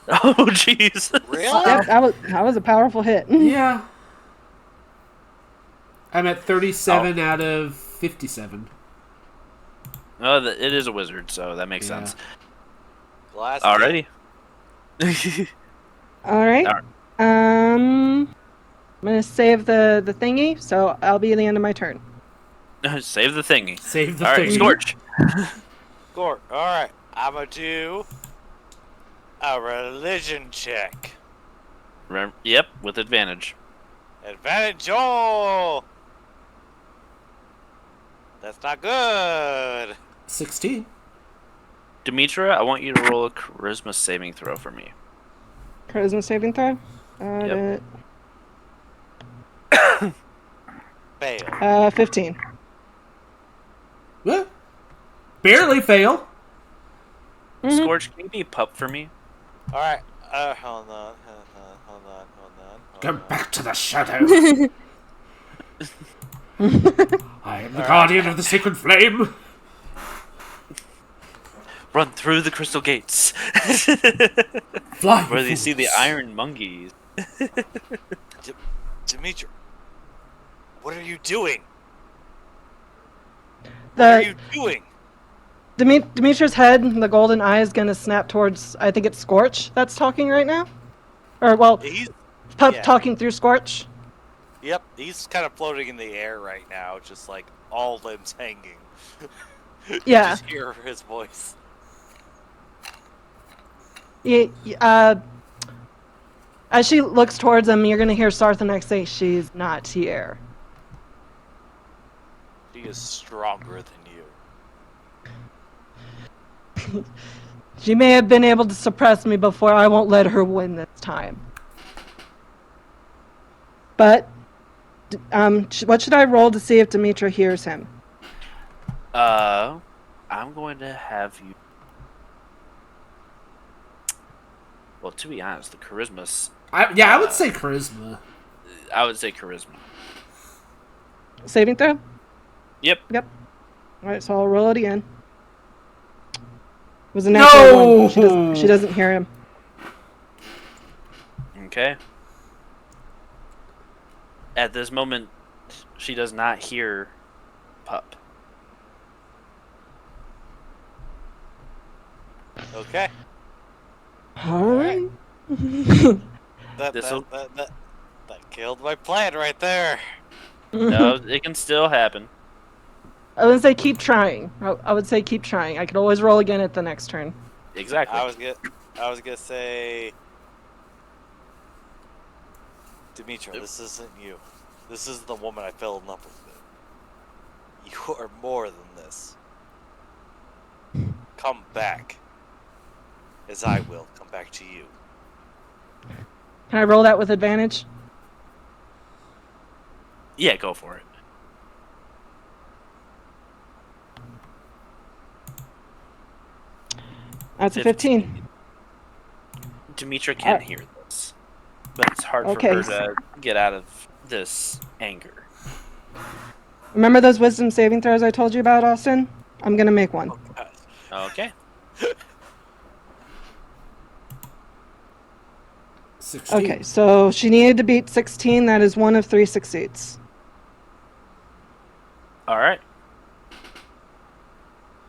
Oh, jeez. Really? Yep, that was a powerful hit. yeah, I'm at 37 out of 57. Oh, it is a wizard, so that makes Yeah. sense. Last Alrighty. All right. Alright. I'm gonna save the thingy, so I'll be at the end of my turn. Save the thingy. Save the All right, thing. Scorch. Score. Alright. I'm gonna do a religion check. Yep, with advantage. Advantage. Oh! That's not good. 16. Demetra, I want you to roll a charisma saving throw for me. Charisma saving throw. Yep. Fail. 15. What? Barely fail. Mhm. Scorch, can you be pup for me? Alright. Hold on. Hold on. Go back to the shadows. I am the guardian of the sacred flame. Run through the crystal gates. Fly. Where you you see the fools. iron monkeys. Dimitri. What are you doing? What are you doing? Demetra's head, the golden eye, is gonna snap towards. I think it's Scorch that's talking right now, or well, He's Pup yeah. talking through Scorch. Yep, he's kind of floating in the air right now, just like all limbs hanging. You Yeah. just hear his voice. As she looks towards him, you're gonna hear Sarthanek say, "She's not here." She is stronger than you. She may have been able to suppress me before. I won't let her win this time. But, what should I roll to see if Demetra hears him? I'm going to have you. Well, to be honest, the charisma. I would say charisma. I would say charisma. Saving throw? Yep. Alright, so I'll roll it again. It was a natural one. She doesn't hear him. Okay. At this moment, she does not hear Pup. Okay. Alright. That killed my plan right there. No, it can still happen. I would say keep trying. I would say keep trying. I could always roll again at the next turn. Exactly. I was gonna say, Demetra, this isn't you. This is the woman I fell in love with. You are more than this. Come back, as I will come back to you. Can I roll that with advantage? Yeah, go for it. That's a 15. Demetra can hear this, but it's hard Okay. for her to get out of this anger. Remember those wisdom saving throws I told you about, Austin? I'm gonna make one. Okay. 16. Okay, so she needed to beat 16. That is one of 3 succeeds. All right.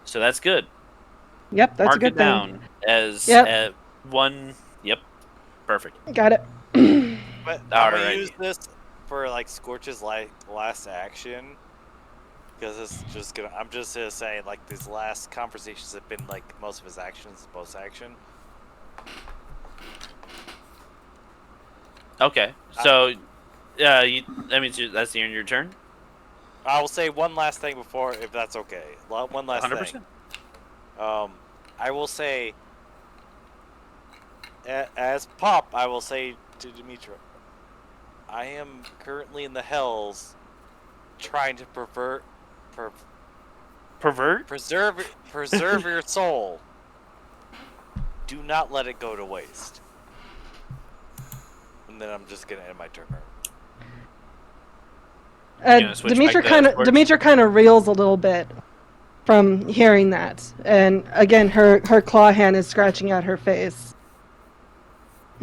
So that's good. Yep, that's Mark a good it thing. down as Yep. one. Yep. Perfect. Got it. But I'm gonna Alrighty. use this for like Scorch's last action. Because it's just gonna. I'm just gonna say like these last conversations have been like most of his actions post action. Okay. So, that means that's the end of your turn. I will say one last thing before, if that's okay. One last 100%. thing. I will say, as Pop, I will say to Demetra, I am currently in the hells, trying to Pervert. preserve your soul. Do not let it go to waste. And then I'm just gonna end my turn. gonna switch back to Scorch? Demetra kind of reels a little bit from hearing that, and again, her claw hand is scratching at her face,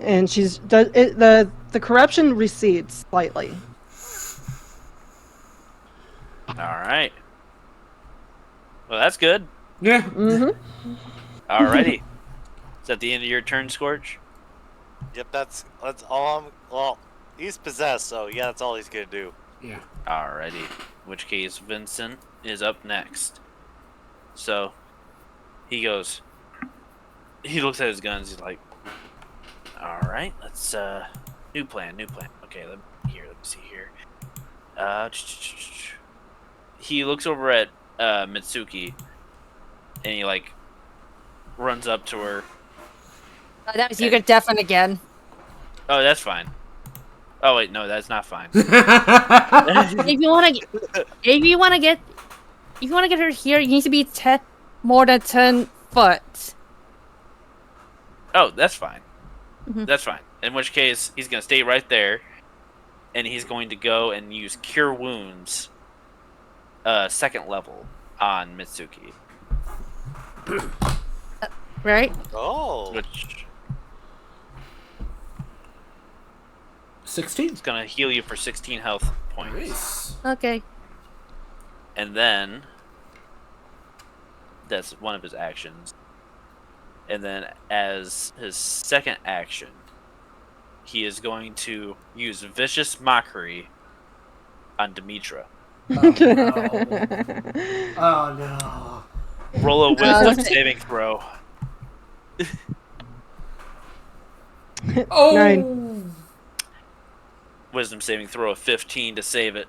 and the corruption recedes slightly. All right. Well, that's good. Yeah. Mm-hmm. Alrighty. Is that the end of your turn, Scorch? Yep, that's all I'm. Well, he's possessed, so yeah, that's all he's gonna do. Yeah. Alrighty. In which case, Vincent is up next. So, he goes. He looks at his guns. He's like, "Alright, let's new plan. Okay, let me see here. He looks over at Mitsuki, and he like runs up to her. That was you get deafened again. Oh, that's fine. Oh wait, no, that's not fine. If you want to get her here, you need to be more than 10 foot. Oh, that's fine. Mhm. That's fine. In which case, he's gonna stay right there, and he's going to go and use Cure Wounds, second level on Mitsuki, Right? Oh, which 16. is gonna heal you for 16 health points. Nice. Okay. And then that's one of his actions. And then as his second action, he is going to use Vicious Mockery on Demetra. Oh no. Roll a Wisdom saving throw. Oh. 9. Wisdom saving throw of 15 to save it.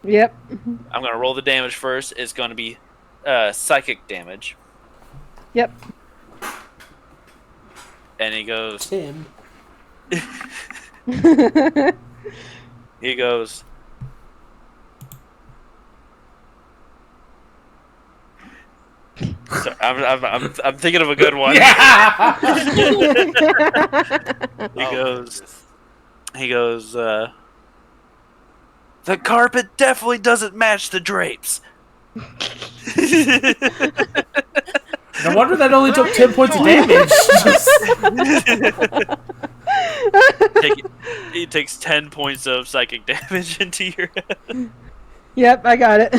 Yep. I'm going to roll the damage first. It's going to be psychic damage. Yep. And he goes, Tim. he goes, sorry, I'm thinking of a good one. Yeah. He goes, the carpet definitely doesn't match the drapes. No wonder that only took 10 points of damage. He takes 10 points of psychic damage into your head. Yep, I got it.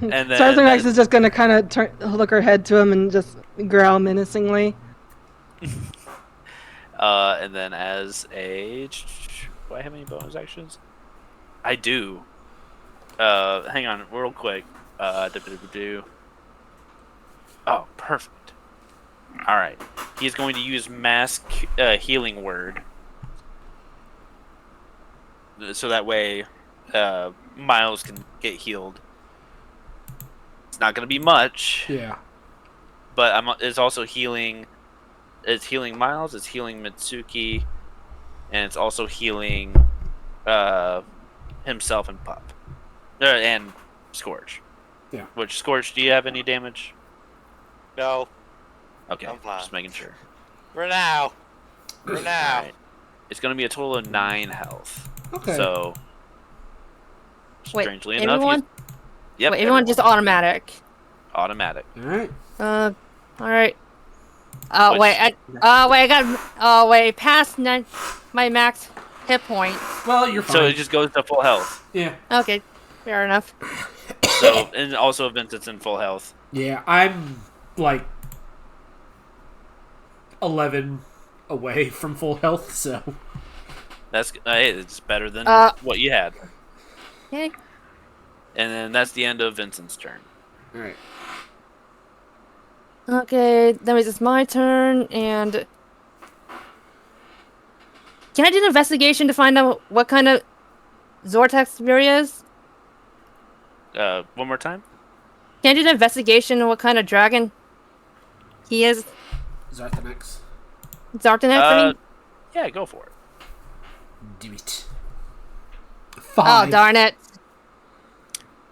And then Sergeant Rex is just gonna kind of look her head to him and just growl menacingly. And then as a... Do I have any bonus actions? I do. Hang on real quick. Oh, perfect. Alright. He's going to use Mass Healing Word. So that way, Miles can get healed. It's not going to be much. Yeah. But it's also healing... It's healing Miles, it's healing Mitsuki, and it's also healing himself and Pup. And Scorch. Yeah. Which, Scorch, do you have any damage? no, Okay, I'm fine. just making sure. for now. Alright. It's going to be a total of 9 health. Okay. So, Wait, strangely enough, everyone? Yep, Wait, everyone just automatic. automatic. All right. Alright. Oh Which- wait, I got past my max hit point. Well, you're fine. So it just goes to full health. Yeah. Okay, fair enough. So and also Vincent's in full health. Yeah, I'm like 11 away from full health, so That's hey, it's better than what you had. Okay. And then that's the end of Vincent's turn. all right. Okay, then it's my turn, and can I do an investigation to find out what kind of Zortex Fury is? One more time. Can I do an investigation on what kind of dragon he is? Zarthanex. Zartanex, I mean? Yeah, go for it. Do it. Oh, 5. darn it.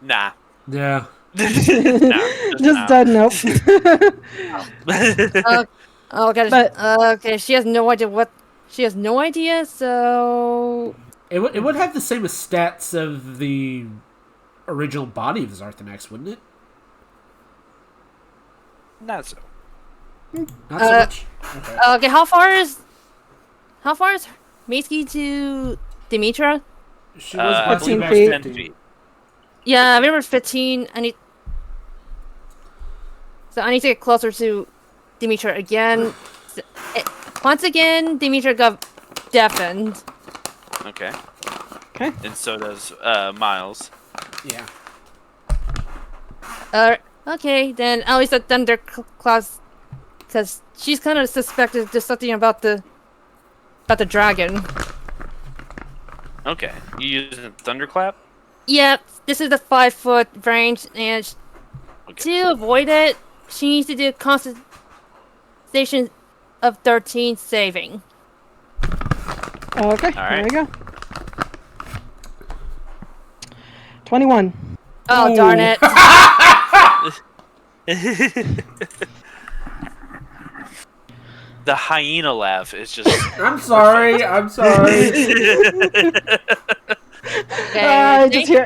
Nah. Yeah. Just dead. Nope. Okay, But- okay, she has no idea what... She has no idea, so... It would have the same stats of the original body of Zarthanex, wouldn't it? Not so. Not so much. Okay. Okay, how far is Mitsuki to Dimitra? She was I about 15 to feet. back 10 feet. Yeah, I remember 15. So I need to get closer to Dimitra again. Once again, Dimitra got deafened. Okay. Okay. And so does Miles. Yeah. Okay, then I'll use the Thunder Claws, because she's kind of suspected there's something about the dragon. Okay. You using Thunderclap? Yep, this is the 5-foot range, and Okay. to avoid it, she needs to do Constitution of 13 saving. Okay. right. There we go. 21. Oh, Ooh. darn it. The hyena laugh is just. I'm sorry. I'm sorry. Okay, I just hear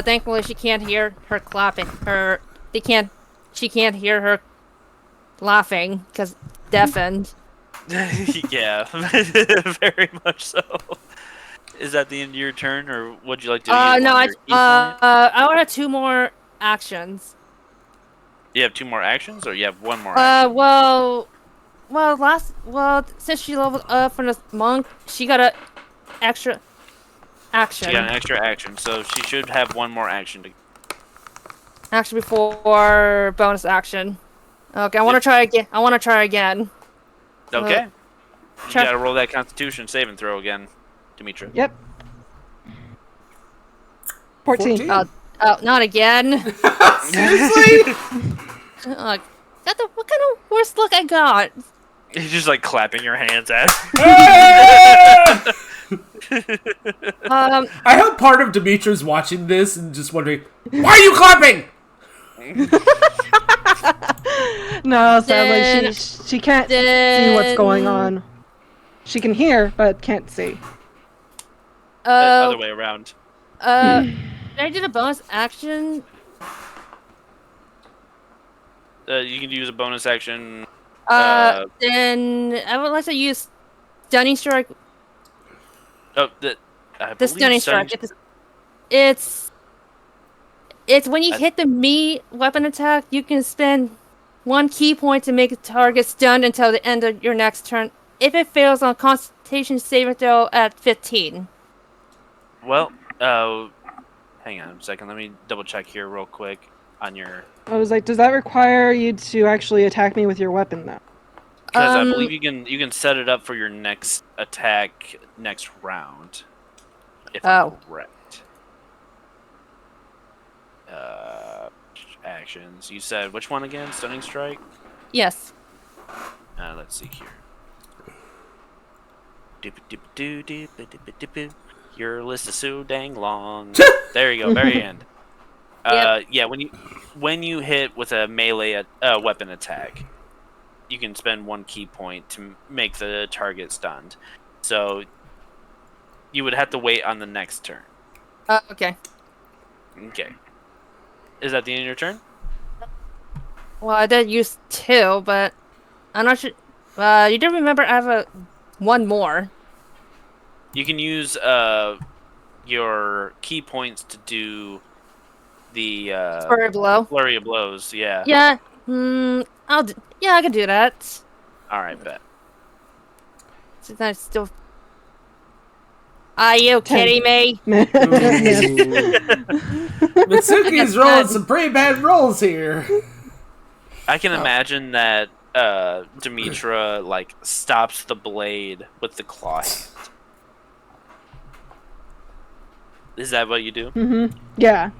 thankfully she can't hear her clapping. She can't hear her laughing because deafened. Yeah, very much so. Is that the end of your turn, or would you like to? use No, one of your key points? I want to have 2 more actions. You have 2 more actions, or you have 1 more action? Since she leveled up from the monk, she got a extra action. She got an extra action, so she should have 1 more action to. Action before bonus action. Okay, I want to try again. Okay. You try- gotta roll that Constitution saving throw again, Dimitra. Yep. 14. Oh, not again. Seriously? What kind of worst luck I got? You're just like clapping your hands at. I hope part of Demetra's watching this and just wondering, why are you clapping? No, sadly, Then- she can't see what's going on. She can hear, but can't see. Other way around. I did a bonus action. You can use a bonus action. Then I would like to use Stunning Strike. Oh, The believe Stunning Strike. It's when you hit the meat weapon attack, you can spend 1 key point to make a target stunned until the end of your next turn. If it fails on Constitution saving throw at 15. Well, hang on a second. Let me double check here real quick on your. I was like, does that require you to actually attack me with your weapon now? Because I believe you can set it up for your next attack next round. If I'm correct. Actions. You said which one again? Stunning Strike? Yes. Let's see here. Your list is so dang long. There you go, very end. Yeah, when you hit with a melee weapon attack, you can spend 1 key point to make the target stunned. So you would have to wait on the next turn. Okay. Okay. Is that the end of your turn? Well, I did use 2, but I'm not sure. You do remember I have one more. You can use your key points to do the Flurry of blow. flurry of blows. Yeah. Yeah. Yeah, I can do that. All right, bet. Since I still. Are you 10. kidding me? Mitsuki's rolling some pretty bad rolls here. I can imagine that Demetra like stops the blade with the claw hand. Is that what you do? Mm-hmm. Yeah.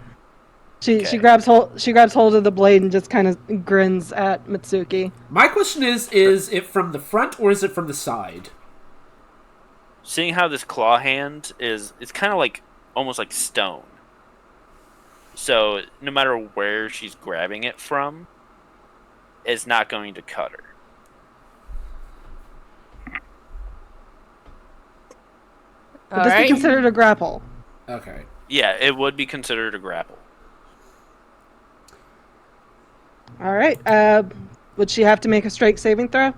She Okay. grabs hold of the blade and just kind of grins at Mitsuki. My question is it from the front or is it from the side? Seeing how this claw hand is, it's kind of like almost like stone. So no matter where she's grabbing it from, it's not going to cut her. Would this be considered a grapple? Okay. Yeah, it would be considered a grapple. All right. Would she have to make a strength saving throw?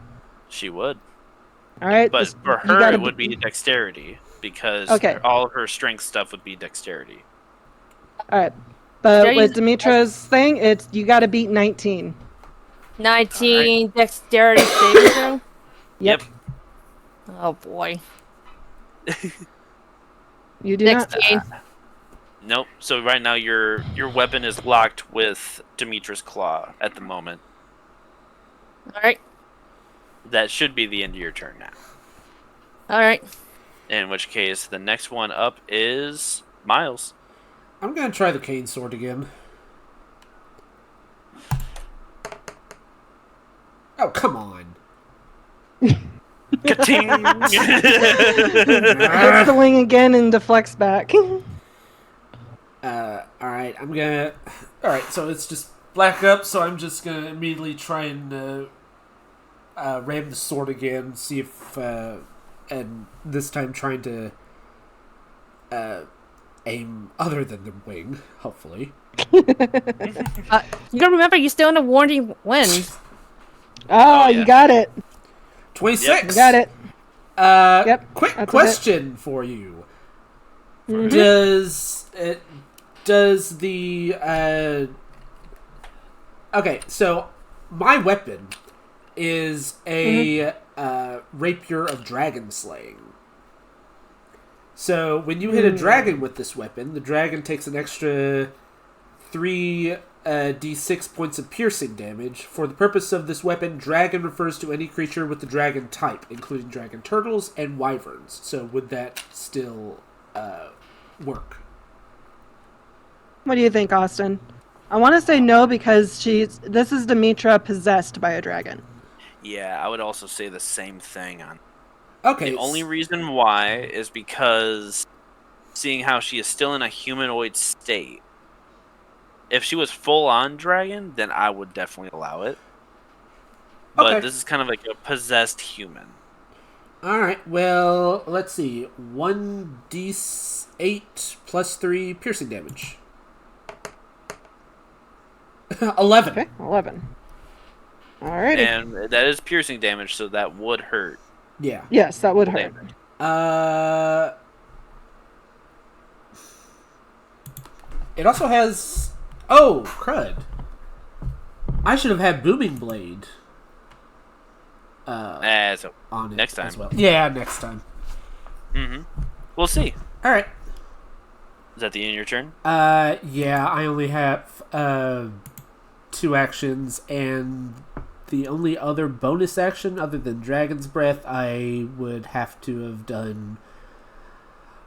She would. All right. But for her, it would be dexterity because Okay. all of her strength stuff would be dexterity. All right. But There with you- Demetra's thing, it's you got to beat 19. 19 dexterity saving throw. Yep. Oh boy. You do not. 16. Nope. So right now your weapon is locked with Demetra's claw at the moment. All right. That should be the end of your turn now. All right. In which case, the next one up is Miles. I'm gonna try the cane sword again. Oh, come on. Ka-ting! Hits the wing again and deflects back. Alright, I'm gonna... Alright, so it's just black up, so I'm just gonna immediately try and ram the sword again, see if... and this time trying to aim other than the wing, hopefully. You gotta remember, you're still in a warning wind. Oh, yeah. you got it. 26! You got it. Yep, Quick that's a question for you. Mhm. Does the okay, so my weapon is a rapier of dragon slaying. So when you hit a dragon with this weapon, the dragon takes an extra 3d6 points of piercing damage. For the purpose of this weapon, dragon refers to any creature with the dragon type, including dragon turtles and wyverns. So would that still work? What do you think, Austin? I want to say no because this is Demetra possessed by a dragon. Yeah, I would also say the same thing. Okay. The only reason why is because seeing how she is still in a humanoid state. If she was full-on dragon, then I would definitely allow it. But Okay. this is kind of like a possessed human. Alright, well, let's see. 1d8 plus 3 piercing damage. 11. Okay, 11. Alrighty. And that is piercing damage, so that would hurt. Yeah. Yes, that would hurt. Damage. It also has... Oh, crud. I should have had Booming Blade So on it next time. as well. Yeah, next time. We'll see. Alright. Is that the end of your turn? Yeah, I only have 2 actions, and the only other bonus action other than Dragon's Breath I would have to have done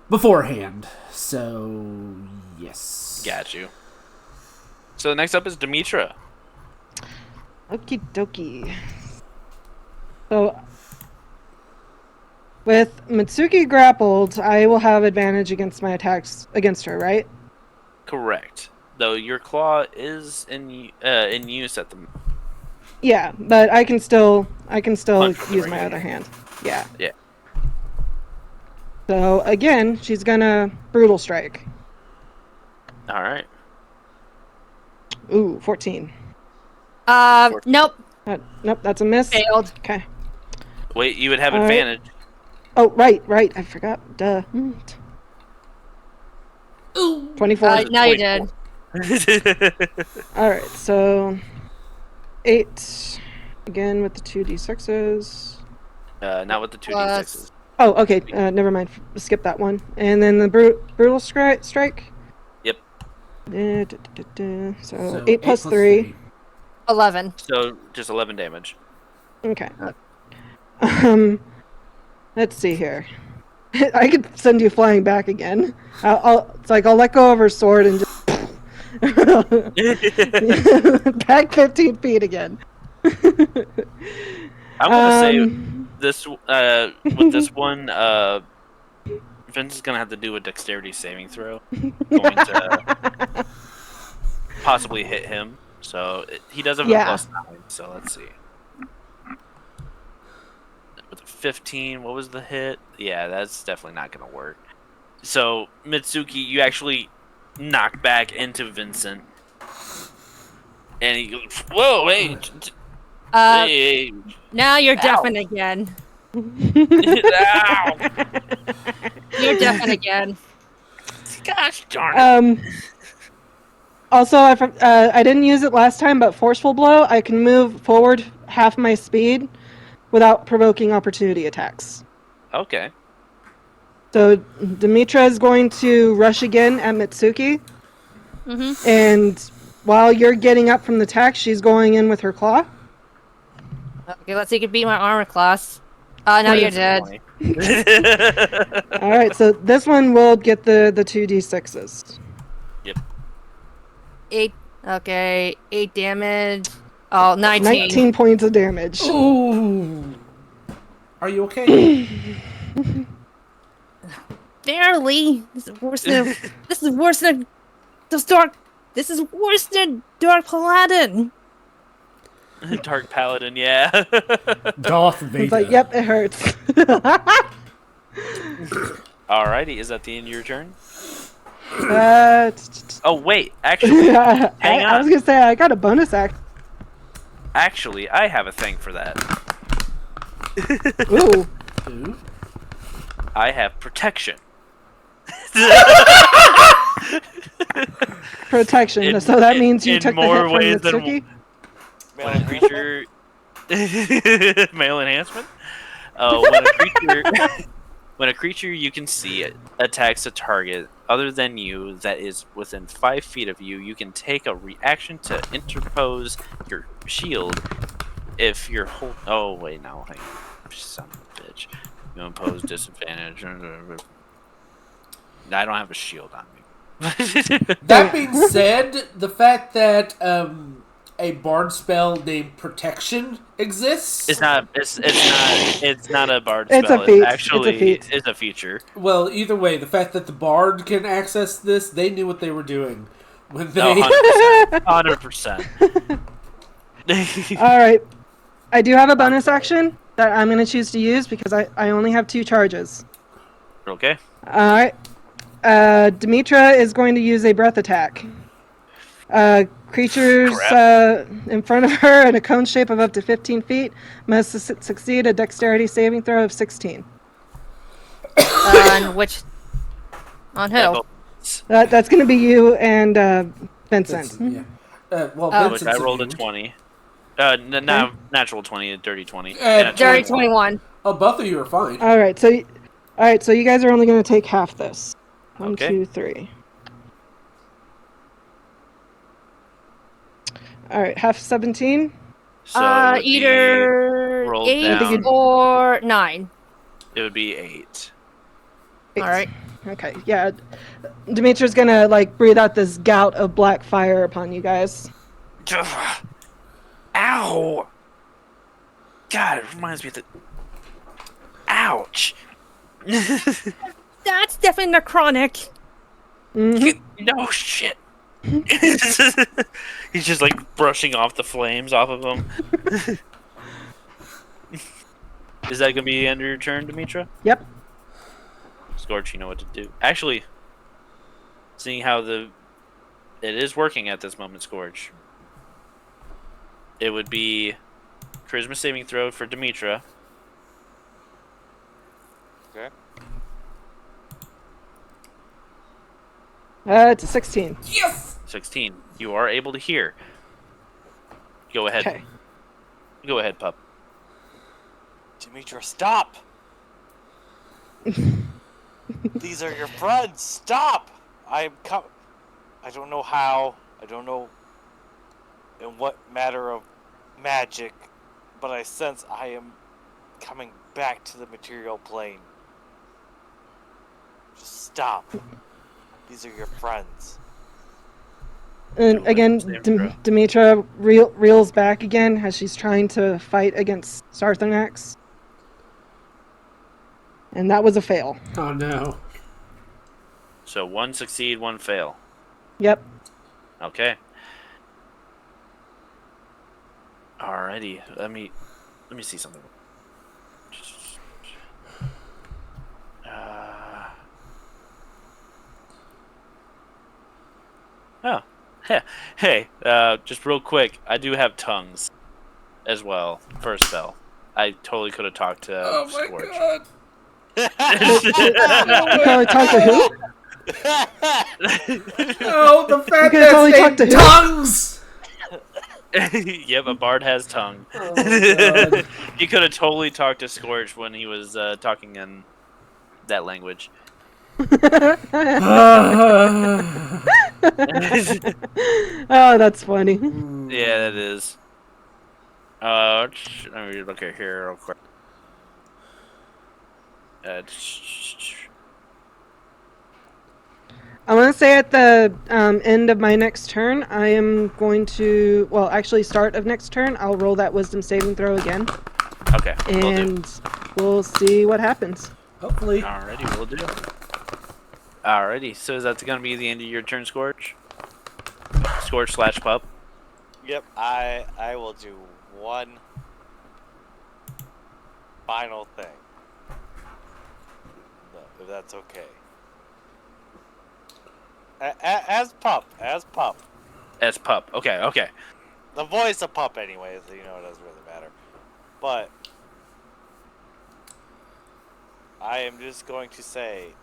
beforehand. So, yes. Got you. So next up is Demetra. Okie dokie. So, with Mitsuki grappled, I will have advantage against my attacks against her, right? Correct. Though your claw is in use at the moment. Yeah, but I can still Punch with the use my right other hand. Yeah. Yeah. So again, she's gonna brutal strike. All right. Ooh, 14. Nope. Nope, that's a miss. Failed. Okay. Wait, you would have All right. advantage. Oh, right. I forgot. Duh. 24. Now you did. All right, so 8 again with the 2d6s. Not with the 2d6s. Plus- Oh, okay. Never mind. Skip that one. And then the brutal strike. Yep. So 8 plus 3. 11. So just 11 damage. Okay. Let's see here. I could send you flying back again. I'll let go of her sword and just back 15 feet again. I'm gonna say this with this one, Vince is gonna have to do a dexterity saving throw. Going to possibly hit him. So he does have a +9. So let's see. With a 15, what was the hit? Yeah, that's definitely not gonna work. So Mitsuki, you actually knock back into Vincent, and he goes, "Whoa, wait! Hey, Now you're Ow. deafened again. ow. You're deafened again. Gosh darn it!" Also, I didn't use it last time, but forceful blow, I can move forward half my speed without provoking opportunity attacks. Okay. So Demetra is going to rush again at Mitsuki, and while you're getting up from the attack, she's going in with her claw. Okay, let's see if you can beat my armor class. Now you're dead. All right, so this one will get the 2d6s. Yep. 8. Okay, 8 damage. Oh, 19. 19 points of damage. Ooh. Are you okay? Barely. This is worse than. This is worse than. This is worse than Dark Paladin. Dark Paladin, yeah. Darth Vader. It's like, yep, it hurts. Alrighty, is that the end of your turn? Oh wait, actually, hang I was on. gonna say I got a bonus act. Actually, I have a thing for that. Ooh. Ooh. I have protection. Protection. So that means you in took the more hit from ways than Mitsuki? when a creature male enhancement. When a creature you can see attacks a target other than you that is within 5 feet of you, you can take a reaction to interpose your shield. If you're oh wait, no, hang on. Son of a bitch. You impose disadvantage. I don't have a shield on me. That being said, the fact that a bard spell named Protection exists. It's not a bard It's spell. a feat. It actually It's a feat. is a feature. Well, either way, the fact that the bard can access this, they knew what they were doing when they. No, 100%. All right. I do have a bonus action that I'm going to choose to use because I only have 2 charges. Okay. All right. Demetra is going to use a breath attack. Creatures in front of her in a cone shape of up to 15 feet must succeed a dexterity saving throw of 16. On which? On who? That's going to be you and Vincent. Yeah. Well, Oh. Vincent's I rolled a immune. 20. No, natural 20, a dirty 20. Dirty 21. Oh, both of you are fine. All right, so you guys are only going to take half this. 1, Okay. 2, 3. All right, half 17. So it would be Either rolled 8 down. or 9. It would be 8. All right. Okay, yeah. Demetra's gonna breathe out this gout of black fire upon you guys. Ow! God, it reminds me of the. Ouch! That's definitely necrotic. No shit. He's just brushing off the flames off of him. Is that gonna be the end of your turn, Demetra? Yep. Scorch, you know what to do. Actually, seeing how it is working at this moment, Scorch. It would be charisma saving throw for Demetra. Okay. It's a 16. Yes! 16. You are able to hear. Go ahead. Okay. Go ahead, pup. Demetra, stop! These are your friends. Stop! I don't know how. I don't know in what matter of magic, but I sense I am coming back to the material plane. Just stop. These are your friends. And Do a again, saving throw. Demetra reels back again as she's trying to fight against Sarthanax. And that was a fail. Oh no. So 1 succeed, 1 fail. Yep. Okay. Alrighty. Let me see something. Oh. Hey, just real quick, I do have tongues as well for a spell. I totally could have talked to Oh my Scorch. god. You can only talk to who? Oh, the fat can man's only talk named to who? Tongues! Yep, a bard has tongue. Oh my god. He could have totally talked to Scorch when he was talking in that language. Oh, that's funny. Yeah, that is. Let me look at here real quick. I want to say at the end of my next turn, I am going to, well, actually start of next turn, I'll roll that wisdom saving throw again. Okay, we'll do. And we'll see what happens. Hopefully. Alrighty, we'll do. Alrighty, so is that going to be the end of your turn, Scorch? Scorch / pup? Yep, I will do one final thing. No, if that's okay. As pup. As pup. Okay. The voice of pup anyway, so you know it doesn't really matter. But I am just going to say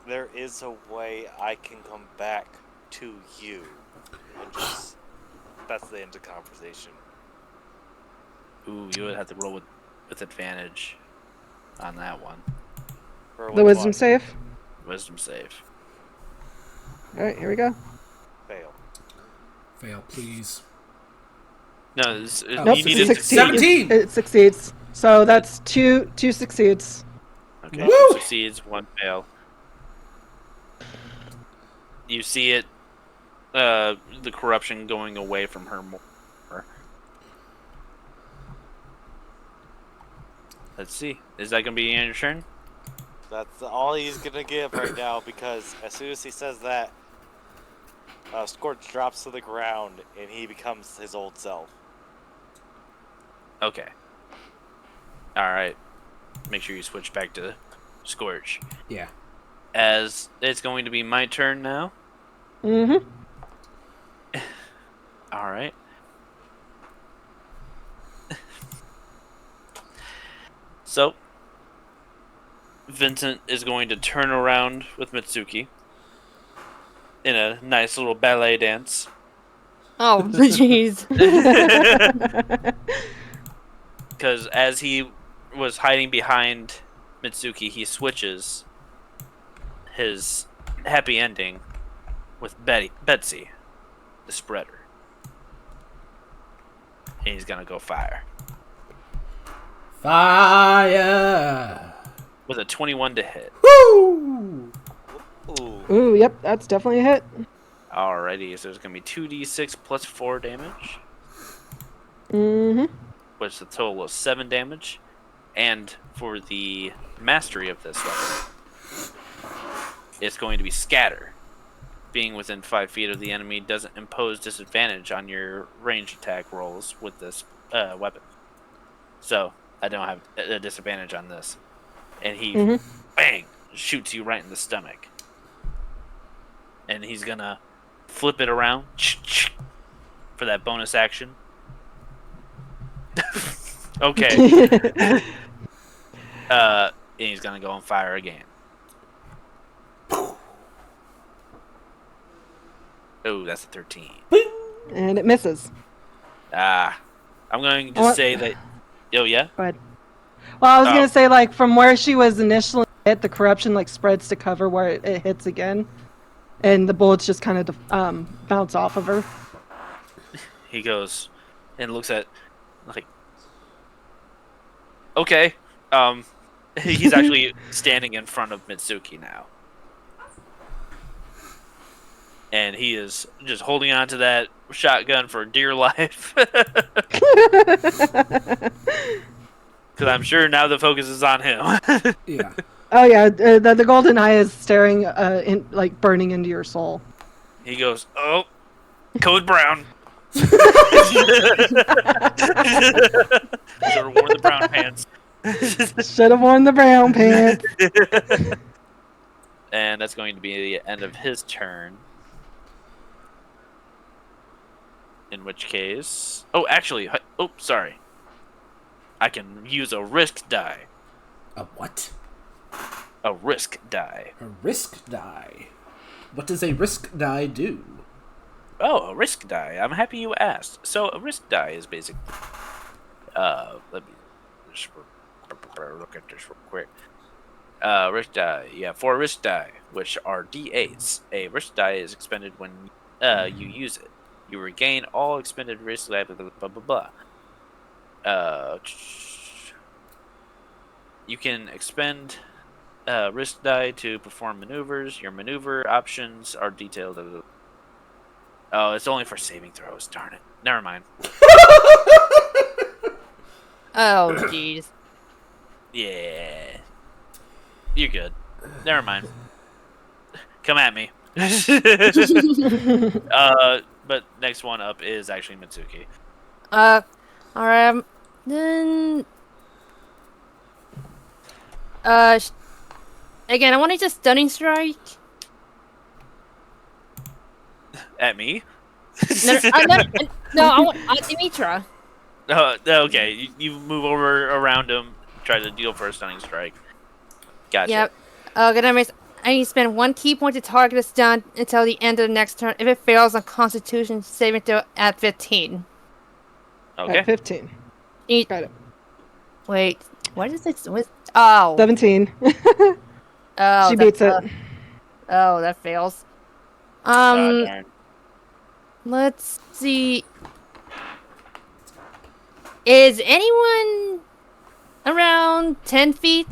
there is a way I can come back to you. And just that's the end of the conversation. Ooh, you would have to roll with advantage on that one. For The which wisdom one? save. Wisdom save. Alright, here we go. Fail. Fail, please. No, Nope, you need to 17. It succeeds. So that's two succeeds. Okay, Woo! 2 succeeds, 1 fail. You see it, the corruption going away from her more. Let's see. Is that going to be the end of your turn? That's all he's gonna give right now because as soon as he says that, Scorch drops to the ground and he becomes his old self. Okay. Alright. Make sure you switch back to Scorch. Yeah. As it's going to be my turn now. Mm-hmm. Alright. So, Vincent is going to turn around with Mitsuki in a nice little ballet dance. Oh, jeez. Because as he was hiding behind Mitsuki, he switches his happy ending with Betsy, the spreader. And he's gonna go fire. Fire! With a 21 to hit. Woo! Ooh. Ooh, yep, that's definitely a hit. Alrighty, so there's gonna be 2d6 plus 4 damage, Mm-hmm. which is a total of 7 damage. And for the mastery of this weapon, it's going to be Scatter. Being within 5 feet of the enemy doesn't impose disadvantage on your range attack rolls with this weapon. So, I don't have a disadvantage on this. And he, bang, shoots you right in the stomach. And he's gonna flip it around for that bonus action Okay. And he's gonna go on fire again. Oh, that's a 13. And it misses. I'm going to What? say that. Oh yeah. Go ahead. Well, I was Oh. gonna say, like, from where she was initially hit, the corruption like spreads to cover where it hits again, and the bullets just kind of bounce off of her. He goes and looks at like. Okay. He's actually standing in front of Mitsuki now. And he is just holding on to that shotgun for dear life. Because I'm sure now the focus is on him. Yeah. Oh yeah, the golden eye is staring, like burning into your soul. He goes, "Oh, code brown." Should have worn the brown pants. Should have worn the brown pants. And that's going to be the end of his turn. In which case... Oh, actually... Oh, sorry. I can use a risk die. A what? A risk die. A risk die. What does a risk die do? Oh, a risk die. I'm happy you asked. So, a risk die is basically... let me just look at this real quick. Risk die. Yeah, 4 risk die, which are D8s. A risk die is expended when you use it. You regain all expended risk die, blah, blah, blah, blah. You can expend risk die to perform maneuvers. Your maneuver options are detailed. Oh, it's only for saving throws. Darn it. Never mind. Oh, jeez. Yeah. You're good. Never mind. Come at me. But next one up is actually Mitsuki. Alright, then... again, I want to use a stunning strike. At me? No, I want Dimitra. Okay, you move over around him, try to deal for a stunning strike. Gotcha. Yep. I need to spend 1 key point to target a stun until the end of the next turn. If it fails on Constitution saving throw at 15. Okay. At 15. Got it. Wait, what is it? Oh. 17. Oh, She beats it. Oh, that fails. Darn. Let's see. Is anyone around 10 feet?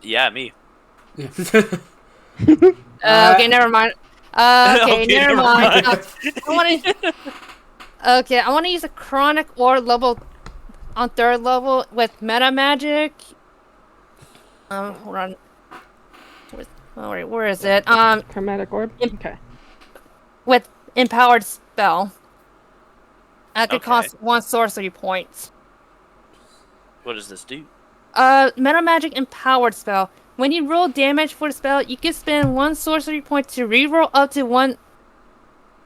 Yeah, me. Yeah. Okay, never mind. Okay, never mind. I want to use a chronic or level on 3rd level with meta magic. Hold on. Where is it? Chromatic orb? Okay. With empowered spell. That could Okay. cost 1 sorcery point. What does this do? Meta magic empowered spell. When you roll damage for the spell, you can spend 1 sorcery point to reroll up to 1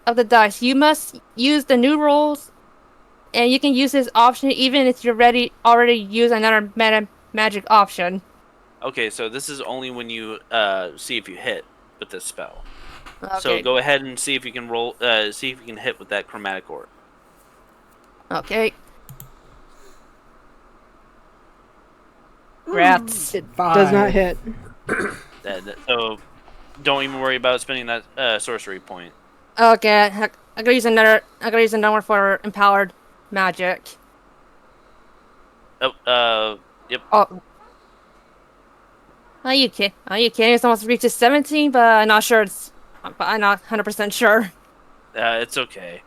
of the dice. You must use the new rolls, and you can use this option even if you're already use another meta magic option. Okay, so this is only when you see if you hit with this spell. Okay. So go ahead and see if you can roll. See if you can hit with that chromatic orb. Okay. Rats. It does not hit. So don't even worry about spending that sorcery point. Okay, I gotta use another. I gotta use another one for empowered magic. Oh, yep. Oh. Are you kidding? It's almost reaches 17, but I'm not sure. I'm not 100% sure. It's okay.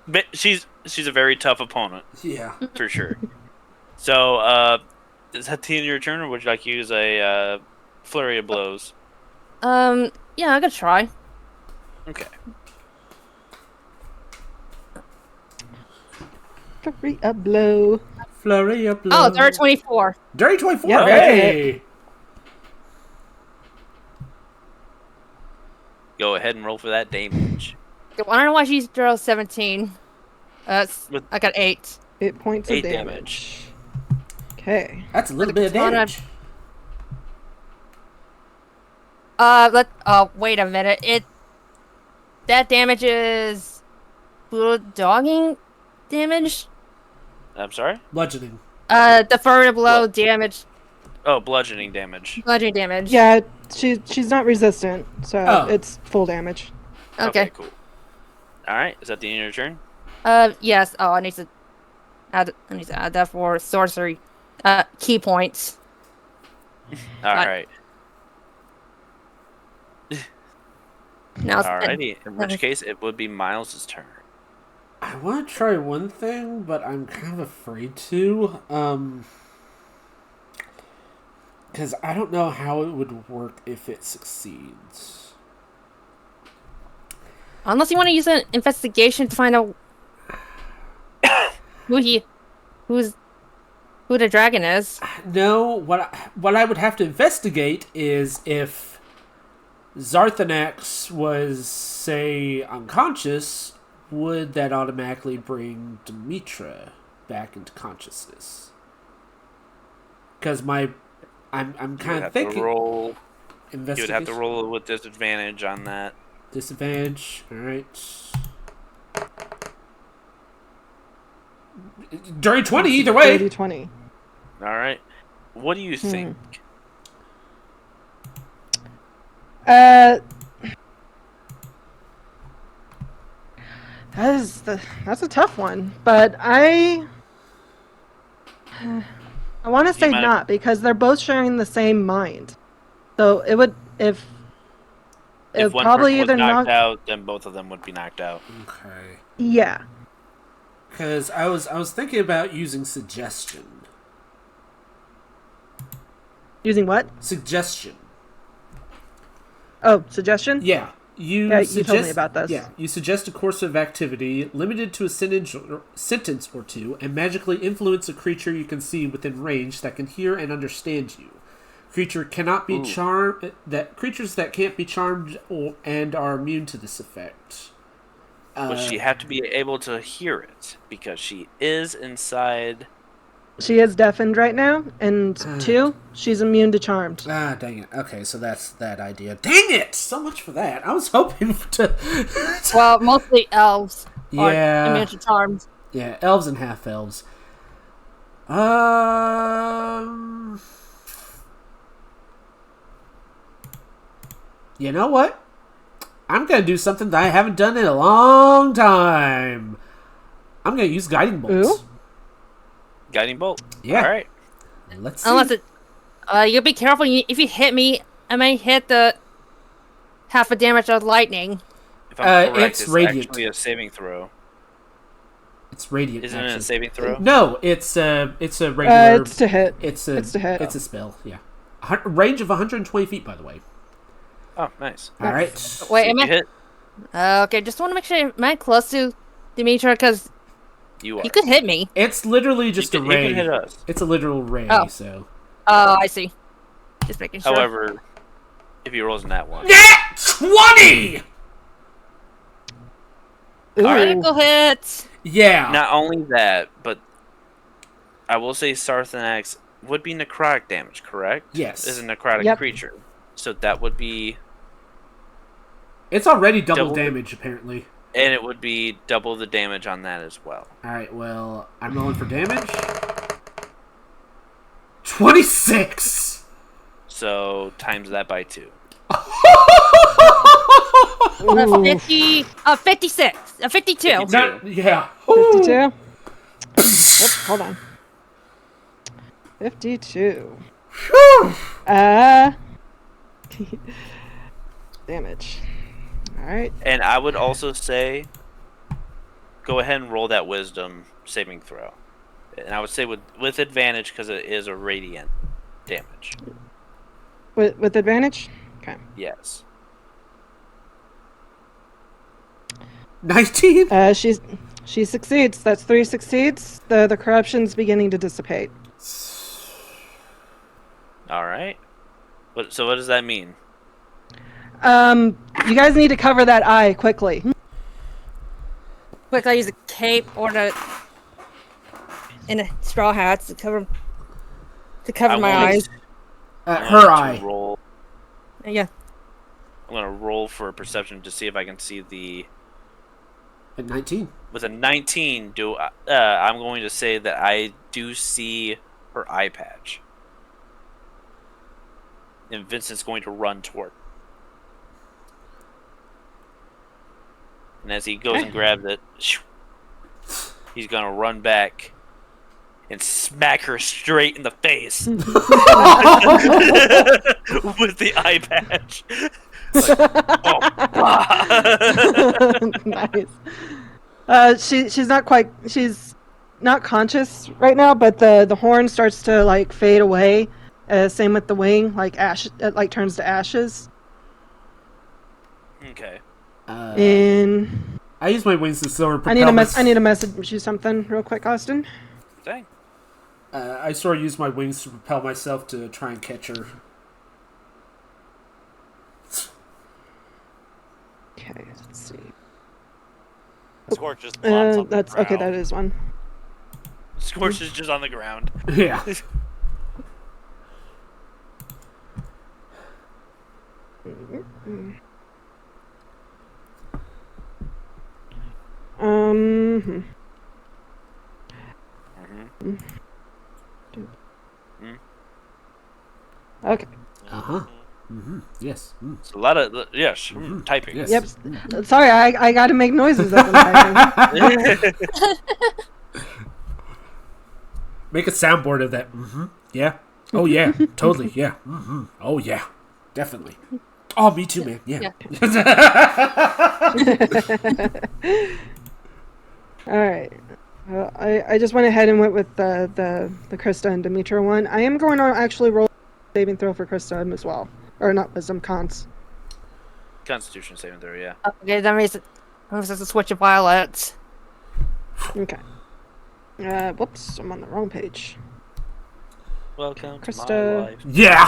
But she's a very tough opponent Yeah. for sure. So, is that the end of your turn, or would you like to use a flurry of blows? Yeah, I could try. Okay. Flurry a blow. Flurry of blow. Oh, they're 24. Dirty 24. Yeah, Hey. Go ahead and roll for that damage. I don't know why she's throw 17. I got 8. 8 points 8 of damage. Okay. That's a little bit of katana- damage. Wait a minute. That damage is dogging damage? I'm sorry? Bludgeoning. Deferred blow What? damage. Oh, bludgeoning damage. Bludgeoning damage. Yeah, she's not resistant, so Oh. it's full damage. Okay. Cool. Alright, is that the end of your turn? Yes. Oh, I need to add that for sorcery. Key points. Alright. Now it's Alrighty. In which case, it would be Miles' turn. I want to try one thing, but I'm kind of afraid to. Because I don't know how it would work if it succeeds. Unless you want to use an investigation to find out who the dragon is. No, what I would have to investigate is if Zarthanax was, say, unconscious, would that automatically bring Demetra back into consciousness? Because I'm kind of thinking You would investigation. have to roll with disadvantage on that. Disadvantage. All right. Dirty 20 either way. Dirty 20. Alright. What do you think? That's a tough one, but I want to say might- not, because they're both sharing the same mind. So it would If one probably person was either knocked knock. out, then both of them would be knocked out. Okay. Yeah. Because I was thinking about using suggestion. Using what? Suggestion. Oh, suggestion? Yeah. You told me about this. Yeah, you suggest a course of activity limited to a sentence or two, and magically influence a creature you can see within range that can hear and understand you. Creature cannot be charmed. Creatures that can't be charmed and are immune to this effect. But she have to be able to hear it because she is inside. She is deafened right now, and 2, she's immune to charmed. Ah, dang it. Okay, so that's that idea. Dang it! So much for that. I was hoping to. Well, mostly elves. Yeah. Are immune to charms. Yeah, elves and half elves. You know what? I'm gonna do something that I haven't done in a long time. I'm gonna use guiding bolts. Ooh. Guiding bolt. Yeah. Alright. Let's see. Unless it, you be careful. If you hit me, I might hit the half a damage of lightning. If I'm correct, it's it's radiant. actually a saving throw. It's radiant. Isn't it actually. a saving throw? No, it's a regular. It's to hit. It's to hit. It's a spell. Yeah. Range of 120 feet, by the way. Oh, nice. All right. Wait, So am you I? hit, Okay, just want to make sure. Am I close to Demetra? Because you are. he could hit me. It's literally just He a can ray. hit us. It's a literal ray. Oh. So. Oh, I see. Just making sure. However, if he rolls in that one. Nat 20. Critical hit. Yeah. Not only that, but I will say Sarthanax would be necrotic damage, correct? Yes. Is a necrotic Yep. creature. So that would be... It's already double Double- damage, apparently. And it would be double the damage on that as well. Alright, well, I'm rolling for damage. 26! So times that by 2. 50. 56. 52. 52. Not, yeah. 52. Oops, hold on. 52. Whew. Damage. Alright. And I would also say, go ahead and roll that wisdom saving throw. And I would say with advantage because it is a radiant damage. With advantage? Okay. Yes. 19? She succeeds. That's 3 succeeds. The corruption's beginning to dissipate. All right. So what does that mean? You guys need to cover that eye quickly. Quick, I use a cape or the. in a straw hat to cover my eyes. Her eye. Roll. Yeah. I'm gonna roll for a perception to see if I can see the. At 19. With a 19, I'm going to say that I do see her eye patch, and Vincent's going to run toward. And as he goes and grabs it, he's gonna run back and smack her straight in the face with the eye patch. Nice. She's not conscious right now, but the horn starts to like fade away. Same with the wing, like ash, it like turns to ashes. Okay. And I use my wings to silver propel. I need to message you something real quick, Austin. Dang. I sort of use my wings to propel myself to try and catch her. Okay, let's see. Scorch just plops on the That's okay. ground. That is one. Scorch is just on the ground. Yeah. Um. Okay. Uh-huh. Mm-hmm. Yes. Mm. It's a lot of typing. Yes. Yep. Sorry, I got to make noises as I'm typing. Make a soundboard of that. Mm-hmm. Yeah. Oh, yeah. Totally. Yeah. Mm-hmm. Oh, yeah. Definitely. Oh, me too, man. Yeah. All right. I just went ahead and went with the Krista and Demetra one. I am going to actually roll saving throw for Krista as well. Or not wisdom, cons. Constitution saving throw, yeah. Okay, that means it's a switch of Violet. Okay. Whoops, I'm on the wrong page. Welcome Krista. to my life. Yeah.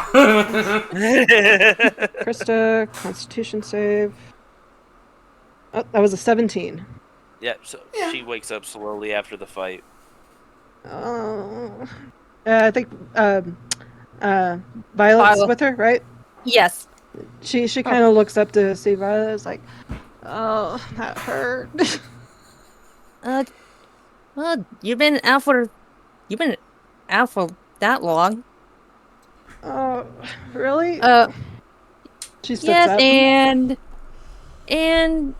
Krista, Constitution save. Oh, that was a 17. Yeah, so she wakes up slowly after the fight. I think Violet's with her, right? Yes. She kind of looks up to see Violet. Is like, oh, that hurt. Well, you've been out for that long. Oh, really? She steps Yes, up. and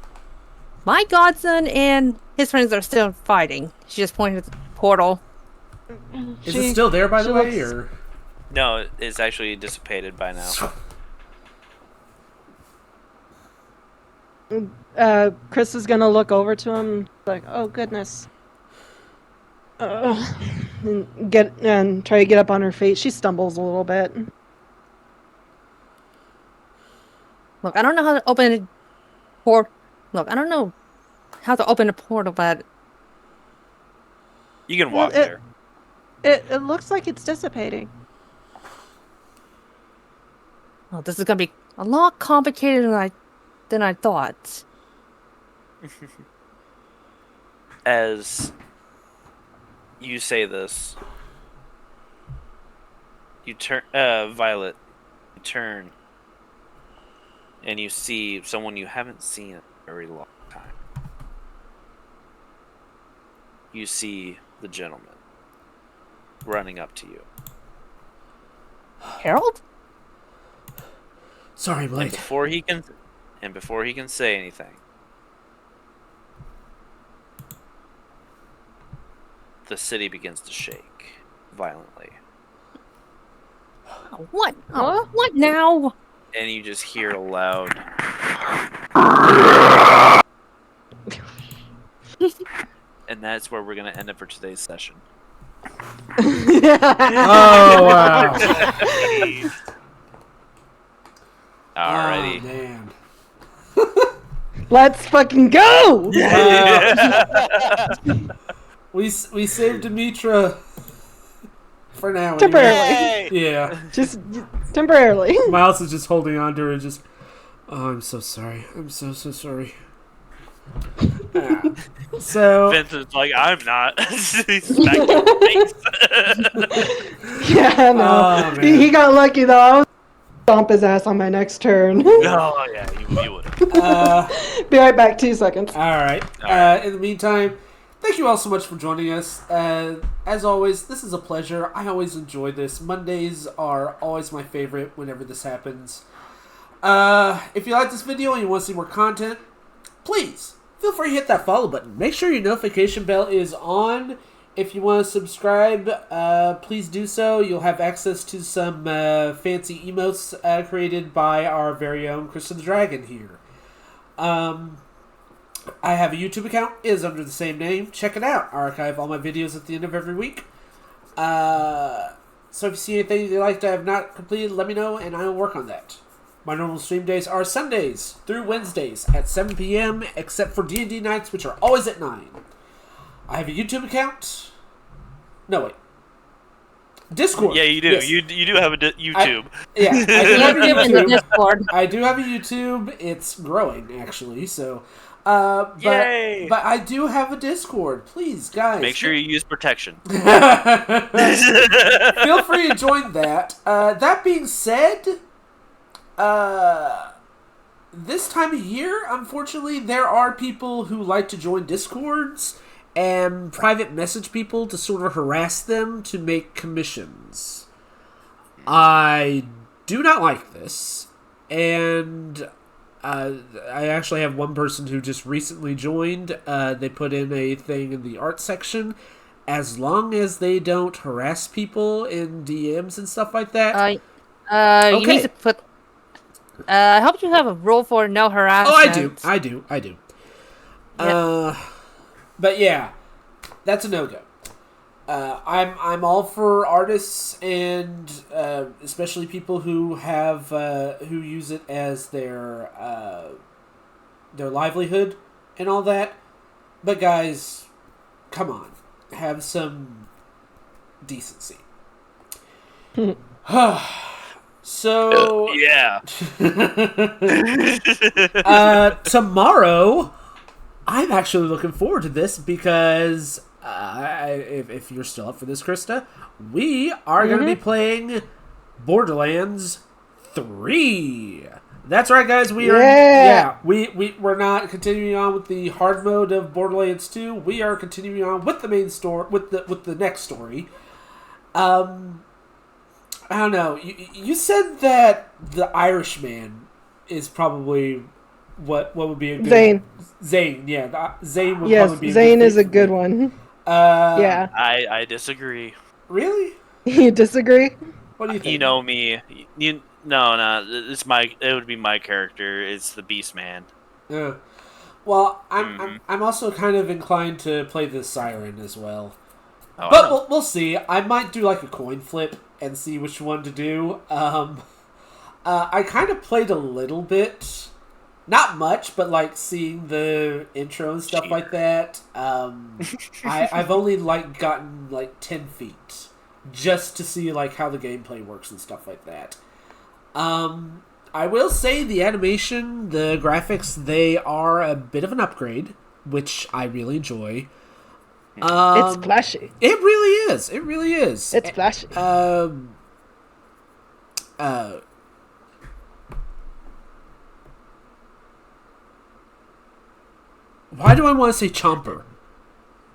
my godson and his friends are still fighting. She just pointed at the portal. Is it still there, by the way, looks- or? No, it's actually dissipated by now. Chris is gonna look over to him, like, oh goodness. And try to get up on her feet. She stumbles a little bit. Look, I don't know how to open a port. Look, I don't know how to open a portal, but You can walk Well, there. It looks like it's dissipating. oh, this is gonna be a lot complicated than I thought. As you say this, you turn, Violet, you turn, and you see someone you haven't seen in a very long time. You see the gentleman running up to you. Harold? Sorry, I'm And late. before he can say anything, the city begins to shake violently, Oh, what? Oh, what now? and you just hear a loud. And that's where we're gonna end it for today's session. Oh, wow. Alrighty. Oh, man. Let's fucking go! We saved Demetra for now. Temporarily. Anyway. Yeah. Just temporarily. Miles is just holding on to her and just, oh, I'm so sorry. I'm so sorry. So Vincent's like, I'm not. He's smacking his face. Yeah, no. Oh, man. He got lucky though. I was stomp his ass on my next turn. Oh yeah, you would. Be right back. 2 seconds. all right. All right. In the meantime, thank you all so much for joining us. As always, this is a pleasure. I always enjoy this. Mondays are always my favorite whenever this happens. If you like this video and you want to see more content, please feel free to hit that follow button. Make sure your notification bell is on. If you want to subscribe, please do so. You'll have access to some fancy emotes created by our very own Chris the Dragon here. I have a YouTube account. It is under the same name. Check it out. I archive all my videos at the end of every week. So if you see anything you'd like to have not completed, let me know, and I will work on that. My normal stream days are Sundays through Wednesdays at 7 p.m., except for D&D nights, which are always at 9. I have a YouTube account. No, wait. Discord. Yeah, you do. Yes. You do have a YouTube. I do have a YouTube in the YouTube. Discord. I do have a YouTube. It's growing, actually. So, but Yay! I do have a Discord. Please, guys, Make sure you use protection. feel free to join that. That being said, this time of year, unfortunately, there are people who like to join Discords and private message people to sort of harass them to make commissions. I do not like this, and I actually have one person who just recently joined. They put in a thing in the art section. As long as they don't harass people in DMs and stuff like that. You need to put. I hope you have a rule for no harassment. Oh, I do. Yep. But yeah, that's a no-go. I'm all for artists and especially people who have who use it as their livelihood and all that. But guys, come on, have some decency. So Yeah. tomorrow, I'm actually looking forward to this because if you're still up for this, Krista, we are going to be playing Borderlands 3. That's right, guys. We are we're not continuing on with the hard mode of Borderlands 2. We are continuing on with the main story, with the next story. I don't know. You said that the Irishman is probably what would be a good Zane. Zane, yeah, Zane would Yes, probably be. Zane is a good one. Yeah. I disagree. Really? You disagree? What do you think? You know me. No. It's it would be my character. It's the Beast Man. Yeah. Well, I'm also kind of inclined to play the Siren as well. Oh, But we'll see. I might do like a coin flip and see which one to do. I kind of played a little bit, not much, but like seeing the intro and stuff like that. I've only like gotten like 10 feet just to see like how the gameplay works and stuff like that. I will say the animation, the graphics, they are a bit of an upgrade, which I really enjoy. It's flashy. It really is. It really is. It's flashy. Why do I want to say Chomper?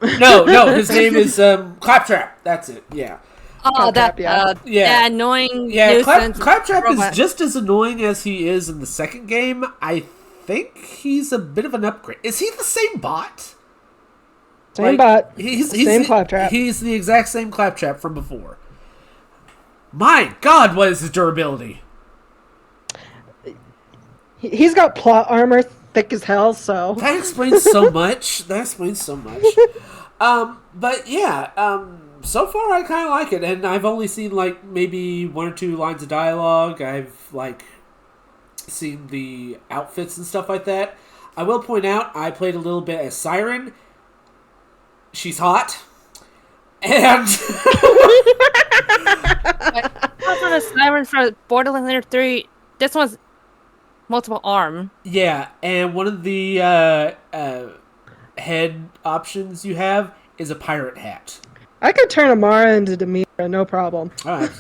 No, his name is Claptrap. That's it. Yeah. Oh, Claptrap, that annoying Yeah, nuisance Claptrap robot. is just as annoying as he is in the second game. I think he's a bit of an upgrade. Is he the same bot? Same bot. He's Same the, Claptrap. He's the exact same Claptrap from before. My God, what is his durability? He's got plot armor thick as hell, so. That explains so much. But yeah, so far I kind of like it, and I've only seen like maybe 1 or 2 lines of dialogue. I've like seen the outfits and stuff like that. I will point out I played a little bit as Siren. She's hot, and That's not a siren for Borderlands 3. This one's multiple arm. yeah, and one of the head options you have is a pirate hat. I could turn Amara into Demetra, no problem. All right.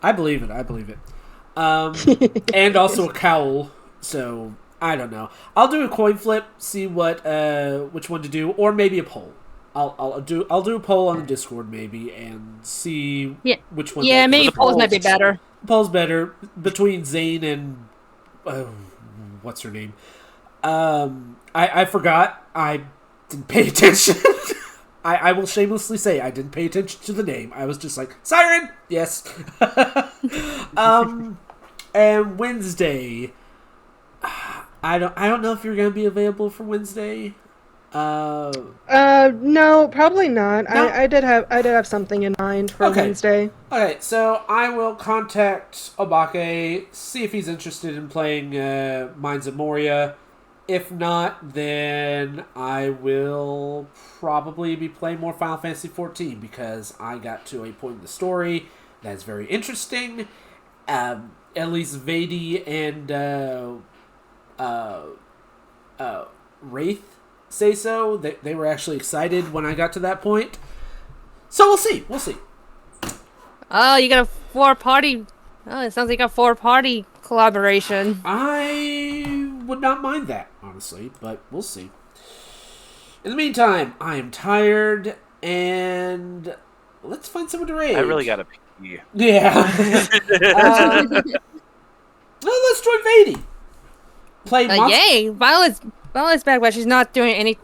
I believe it. I believe it. And also a cowl. So I don't know. I'll do a coin flip, see what which one to do, or maybe a poll. I'll do a poll on the Discord maybe and see which one. Yeah, maybe polls might be better. Poll's better between Zane and what's her name? I forgot. I didn't pay attention. I will shamelessly say I didn't pay attention to the name. I was just like, Siren! Yes. And Wednesday. I don't know if you're gonna be available for Wednesday. No, probably not. No? I did have something in mind for Wednesday. Okay, so I will contact Obake, see if he's interested in playing Mines of Moria. If not, then I will probably be playing more Final Fantasy XIV because I got to a point in the story that's very interesting. At least Vady and Wraith say so. They were actually excited when I got to that point. So we'll see. We'll see. Oh, you got a 4-party. Oh, it sounds like a 4-party collaboration. I would not mind that, honestly, but we'll see. In the meantime, I am tired, and let's find someone to raid. I really gotta pee. Yeah. Let's join Vady. Play Yay! Violet's back, but she's not doing any.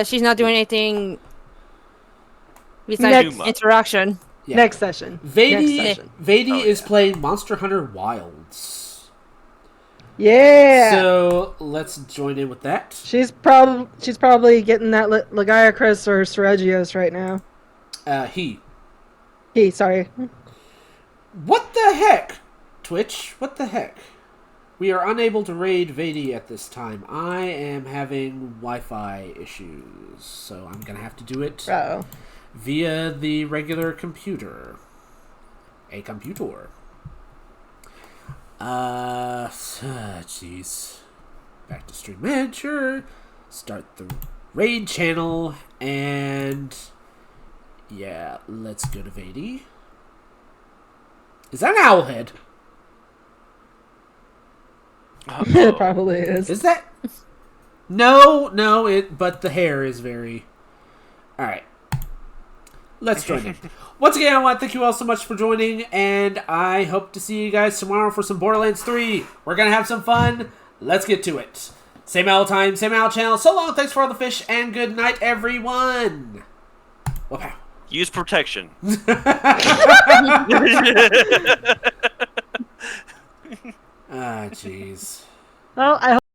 She's not doing anything besides interaction. Yeah. Next session. Vady is playing Monster Hunter Wilds. Yeah. So let's join in with that. She's probably getting that Lagiacrus or Seregios right now. He. Sorry. What the heck? Twitch, what the heck? We are unable to raid Vady at this time. I am having Wi-Fi issues, so I'm gonna have to do it via the regular computer. A computer. Jeez. Back to Stream Manager. Start the raid channel, and yeah, let's go to Vady. Is that an owl head? It probably is. Is that? No, but the hair is very... Alright. Let's join in. Once again, I want to thank you all so much for joining, and I hope to see you guys tomorrow for some Borderlands 3. We're going to have some fun. Let's get to it. Same owl time, same owl channel. So long, thanks for all the fish, and good night, everyone. Wow. Use protection. Ah, jeez. Well, I hope